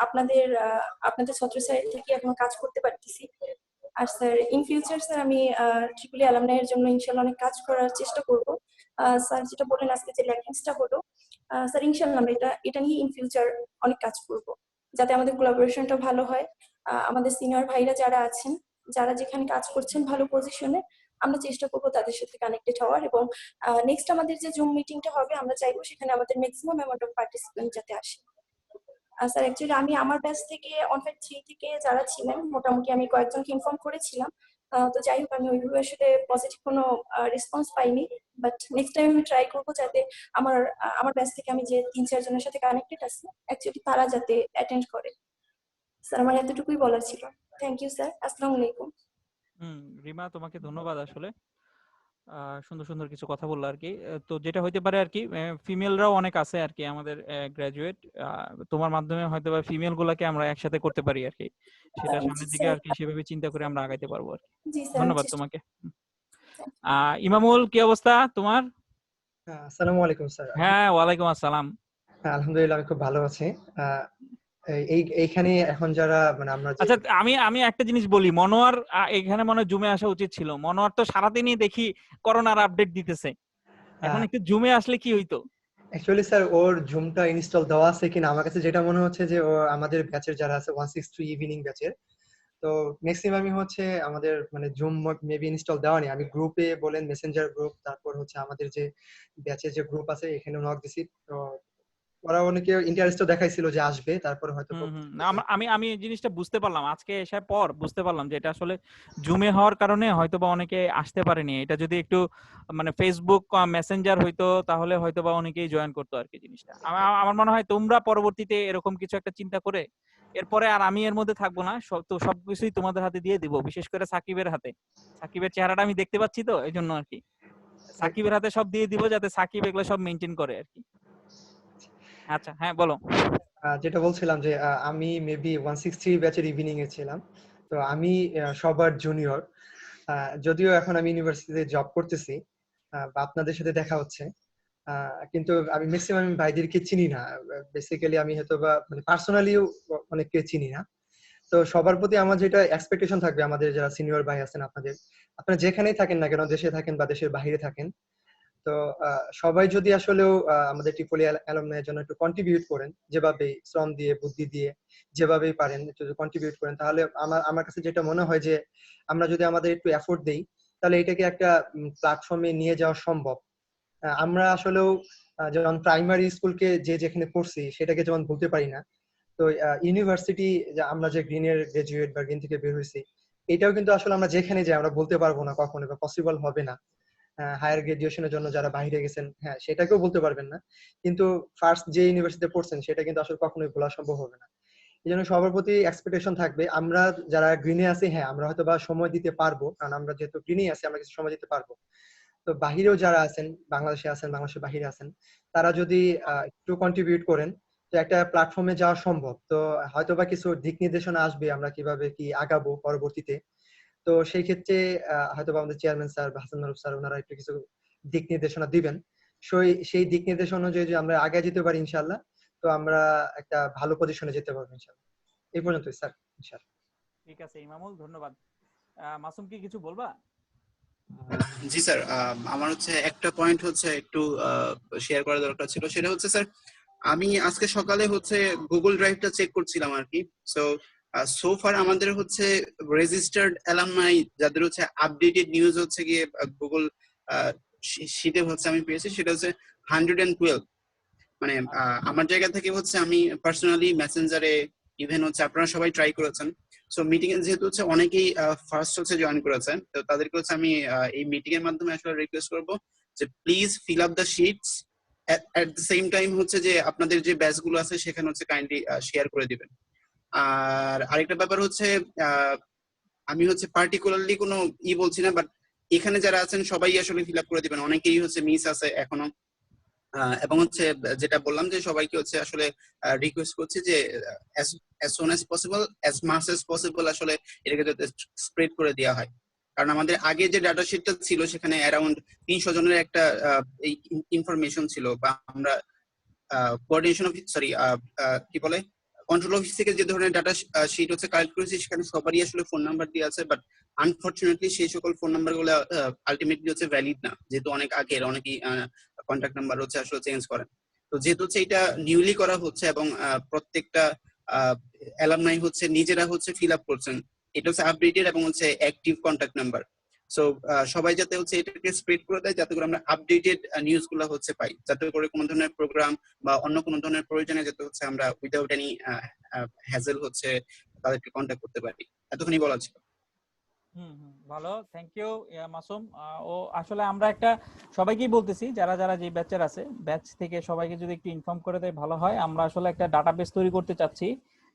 S19: আপনাদের ছত্র স্যার থেকে এখনো কাজ করতে পারতেছি। আর স্যার ইন ফিউচার স্যার আমি ট্রিপলি অ্যালামনাই এর জন্য ইনশাআল্লাহ অনেক কাজ করার চেষ্টা করব। স্যার যেটা বললেন আজকে যে ল্যাকিংসটা হলো, স্যার ইনশাআল্লাহ আমরা এটা নিয়ে ইন ফিউচার অনেক কাজ করব, যাতে আমাদের কোলাবোরেশনটা ভালো হয়। আমাদের সিনিয়র ভাইরা যারা আছেন, যারা যেখানে কাজ করছেন ভালো পজিশনে, আমরা চেষ্টা করবো তাদের সাথে কানেক্টেড হওয়ার, এবং নেক্সট আমাদের যে জুম মিটিংটা হবে আমরা চাইবো সেখানে আমাদের ম্যাক্সিমাম অ্যামাউন্ট অফ পার্টিসিপেন্ট যাতে আসে। স্যার অ্যাকচুয়ালি আমি আমার ব্যাচ থেকে অনফাইট 3 থেকে যারা ছিলেন মোটামুটি আমি কয়েকজনকে ইনফর্ম করেছিলাম, তো যাই হোক আমি ওইভাবে আসলে পজিটিভ কোনো রেসপন্স পাইনি, বাট নেক্সট টাইম আমি ট্রাই করবো যাতে আমার ব্যাচ থেকে আমি যে 3-4 জনের সাথে কানেক্টেড আছি অ্যাকচুয়ালি তারা যাতে অ্যাটেন্ড করে। স্যার আমার এতটুকুই বলার ছিল। থ্যাংক ইউ স্যার, আসসালামু আলাইকুম।
S10: রিমা তোমাকে ধন্যবাদ, আসলে সুন্দর সুন্দর কিছু কথা বললো আর কি। তো যেটা হইতে পারে আর কি, ফিমেলরাও অনেক আছে আর কি আমাদের গ্রাজুয়েট, তোমার মাধ্যমে হয়তো বা ফিমেল গুলাকে আমরা একসাথে করতে পারি আর কি, সেটা সামনের দিকে আর কি সেভাবে চিন্তা করে আমরা আগাইতে পারবো আর কি। ধন্যবাদ তোমাকে। ইমামুল, কি অবস্থা তোমার?
S20: আসসালামু আলাইকুম স্যার।
S10: হ্যাঁ, ওয়ালাইকুম আসসালাম।
S20: আলহামদুলিল্লাহ আমি খুব ভালো আছি। এইখানে এখন যারা মানে আমরা
S10: আচ্ছা, আমি একটা জিনিস বলি, মনোয়ার এখানে মনে জুমে আসা উচিত ছিল। মনোয়ার তো সারাদিনই দেখি করোনার আপডেট দিতেছে, এখন একটু জুমে আসলে কি হইতো?
S20: অ্যাকচুয়ালি স্যার ওর জুমটা ইনস্টল দেওয়া আছে কিনা আমার কাছে যেটা মনে হচ্ছে যে ও আমাদের ব্যাচের যারা আছে 163 ইভিনিং ব্যাচের, তো ম্যাক্সিমামই হচ্ছে আমাদের মানে জুম মেবি ইনস্টল দেওয়া নেই। আমি গ্রুপে বলেন মেসেঞ্জার গ্রুপ, তারপর হচ্ছে আমাদের যে ব্যাচের যে গ্রুপ আছে এখানে নক দিছি, তো ওরা অনেকে ইন্টারেস্ট দেখাইছিল যে আসবে, তারপর হয়তো
S10: আমি এই জিনিসটা বুঝতে পারলাম আজকে এসার পর, বুঝতে পারলাম যে এটা আসলে জুমে হওয়ার কারণে হয়তোবা অনেকে আসতে পারেনি। এটা যদি একটু মানে ফেসবুক মেসেঞ্জার হইতো তাহলে হয়তোবা অনেকেই জয়েন করতো আর কি জিনিসটা। আমার মনে হয় তোমরা পরবর্তীতে এরকম কিছু একটা চিন্তা করে, এরপরে আর আমি এর মধ্যে থাকবো না, সবকিছুই তোমাদের হাতে দিয়ে দিব, বিশেষ করে সাকিবের হাতে। সাকিবের চেহারাটা আমি দেখতে পাচ্ছি তো এই জন্য আর কি, সাকিবের হাতে সব দিয়ে দিব যাতে সাকিব এগুলো সব মেনটেন করে আর কি। আচ্ছা হ্যাঁ বলো।
S20: যেটা বলছিলাম যে আমি মেবি 160 ব্যাচের ইভিনিং এ ছিলাম, তো আমি সবার জুনিয়র, যদিও এখন আমি ইউনিভার্সিটিতে জব করতেছি বা আপনাদের সাথে দেখা হচ্ছে, কিন্তু আমি ম্যাক্সিমাম ভাইদেরকে চিনি না। বেসিক্যালি আমি হয়তো বা মানে পার্সোনালিও অনেককে চিনি না। তো সবার প্রতি আমার যেটা এক্সপেকটেশন থাকবে, আমাদের যারা সিনিয়র ভাই আছেন, আপনারা যেখানেই থাকেন না কেন, দেশে থাকেন বা দেশের বাইরে থাকেন, তো সবাই যদি আসলেও আমাদের ট্রিপলি অ্যালুমনাইয়ের জন্য একটু কন্ট্রিবিউট করেন, যেভাবে শ্রম দিয়ে বুদ্ধি দিয়ে যেভাবেই পারেন একটু কন্ট্রিবিউট করেন, তাহলে আমার কাছে যেটা মনে হয় যে আমরা যদি আমাদের একটু এফোর্ট দেই তাহলে এটাকে একটা প্ল্যাটফর্মে নিয়ে যাওয়া সম্ভব। আমরা আসলেও যেমন প্রাইমারি স্কুলকে যেখানে পড়ছি সেটাকে যেমন বলতে পারি না, তো ইউনিভার্সিটি আমরা যে গ্রিনের গ্রাজুয়েট বা গ্রিন থেকে বের হয়েছি এটাও কিন্তু আসলে আমরা যেখানে যাই আমরা বলতে পারবো না কখনো, বা পসিবল হবে না। হায়ার গ্রাজুয়েশনের জন্য যারা বাইরে গেছেন, হ্যাঁ সেটাকেও বলতে পারবেন না, কিন্তু ফার্স্ট যে ইউনিভার্সিটিতে পড়ছেন সেটা কিন্তু আসলে কখনোই ভোলা সম্ভব হবে না। এই জন্য সবার প্রতি এক্সপেকটেশন থাকবে, আমরা যারা গ্রিনে আছি হ্যাঁ আমরা হয়তো বা সময় দিতে পারবো, কারণ আমরা যেহেতু গ্রিনে আছি আমরা কিছু সময় দিতে পারবো। তো বাহিরেও যারা আছেন, বাংলাদেশে আছেন, বাংলাদেশের বাহিরে আছেন, তারা যদি একটু কন্ট্রিবিউট করেন তো একটা প্ল্যাটফর্মে যাওয়া সম্ভব। তো হয়তো বা কিছু দিক নির্দেশনা আসবে আমরা কিভাবে কি আগাবো পরবর্তীতে। তো সেই ক্ষেত্রে হয়তো বা আমাদের চেয়ারম্যান স্যার বা হাসান মারুফ স্যার ওনারা একটু কিছু দিক নির্দেশনা দিবেন। সেই দিক নির্দেশনা অনুযায়ী যদি আমরা আগে যেতে পারি ইনশাআল্লাহ, তো আমরা একটা ভালো পজিশনে যেতে পারবো ইনশাআল্লাহ। এই পর্যন্তই স্যার ইনশাআল্লাহ।
S10: ঠিক আছে ইমামুল, ধন্যবাদ। মাসুম কি কিছু বলবা?
S18: জি স্যার, আমার হচ্ছে একটা পয়েন্ট হচ্ছে একটু শেয়ার করা দরকার ছিল। সেটা হচ্ছে স্যার, আমি আজকে সকালে হচ্ছে গুগল ড্রাইভটা চেক করছিলাম আর কি। সো ফার আমাদের হচ্ছে রেজিস্টার্ড অ্যালামনাই যাদের হচ্ছে আপডেটেড নিউজ হচ্ছে গিয়ে গুগল শীটে হচ্ছে আমি পেয়েছি, সেটা হচ্ছে 112। মানে আমার জায়গা থেকে হচ্ছে আমি পার্সোনালি মেসেঞ্জারে, ইভেন হচ্ছে আপনারা সবাই ট্রাই করেছেন। সো মিটিং এ যেহেতু হচ্ছে অনেকেই ফার্স্ট হচ্ছে জয়েন করেছেন, তো তাদেরকে হচ্ছে আমি এই মিটিং এর মাধ্যমে আসলে রিকোয়েস্ট করব যে please fill up the shits. At the same time হচ্ছে যে আপনাদের যে ব্যাচ গুলো আছে সেখানে হচ্ছে কাইন্ডলি শেয়ার করে দিবেন। আর আরেকটা ব্যাপার হচ্ছে আমি হচ্ছে পার্টিকুলারলি কোনো বলছি না, বাট এখানে যারা আছেন সবাই আসলে ফিল আপ করে দিবেন, অনেকেই হচ্ছে মিস আছে এখনো। এবং হচ্ছে যেটা বললাম যে সবাইকে হচ্ছে আসলে রিকোয়েস্ট করছি যে as soon as possible, as much as possible আসলে এটাকে যাতে স্প্রেড করে দেওয়া হয়। কারণ আমাদের আগে যে ডাটা শিটটা ছিল সেখানে অ্যারাউন্ড 300 জনের একটা এই ইনফরমেশন ছিল, বা আমরা কোঅর্ডিনেশন অফিস কি বলে কন্ট্রোল অফিস থেকে যে ধরনের ডাটা শিট হচ্ছে কালেক্ট করেছি সেখানে সবারই আসলে ফোন নাম্বার দিয়ে আছে, বাট আনফরচুনেটলি সেই সকল ফোন নাম্বার গুলো আলটিমেটলি হচ্ছে ভ্যালিড না, যেহেতু অনেক আগের, অনেকেই কন্ট্যাক্ট নাম্বার হচ্ছে আসলে চেঞ্জ করেন। তো যেহেতু হচ্ছে এটা নিউলি করা হচ্ছে এবং প্রত্যেকটা অ্যালামনাই হচ্ছে নিজেরা হচ্ছে ফিল আপ করছেন, এটা হচ্ছে আপডেটেড এবং হচ্ছে অ্যাক্টিভ কন্ট্যাক্ট নাম্বার। সো সবাই যাতে হচ্ছে এটাকে স্প্রেড করে দেয়, যাতে করে আমরা আপডেটেড নিউজ গুলো হচ্ছে পাই, যাতে করে কোনো ধরনের প্রোগ্রাম বা অন্য কোনো ধরনের প্রয়োজনে যাতে হচ্ছে আমরা উইদাউট এনি হ্যাজেল হচ্ছে তাদেরকে কন্ট্যাক্ট করতে পারি। এতখানি বলা ছিল।
S10: ভালো, থ্যাংক ইউ মাসুম। ও আসলে আমরা একটা সবাইকেই বলতেছি যারা যারা যে ব্যাচের আছে, ব্যাচ থেকে সবাইকে যদি একটু ইনফর্ম করে দেয় ভালো হয়। আমরা আসলে একটা ডাটাবেস তৈরি করতে চাচ্ছি,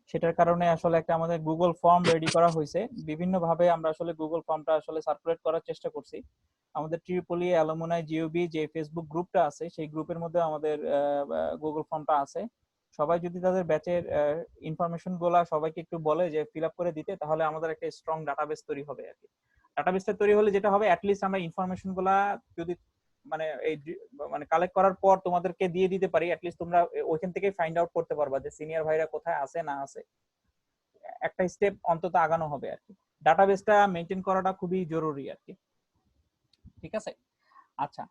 S10: সেটার কারণে আসলে একটা আমাদের গুগল ফর্ম রেডি করা হয়েছে। বিভিন্ন ভাবে আমরা আসলে গুগল ফর্মটা আসলে সার্কুলেট করার চেষ্টা করছি। আমাদের ট্রিপলি অ্যালুমনাই জিওবি যে ফেসবুক গ্রুপটা আছে সেই গ্রুপের মধ্যে আমাদের গুগল ফর্মটা আছে। সবাই যদি তাদের ব্যাচের ইনফরমেশন গুলা সবাইকে একটু বলে যে ফিল আপ করে দিতে, তাহলে আমাদের একটা স্ট্রং ডাটাবেস তৈরি হবে আর কি। ডাটাবেসটা তৈরি হলে যেটা হবে, অ্যাটলিস্ট আমরা ইনফরমেশন গুলা যদি মানে কালেক্ট করার পর তোমাদেরকে দিয়ে দিতে পারি, অ্যাটলিস্ট তোমরা ওইখান থেকে ফাইন্ড আউট করতে পারবা যে সিনিয়র ভাইরা কোথায় আছে না আছে, একটা স্টেপ অন্তত আগানো হবে আর কি। ডাটাবেসটা মেইনটেইন করাটা খুবই জরুরি আর কি। ঠিক আছে, আচ্ছা।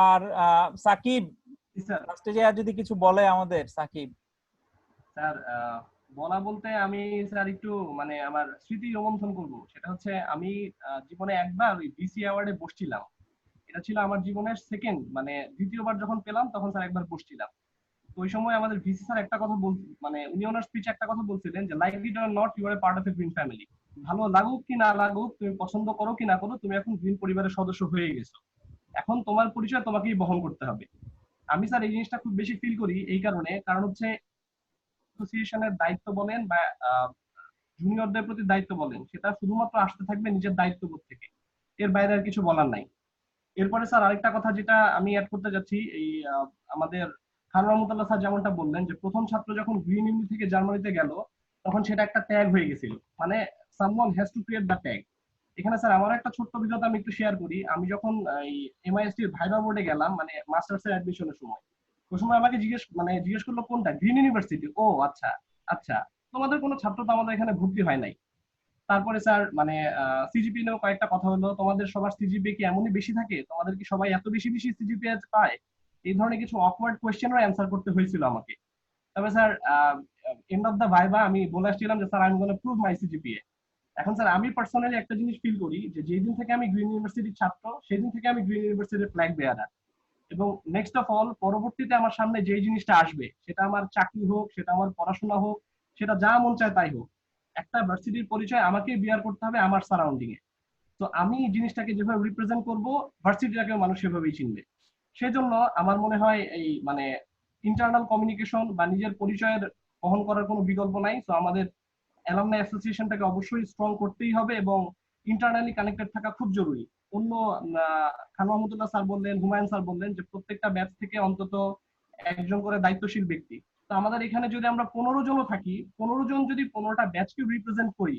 S10: আর সাকিব লাস্টে যে যদি কিছু বলে আমাদের সাকিব।
S2: স্যার বলা বলতে আমি স্যার একটু মানে আমার স্মৃতি রোমন্থন করব। সেটা হচ্ছে আমি জীবনে একবার ওই বিসি অ্যাওয়ার্ডে বসছিলাম। এটা ছিল আমার জীবনের সেকেন্ড, মানে দ্বিতীয়বার যখন পেলাম তখন স্যার একবার বসছিলাম। তো ওই সময় আমাদের ভিসি স্যার একটা কথা মানে উনি ওনার স্পিচে একটা কথা বলছিলেন যে like it or not you are part of a green family. ভালো লাগুক কি না লাগুক, তুমি পছন্দ করো কি না করো, তুমি এখন গ্রিন পরিবারের সদস্য হয়ে গেছো, এখন তোমার পরিচয় তোমাকেই বহন করতে হবে। আমি স্যার এই জিনিসটা খুব বেশি ফিল করি এই কারণে, কারণ হচ্ছে অ্যাসোসিয়েশনের দায়িত্ব বলেন বা জুনিয়রদের প্রতি দায়িত্ব বলেন, সেটা শুধুমাত্র আসতে থাকবে নিজের দায়িত্ববোধ থেকে, এর বাইরে আর কিছু বলার নাই। এরপরে স্যার আরেকটা কথা যেটা আমি অ্যাড করতে যাচ্ছি, এই আমাদের খান রহমতুল্লাহ স্যার যেমনটা বললেন যে প্রথম ছাত্র যখন গ্রিন ইউনি থেকে জার্মানিতে গেল তখন সেটা একটা ট্যাগ হয়ে গেছিল, মানে someone has to create the tag. এখানে স্যার আমার একটা ছোট্ট অভিজ্ঞতা আমি একটু শেয়ার করি। আমি যখন এই এমআইএসটি ভাইভা বোর্ডে গেলাম, মানে মাস্টার্স এর অ্যাডমিশনের সময়, ওই সময় আমাকে জিজ্ঞেস করলো কোনটা গ্রিন ইউনিভার্সিটি। ও আচ্ছা আচ্ছা, তোমাদের কোনো ছাত্র তো আমাদের এখানে ভর্তি হয় নাই। তারপরে স্যার মানে সিজিপি নিয়েও কয়েকটা কথা হলো, তোমাদের সবার সিজিপি কি এমনই বেশি থাকে, তোমাদের কি সবাই এত বেশি বেশি সিজিপিএ পায়, এই ধরনের কিছু অকওয়ার্ড কোয়েশ্চেনের অ্যান্সার করতে হয়েছিল আমাকে। তবে sir end of the viva আমি বলে আসছিলাম যে sir I am gonna prove my CGPA. এখন স্যার আমি পার্সোনালি একটা জিনিস ফিল করি যে যেদিন থেকে আমি গ্রিন ইউনিভার্সিটির ছাত্র সেদিন থেকে আমি গ্রিন ইউনিভার্সিটির ফ্ল্যাগ বেয়ারার, এবং নেক্সট অফ অল পরবর্তীতে আমার সামনে যেই জিনিসটা আসবে, সেটা আমার চাকরি হোক, সেটা আমার পড়াশোনা হোক, সেটা যা মন চায় তাই হোক, একটা ভার্সিটির পরিচয় আমাকেই বিয়ার করতে হবে আমার সারাউন্ডিং এ। তো আমি জিনিসটাকে যেভাবে রিপ্রেজেন্ট করব, ভার্সিটিটাকেও মানুষ সেভাবেই চিনবে। সেজন্য আমার মনে হয় এই মানে ইন্টারনাল কমিউনিকেশন বা নিজের পরিচয়ের বহন করার কোনো বিকল্প নাই। তো আমাদের অ্যালামনাই অ্যাসোসিয়েশনটাকে অবশ্যই স্ট্রং করতেই হবে এবং ইন্টারনালি কানেক্টেড থাকা খুব জরুরি। অন্য খান মাহমুদুল্লাহ স্যার বললেন, হুমায়ুন স্যার বললেন যে প্রত্যেকটা ব্যাচ থেকে অন্তত একজন করে দায়িত্বশীল ব্যক্তি। তো আমাদের এখানে যদি আমরা 15 জনও থাকি, 15 জন যদি 15টা ব্যাচকে রিপ্রেজেন্ট করি,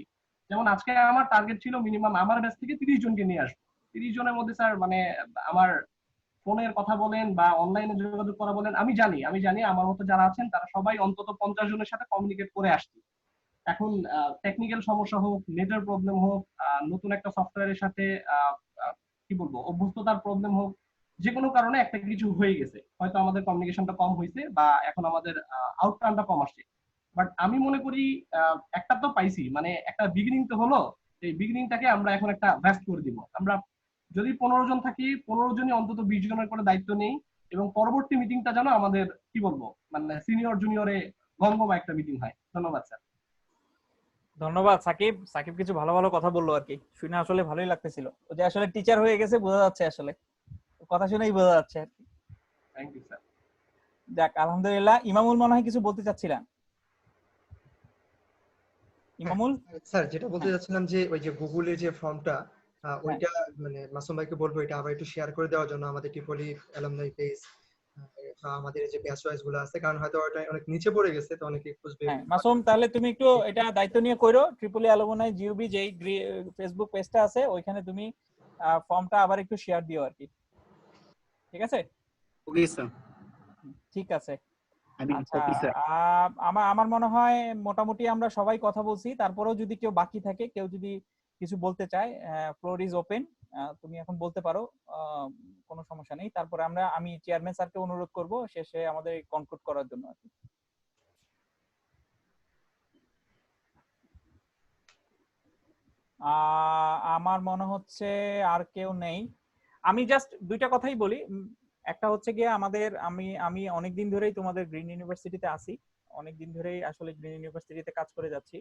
S2: যেমন আজকে আমার টার্গেট ছিল মিনিমাম আমার ব্যাচ থেকে 30 জনকে নিয়ে আসবো। 30 জনের মধ্যে স্যার মানে আমার ফোনের কথা বলেন বা অনলাইনে যোগাযোগ করা বলেন, আমি জানি আমার মতো যারা আছেন তারা সবাই অন্তত 50 জনের সাথে কমিউনিকেট করে আসছে। এখন টেকনিক্যাল সমস্যা হোক, নেটের প্রবলেম হোক, নতুন একটা সফটওয়্যারের সাথে কি বলবো অভ্যস্ততার প্রবলেম হোক, যে কোনো কারণে একটা কিছু হয়ে গেছে, হয়তো আমাদের কমিউনিকেশনটা কম হয়েছে বা এখন আমাদের আউটকামটা কম আসছে। বাট আমি মনে করি একটা তো পাইছি, মানে একটা বিগিনিং তো হলো। এই বিগিনিংটাকে আমরা এখন একটা ভ্যাস্ট করে দিব। আমরা যদি 15 জন থাকি, 15 জনই অন্তত 20 জনের করে দায়িত্ব নেই এবং পরবর্তী মিটিংটা যেন আমাদের কি বলবো মানে সিনিয়র জুনিয়রে গঙ্গমা একটা মিটিং হয়। ধন্যবাদ স্যার।
S10: ধন্যবাদ সাকিব। সাকিব কিছু ভালো ভালো কথা বললো আর কি, শুনে আসলে ভালোই লাগতেছিল। ও যে আসলে টিচার হয়ে গেছে বোঝা যাচ্ছে, আসলে কথা শুনেই বোঝা যাচ্ছে আর কি।
S2: Thank you sir.
S10: যাক আলহামদুলিল্লাহ। ইমামুল মনে হয় কিছু বলতে চাচ্ছিলেন। ইমামুল
S20: স্যার যেটা বলতে যাচ্ছিলাম যে ওই যে গুগলের যে ফর্মটা ওইটা মানে মাসুম ভাইকে বলবো এটা আবার একটু শেয়ার করে দেওয়ার জন্য আমাদের টিপলি অ্যালুমনাই পেজ বা আমাদের যে ব্যাচ ওয়াইজ গুলো আছে, কারণ হয়তো ওটা অনেক নিচে পড়ে গেছে তো অনেকে খুঁজবে।
S10: হ্যাঁ মাসুম, তাহলে তুমি একটু এটা দায়িত্ব নিয়ে কইরো। ট্রিপলি অ্যালুমনাই জিওবি যেই ফেসবুক পেজটা আছে ওইখানে তুমি ফর্মটা আবার একটু শেয়ার দিও আর কি, ঠিক আছে?
S21: Okay sir.
S10: ঠিক আছে। আচ্ছা
S21: ওকে স্যার।
S10: আমার মনে হয় মোটামুটি আমরা সবাই কথা বলছি। তারপরেও যদি কেউ বাকি থাকে, কেউ যদি কিছু বলতে চায়, ফ্লোর ইজ ওপেন, তুমি এখন বলতে পারো, কোনো সমস্যা নেই। তারপরে আমি চেয়ারম্যান স্যারকে অনুরোধ করব শেষে আমাদের কনক্লুড করার জন্য আর কি। আমার মনে হচ্ছে আর কেউ নেই। আমি জাস্ট দুইটা কথাই বলি। একটা হচ্ছে গিয়ে আমি অনেকদিন ধরেই তোমাদের গ্রিন ইউনিভার্সিটিতে আছি, অনেকদিন ধরেই আসলে গ্রিন ইউনিভার্সিটিতে কাজ করে যাচ্ছি।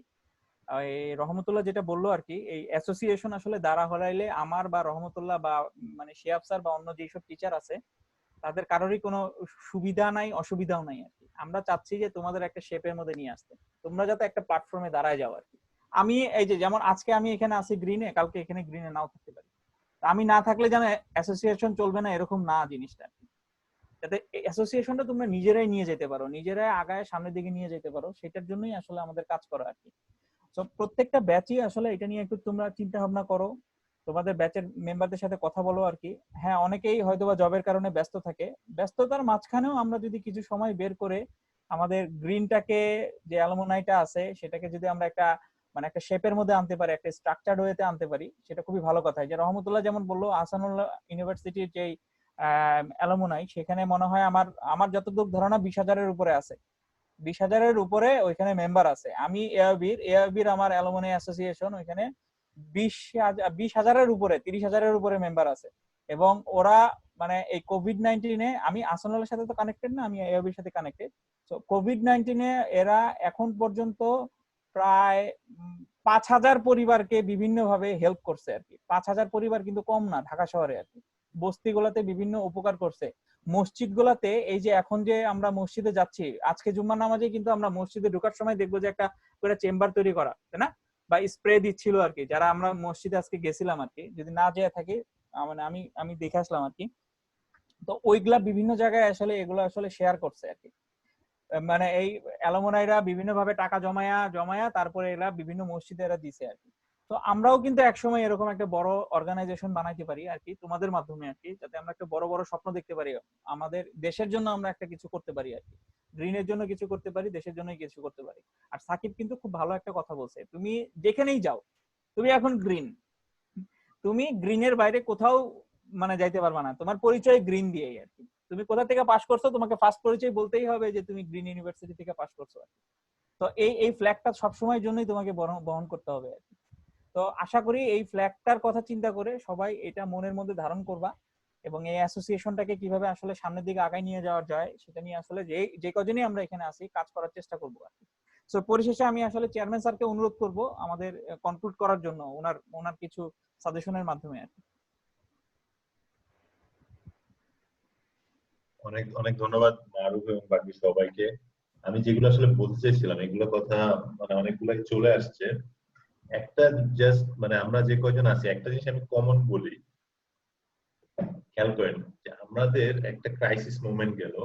S10: রহমতুল্লাহ যেটা বললো আর কি, এই অ্যাসোসিয়েশন আসলে দাঁড়া হলাইলে আমার বা রহমতুল্লাহ বা মানে শিহাব স্যার বা অন্য যেসব টিচার আছে তাদের কারোরই কোনো সুবিধা নাই, অসুবিধাও নাই আর কি। আমরা চাচ্ছি যে তোমাদের একটা শেপের মধ্যে নিয়ে আসতে, তোমরা যাতে একটা প্ল্যাটফর্মে দাঁড়ায় যাও আর কি। আমি এই যে যেমন আজকে আমি এখানে আছি গ্রিনে, কালকে এখানে গ্রিনে নাও থাকতে পারি। আমি না থাকলে যেন অ্যাসোসিয়েশন চলবে না এরকম না জিনিসটা, যাতে অ্যাসোসিয়েশনটা তোমরা নিজেরাই নিয়ে যেতে পারো, নিজেরাই আগায় সামনের দিকে নিয়ে যেতে পারো, সেটার জন্যই আসলে আমাদের কাজ করা আর কি। তো প্রত্যেকটা ব্যাচই আসলে এটা নিয়ে একটু তোমরা চিন্তা ভাবনা করো, তোমাদের ব্যাচের মেম্বারদের সাথে কথা বলো আর কি। হ্যাঁ অনেকেই হয়তোবা জবের কারণে ব্যস্ত থাকে, ব্যস্ততার মাঝখানেও আমরা যদি কিছু সময় বের করে আমাদের গ্রিনটাকে যে অ্যালুমনাইটা আছে সেটাকে যদি আমরা একটা মানে একটা শেপের মধ্যে আনতে পারি, একটা স্ট্রাকচার্ড ওয়েতে আনতে পারি, সেটা খুবই ভালো কথা। যে রহমতুল্লাহ যেমন বললো আহসানুল্লাহ ইউনিভার্সিটির যে অ্যালুমনাই, সেখানে মনে হয় আমার যতটুকু ধারণা 20,000-এর উপরে আছে, 20,000-এর উপরে ওইখানে মেম্বার আছে। আমি এআইবির আমার অ্যালুমনাই অ্যাসোসিয়েশন ওইখানে 20,000-এর উপরে 30,000-এর উপরে মেম্বার আছে। এবং ওরা মানে এই কোভিড-19-এ, আমি আহসানুল্লাহর সাথে তো কানেক্টেড না, আমি এআইবির সাথে কানেক্টেড। তো কোভিড-19-এ এরা এখন পর্যন্ত প্রায় 5,000 পরিবারকে বিভিন্নভাবে হেল্প করছে আর কি। 5,000 পরিবার কিন্তু কম না ঢাকা শহরে আর কি। বস্তিগুলোতে বিভিন্ন উপকার করছে। মসজিদ গুলাতে এই যে এখন যে আমরা মসজিদে যাচ্ছি, আজকে জুম্মার নামাজে কিন্তু আমরা মসজিদে ঢোকার সময় দেখবো যে একটা করে চেম্বার তৈরি করা, তাই না? বা স্প্রে দিচ্ছিল আর কি, যারা আমরা মসজিদে আজকে গেছিলাম আর কি, যদি না যেয়ে থাকি মানে আমি দেখে আসলাম আর কি। তো ওইগুলা বিভিন্ন জায়গায় আসলে এগুলো আসলে শেয়ার করছে আর কি। মানে এই অ্যালুমনাইরা বিভিন্ন ভাবে টাকা জমায়া তারপরে এরা বিভিন্ন মসজিদে এরা দিছে আর কি। তো আমরাও কিন্তু একসময় এরকম একটা বড় অর্গানাইজেশন বানাইতে পারি আর কি, তোমাদের মাধ্যমে আর কি, যাতে আমরা একটা বড় বড় স্বপ্ন দেখতে পারি, আমাদের দেশের জন্য আমরা একটা কিছু করতে পারি আর কি, গ্রিনের জন্য কিছু করতে পারি, দেশের জন্য কিছু করতে পারি। আর সাকিব কিন্তু খুব ভালো একটা কথা বলছে, তুমি যেখানেই যাও তুমি এখন গ্রিন, তুমি গ্রিনের বাইরে কোথাও মানে যাইতে পারবা না, তোমার পরিচয় গ্রিন দিয়েই আর কি। তুমি কোথা থেকে পাস করছো তোমাকে ফার্স্ট পরিচয় বলতেই হবে যে তুমি গ্রিন ইউনিভার্সিটি থেকে পাস করছো। তো এই ফ্ল্যাগটা সবসময়ের জন্যই তোমাকে বহন করতে হবে আর কি। তো আশা করি এই ফ্ল্যাগটার কথা চিন্তা করে সবাই এটা মনের মধ্যে ধারণ করবা এবং এই অ্যাসোসিয়েশনটাকে কিভাবে আসলে সামনের দিকে আগায় নিয়ে যাওয়া যায় সেটা নিয়ে আসলে যে কজনই আমরা এখানে আছি কাজ করার চেষ্টা করবো আর কি। সো পরিশেষে আমি আসলে চেয়ারম্যান স্যারকে অনুরোধ করব আমাদের কনক্লুড করার জন্য ওনার কিছু সাজেশনের মাধ্যমে আর কি।
S7: অনেক অনেক ধন্যবাদ মারুফ এবং বাকি সবাইকে। আমি যেগুলো আসলে বলতে চাইছিলাম এগুলো কথা মানে অনেকগুলো চলে আসছে। একটা জাস্ট মানে আমরা যে কয়জন আছি একটা জিনিস আমি কমন বলি, খেয়াল করেন যে আমাদের একটা ক্রাইসিস মোমেন্ট গেল,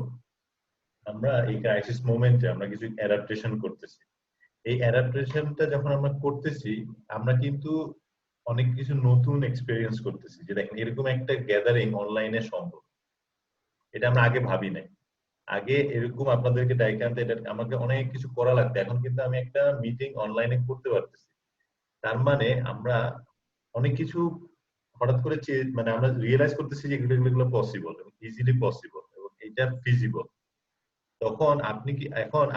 S7: আমরা এই ক্রাইসিস মোমেন্টে আমরা কিছু অ্যাডাপ্টেশন করতেছি। এই অ্যাডাপ্টেশনটা যখন আমরা করতেছি আমরা কিন্তু অনেক কিছু নতুন এক্সপেরিয়েন্স করতেছি, যে দেখেন এরকম একটা গ্যাদারিং অনলাইনে সম্ভব, এটা আমরা আগে ভাবি নাই। আগে এরকম আপনাদেরকে ডাইকে আনতে এটা আমাকে অনেক কিছু করা লাগতো, এখন কিন্তু আমি একটা মিটিং অনলাইনে করতে পারতেছি। তার মানে আমরা অনেক কিছু হঠাৎ করে মানে আমরা রিয়েলাইজ করতেছি যে এগুলো পসিবল এবং ইজিলি পসিবল এবং এটা ফিজিবল। তখন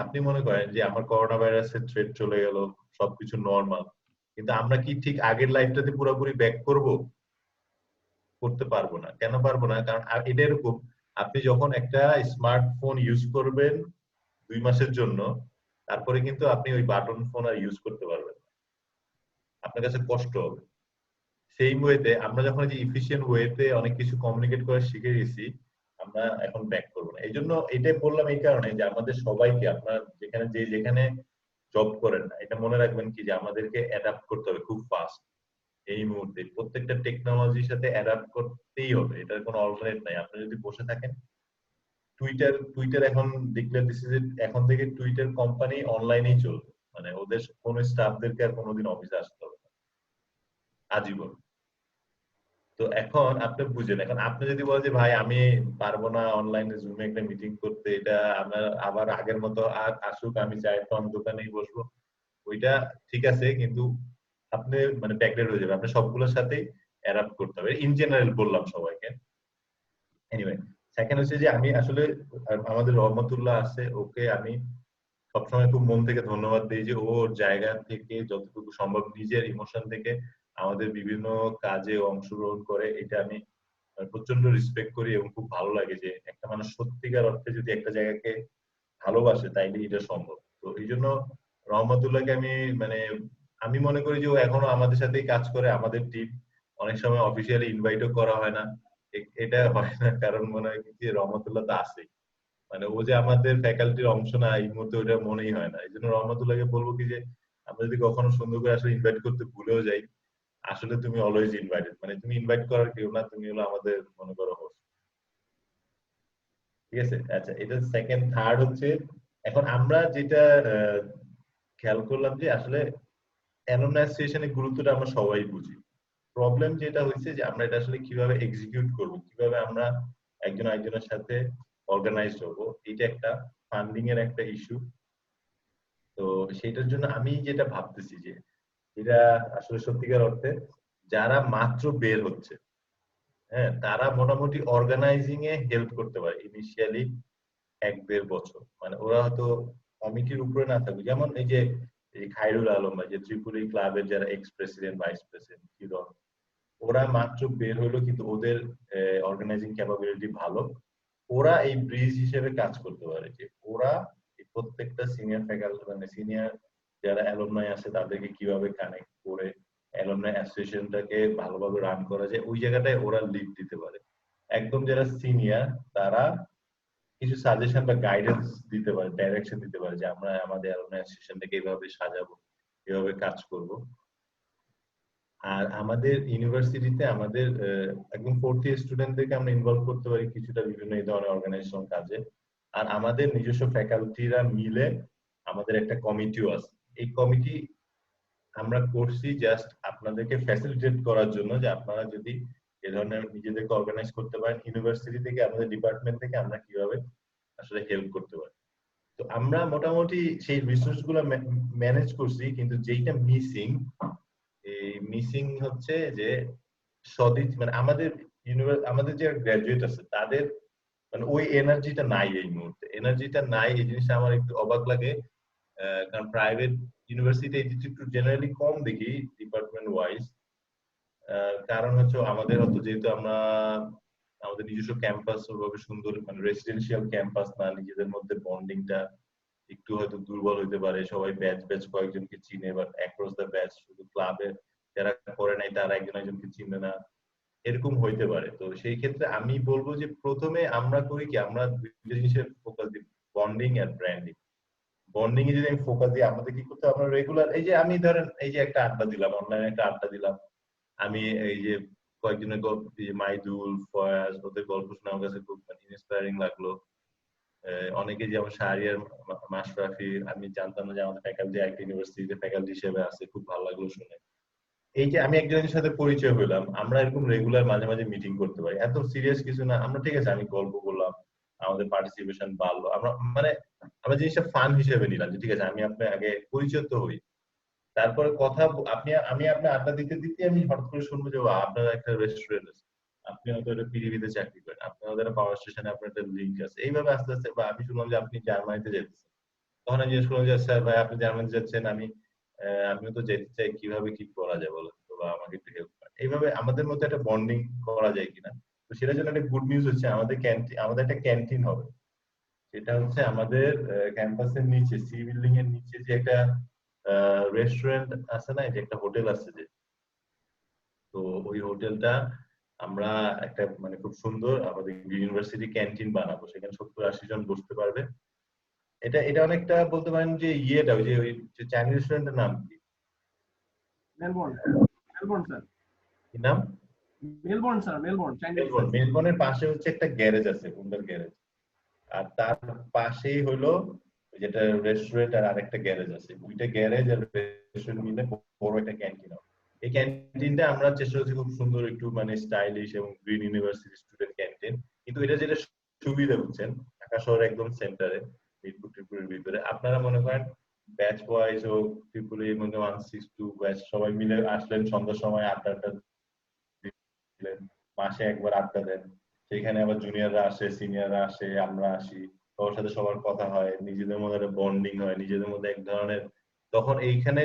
S7: আপনি মনে করেন যে আমার করোনা ভাইরাসের থ্রেট চলে গেল, সবকিছু নর্মাল, কিন্তু আমরা কি ঠিক আগের লাইফটাতে পুরোপুরি ব্যাক করতে পারবো না। কেন পারবো না? কারণ এটা এরকম, আপনি যখন একটা স্মার্টফোন ইউজ করবেন 2 মাসের জন্য, তারপরে কিন্তু আপনি ওই বাটন ফোন আর ইউজ করতে পারবেন না, আপনার কাছে কষ্ট হবে। সেই ওয়েতে আমরা যখন যে ইফিশিয়েন্ট ওয়েতে অনেক কিছু কমিউনিকেট করা শিখে গেছি, আমরা এখন ব্যাক করবো না। এই জন্য এটাই বললাম এই কারণে যে আমাদের সবাইকে, আপনার যেখানে জব করেন না, এটা মনে রাখবেন কি যে আমাদেরকে অ্যাডাপ্ট করতে হবে খুব ফাস্ট। এই মুহূর্তে প্রত্যেকটা টেকনোলজির সাথে অ্যাডাপ্ট করতেই হবে, এটার কোনো অল্টারনেট নাই। আপনি যদি বসে থাকেন, টুইটার এখন ডিক্লেয়ার দিচ্ছে যে এখন থেকে টুইটার কোম্পানি অনলাইনেই চলবে, মানে ওদের কোনো স্টাফদেরকে আর কোনোদিন অফিসে আসতে হবে না আজীবন। তো এখন আপনি বুঝেন, এখন আপনি যদি বলেন যে ভাই আমি পারবো না অনলাইনে জুমে একটা মিটিং করতে, এটা আমার আবার আগের মতো আর আসুক, আমি চাই তো আমি দোকানেই বসবো, ওইটা ঠিক আছে, কিন্তু আপনি মানে ব্যাকডেট হয়ে যাবে। আপনি সবগুলোর সাথেই অ্যাডাপ্ট করতে হবে, ইন জেনারেল বললাম সবাইকে। এনিওয়ে, সেকেন্ড হচ্ছে যে আমি আসলে আমাদের রহমতুল্লাহ আছে, ওকে আমি সবসময় খুব মন থেকে ধন্যবাদ দিই যে ওর জায়গা থেকে যতটুকু সম্ভব নিজের ইমোশন থেকে আমাদের বিভিন্ন কাজে অংশগ্রহণ করে। এটা আমি প্রচন্ড রেসপেক্ট করি এবং খুব ভালো লাগে যে একটা মানুষ সত্যিকার অর্থে যদি একটা জায়গাকে ভালোবাসে তাইলে এটা সম্ভব। তো এই জন্য রহমতুল্লাহকে আমি মনে করি যে ও এখনো আমাদের সাথেই কাজ করে। আমাদের টিম অনেক সময় অফিসিয়ালি ইনভাইটও করা হয় না, এটা হয় না কারণ মনে হয় যে রহমতুল্লাহ তো আছেই, মানে ও যে আমাদের ফ্যাকাল্টির অংশ না এই মুহূর্তে ওটা মনেই হয় না। এই জন্য রহমতুল্লাহকে বলবো কি যে আমরা যদি কখনো সুন্দর করে আসলে ইনভাইট করতে ভুলেও যাই, আসলে তুমি অলওয়েজ ইনভাইটেড, মানে তুমি ইনভাইট করার কেউ না, তুমি হলো আমাদের মনে করো হোস্ট। ঠিক আছে? আচ্ছা, এটা সেকেন্ড। থার্ড হচ্ছে এখন আমরা যেটা খেয়াল করলাম যে আসলে অ্যালুমনাই অ্যাসোসিয়েশনের গুরুত্বটা আমরা সবাই বুঝি। প্রবলেম যেটা হয়েছে যে আমরা এটা আসলে কিভাবে এক্সিকিউট করব, কিভাবে আমরা একজন আরেকজনের সাথে অর্গানাইজড হবো, এটা একটা ফান্ডিং এর একটা ইস্যু। তো সেটার জন্য আমি যেটা ভাবতেছি যে এটা আসলে সত্যিকার অর্থে যারা মাত্র বের হচ্ছে, হ্যাঁ, তারা মোটামুটি অর্গানাইজিং এ হেল্প করতে পারে ইনিশিয়ালি 1-1.5 বছর। মানে ওরা হয়তো কমিটির উপরে না থাকবে, যেমন এই যে খায়রুল আলম বা যে ত্রিপুরি ক্লাবের যারা এক্স প্রেসিডেন্ট, ভাইস প্রেসিডেন্ট, কিরণ, ওরা মাত্র বের হলো কিন্তু ওদের অর্গানাইজিং ক্যাপাবিলিটি ভালো। ওরা এই ব্রিজ হিসেবে কাজ করতে পারে, যে ওরা প্রত্যেকটা সিনিয়র ফ্যাকাল্টি মানে সিনিয়র যারা অ্যালুমনাই আছে তাদেরকে কিভাবে কানেক্ট করে অ্যালুমনাই অ্যাসোসিয়েশনটাকে ভালোভাবে রান করা যায়, ওই জায়গাটায় ওরা লিড দিতে পারে। একদম যারা সিনিয়র তারা কিছু সাজেশন বা গাইডেন্স দিতে পারে, ডাইরেকশন দিতে পারে যে আমরা আমাদের অ্যালুমনাই অ্যাসোসিয়েশনটাকে এইভাবে সাজাবো, এভাবে কাজ করব। আর আমাদের ইউনিভার্সিটিতে আমাদের একদম 4th ইয়ার স্টুডেন্টদেরকে আমরা ইনভলভ করতে পারি কিছুটা বিভিন্ন এই ধরনের অর্গানাইজেশন কাজে। আর আমাদের নিজস্ব ফ্যাকাল্টিরা মিলে আমাদের একটা কমিটিও আছে। এই কমিটি আমরা করছি জাস্ট আপনাদেরকে ফ্যাসিলিটেট করার জন্য, যে আপনারা যদি এ ধরনের নিজেদেরকে অর্গানাইজ করতে পারেন, ইউনিভার্সিটি থেকে আমাদের ডিপার্টমেন্ট থেকে আমরা কিভাবে আসলে হেল্প করতে পারি। তো আমরা মোটামুটি সেই রিসোর্স গুলো ম্যানেজ করছি, কিন্তু যেইটা মিসিং হচ্ছে যে মানে আমাদের যে গ্রাজুয়েট আছে তাদের মানে ওই এনার্জিটা নাই, এই মুহূর্তে এনার্জিটা নাই। এই জিনিসটা আমার একটু অবাক লাগে, কারণ প্রাইভেট ইউনিভার্সিটি একটু জেনারেলি কম দেখি ডিপার্টমেন্ট ওয়াইজ। কারণ হচ্ছে আমাদের হয়তো যেহেতু আমাদের নিজস্ব ক্যাম্পাস ওইভাবে সুন্দর মানে রেসিডেন্সিয়াল ক্যাম্পাস না, নিজেদের মধ্যে বন্ডিংটা একটু হয়তো দুর্বল হইতে পারে, সবাই ব্যাচ ব্যাচ কয়েকজনকে চিনে, বাট অ্যাক্রস দ্য ব্যাচ শুধু ক্লাবে যারা করে নাই তারা একজন একজনকে চিনে না, এরকম হইতে পারে। তো সেই ক্ষেত্রে আমি বলবো যে প্রথমে আমরা করি কি, আমরা দুইটা জিনিসের ফোকাস দিই, বন্ডিং আর ব্র্যান্ডিং। বন্ডিং এ যদি আমি ফোকাস দিই, আমাদের কি করতে হবে, আমরা রেগুলার এই যে আমি ধরেন এই যে একটা আড্ডা দিলাম, অনলাইনে একটা আড্ডা দিলাম, আমি এই যে কয়েকজনের গল্প, মাইদুল, ফয়াজ, ওদের গল্প শুনে আমার কাছে খুব ইন্সপায়ারিং লাগলো। অনেকে যেমন শাহরিয়ার, মাশরাফি, আমি জানতাম না যে আমাদের ফ্যাকাল্টি একটা ইউনিভার্সিটিতে ফ্যাকাল্টি হিসেবে আছে, খুব ভালো লাগলো শুনে। এই যে আমি একজনের সাথে পরিচয় হলাম, আমরা এরকম রেগুলার মাঝে মাঝে মিটিং করতে পারি, এত সিরিয়াস কিছু না। আমরা ঠিক আছে, আমি গল্প বললাম, আমাদের পার্টিসিপেশন বাড়লো, আমরা মানে আমরা জিনিসটা ফান হিসেবে নিলাম যে ঠিক আছে আমি আপনার আগে পরিচয় তো হই, তারপরে কথা আমি আপনার আড্ডা দিতে দিতে আমি হঠাৎ করে শুনবো যে আপনার একটা রেস্টুরেন্ট আছে, আপনি হয়তো একটা পিরিবিতে চাকরি করেন, আপনার হয়তো একটা পাওয়ার স্টেশনে আপনার একটা লিঙ্ক আছে। এইভাবে আস্তে আস্তে, বা আমি শুনলাম যে আপনি জার্মানিতে যেতেছেন, তখন আমি জিজ্ঞেস করলাম যে স্যার ভাই আপনি জার্মানি যাচ্ছেন, আমিও তো যেতে চাই, কিভাবে কি করা যায় বলেন তো, বা আমাকে একটু হেল্প করেন। এইভাবে আমাদের মধ্যে একটা বন্ডিং করা যায় কিনা। তো সেটার জন্য একটা গুড নিউজ হচ্ছে, আমাদের একটা ক্যান্টিন হবে, সেটা হচ্ছে আমাদের ক্যাম্পাসের নিচে, সি বিল্ডিং এর নিচে যে একটা রেস্টুরেন্ট আছে না, যে একটা হোটেল আছে যে, তো ওই হোটেলটা আমরা একটা মানে খুব সুন্দর আমাদের ইউনিভার্সিটি ক্যান্টিন বানাবো, সেখানে 70-80 জন বসতে পারবে। এটা অনেকটা বলতে পারেন যে ইয়েটা ওই যে চাইনিজ রেস্টুরেন্টের নাম কি,
S2: মেলবোর্ন স্যার।
S7: কি নাম?
S2: Melbourne sir, Melbourne.
S7: মেলবোর্নের পাশে হচ্ছে একটা গ্যারেজ আছে, হুন্ডার গ্যারেজ, আর তার পাশেই হলো যেটা রেস্টুরেন্ট আর আরেকটা গ্যারেজ আছে, দুইটা গ্যারেজ আর রেস্টুরেন্ট মিলে বড় একটা ক্যান্টিন হবে। এই ক্যান্টিনটা আমরা চেষ্টা করছি খুব সুন্দর, একটু মানে স্টাইলিশ এবং গ্রিন ইউনিভার্সিটি স্টুডেন্ট ক্যান্টিন। কিন্তু এটা যেটা সুবিধা হচ্ছেন, ঢাকা শহরে একদম সেন্টারে, মিরপুর ত্রিপুরের ভিতরে, আপনারা মনে করেন ব্যাচ ওয়াইজ ও ত্রিপুরের মধ্যে 162 ব্যাচ সবাই মিলে আসলেন, সন্ধ্যার সময় আড্ডা দিলেন, মাসে একবার আড্ডা দেন, সেখানে আবার জুনিয়ররা আসে, সিনিয়ররা আসে, আমরা আসি, সবার সাথে সবার কথা হয়, নিজেদের মধ্যে একটা বন্ডিং হয়, নিজেদের মধ্যে এক ধরনের, তখন এইখানে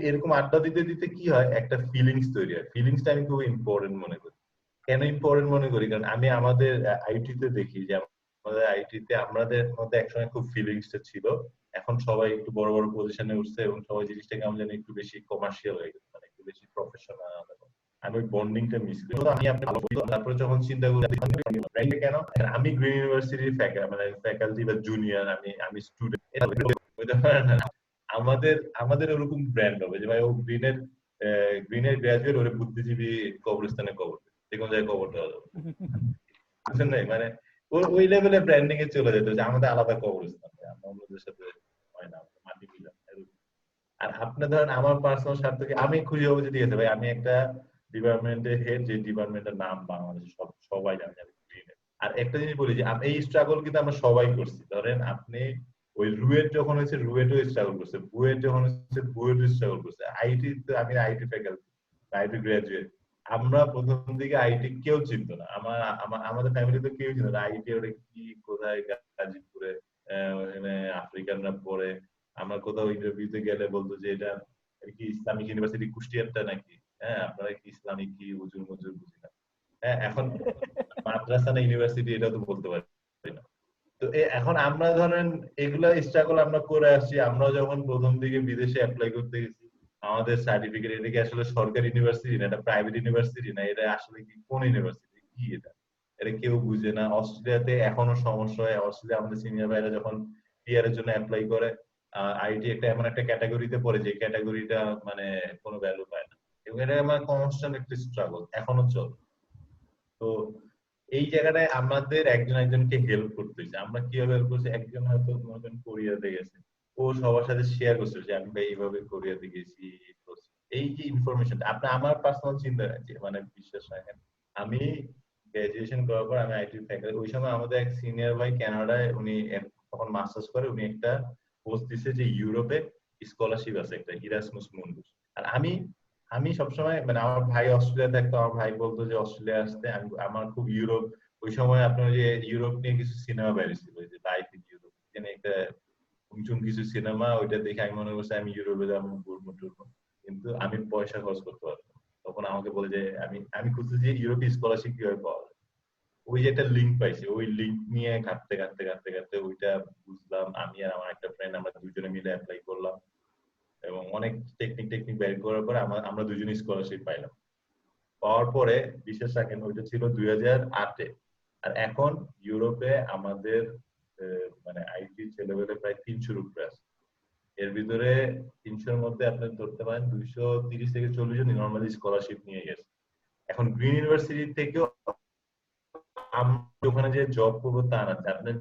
S7: এরকম আড্ডা দিতে দিতে কি হয়, একটা ফিলিংস তৈরি হয়। ফিলিংসটা আমি খুব ইম্পর্টেন্ট মনে করি। কেন ইম্পর্টেন্ট মনে করি? কারণ আমি আমাদের আইটিতে দেখি যে আমাদের আইটিতে আমাদের মধ্যে একসময় খুব ফিলিংসটা ছিল, এখন সবাই একটু বড় বড় পজিশনে উঠছে এবং সবাই জিনিসটাকে আমরা জানি একটু বেশি কমার্শিয়াল হয়ে গেছে, মানে একটু বেশি প্রফেশনাল। আমি ওই বন্ডিংটা মিস করি। আমি তারপরে যখন চিন্তা করি কেন, আমি গ্রিন ইউনিভার্সিটির ফ্যাকাল্টি বা জুনিয়র, আমি স্টুডেন্ট, আমাদের ওরকম ব্র্যান্ড হবে যে ভাই ও গ্রিনের গ্রাজুয়েট, ওরে বুদ্ধিজীবী কবরস্থানে কবর, যে কোনো জায়গায় কবর দেওয়া যাবে, বুঝছেন নাই? মানে ওই লেভেলে ব্র্যান্ডিং এ চলে যেত যে আমাদের আলাদা কবরস্থান, আমরা অন্যদের সাথে হয় না, মাটি মিলাম। আর আপনি ধরেন আমার পার্সোনাল স্বার্থকে আমি খুশি হবো যদি ভাই আমি একটা ডিপার্টমেন্টের হেড, যে ডিপার্টমেন্টের নাম বাংলাদেশে সবাই জানে। আর একটা জিনিস বলি যে এই স্ট্রাগল কিন্তু আমরা সবাই করছি। ধরেন আপনি ওই রুয়েট যখন হয়েছে, রুয়েটও স্ট্রাগল করছে, বুয়েট যখন হয়েছে, বুয়েটও স্ট্রাগল করছে। আইটি, আমি আইটি ফ্যাকাল্টি, আইটি গ্রাজুয়েট, আমরা প্রথম দিকে আইটি কেউ চিনত না, আমাদের ফ্যামিলিতে কেউ চিনত না আইটি ওটা কি, কোথায়, গাজীপুরে আফ্রিকানরা পড়ে। আমরা কোথাও ইন্টারভিউতে গেলে বলতো যে এটা কি ইসলামিক ইউনিভার্সিটি কুষ্টিয়ারটা নাকি, আপনারা কি ইসলামিক কি হুজুর মুজুর বুঝি না, এখন মাদ্রাসা না ইউনিভার্সিটি এটা তো বলতে পারি না। তো এখন আমরা ধরেন এগুলা স্ট্রাগল আমরা করে আসছি। আমরা যখন প্রথম দিকে বিদেশে অ্যাপ্লাই করতে গেছি, আমাদের সার্টিফিকেট, এটা কি আসলে সরকারি ইউনিভার্সিটি না, এটা প্রাইভেট ইউনিভার্সিটি না, এটা আসলে কি কোন ইউনিভার্সিটি, কি এটা কেউ বুঝে না। অস্ট্রেলিয়াতে এখনো সমস্যা হয়। অস্ট্রেলিয়া আমাদের সিনিয়র ভাইরা যখন পিআর এর জন্য অ্যাপ্লাই করে, আইটি একটা এমন একটা ক্যাটাগরিতে পড়ে যে ক্যাটাগরিটা মানে কোনো ভ্যালু পায় না, এবং এটা আমার কনস্ট্যান্ট একটা স্ট্রাগল এখনো চলে। তো এই জায়গাটায় আমাদের একজন একজনকে হেল্প করতে হয়েছে। আমরা কিভাবে হেল্প করছি, একজন হয়তো কোরিয়াতে গেছে, ও সবার সাথে শেয়ার করছে যে আমি ভাই এইভাবে কোরিয়াতে গেছি। এই যে ইনফরমেশনটা আমার পার্সোনাল চিন্তা মানে বিশ্বাস রাখেন, আমি গ্রাজুয়েশন করার পর আমি আইটি ফ্যাকাল্টি, ওই সময় আমাদের এক সিনিয়র ভাই কানাডায়, উনি তখন মাস্টার্স করে, উনি একটা পোস্ট দিছে যে ইউরোপে স্কলারশিপ আছে একটা, ইরাসমাস মুন্ডাস। আর আমি সবসময় মানে আমার ভাই অস্ট্রেলিয়া থাকতো, আমার ভাই বলতো যে অস্ট্রেলিয়া আসতে, আমার খুব ইউরোপ, ওই সময় আপনার যে ইউরোপ নিয়ে কিছু সিনেমা বেরিয়েছিল, যে লাইফ ইন ইউরোপ, এখানে একটা উঁচুন কিছু সিনেমা, ওইটা দেখে আমি মনে করছি আমি ইউরোপে যাবো, ঘুরবো টুরবো, কিন্তু আমি পয়সা খরচ করতে পারবো। তখন আমাকে বলে যে আমি খুঁজছি যে ইউরোপে স্কলারশিপ কিভাবে পাওয়া যায়। ওই যে একটা লিঙ্ক পাইছি, ওই লিঙ্ক নিয়ে ঘাটতে ওইটা বুঝতে ইসলাম, আমি আর আমার একটা ফ্রেন্ড, আমরা দুজনে মিলে অ্যাপ্লাই করলাম এবং অনেক টেকনিক বের করার পরে আমরা দুজনে স্কলারশিপ পাইলাম। পাওয়ার পরে বিশেষ রাখেন ওইটা ছিল 2008-এ, আর এখন ইউরোপে আমাদের মানে আইটি ছেলেবেলে প্রায় 300-র উপরে আছে। এর ভিতরে 300-র মধ্যে আপনি ধরতে পারেন 230 থেকে 40 জন নরমালি স্কলারশিপ নিয়ে গেছে। এখন গ্রিন ইউনিভার্সিটি থেকেও আমরা ওখানে যে জব করবো তা না, আপনার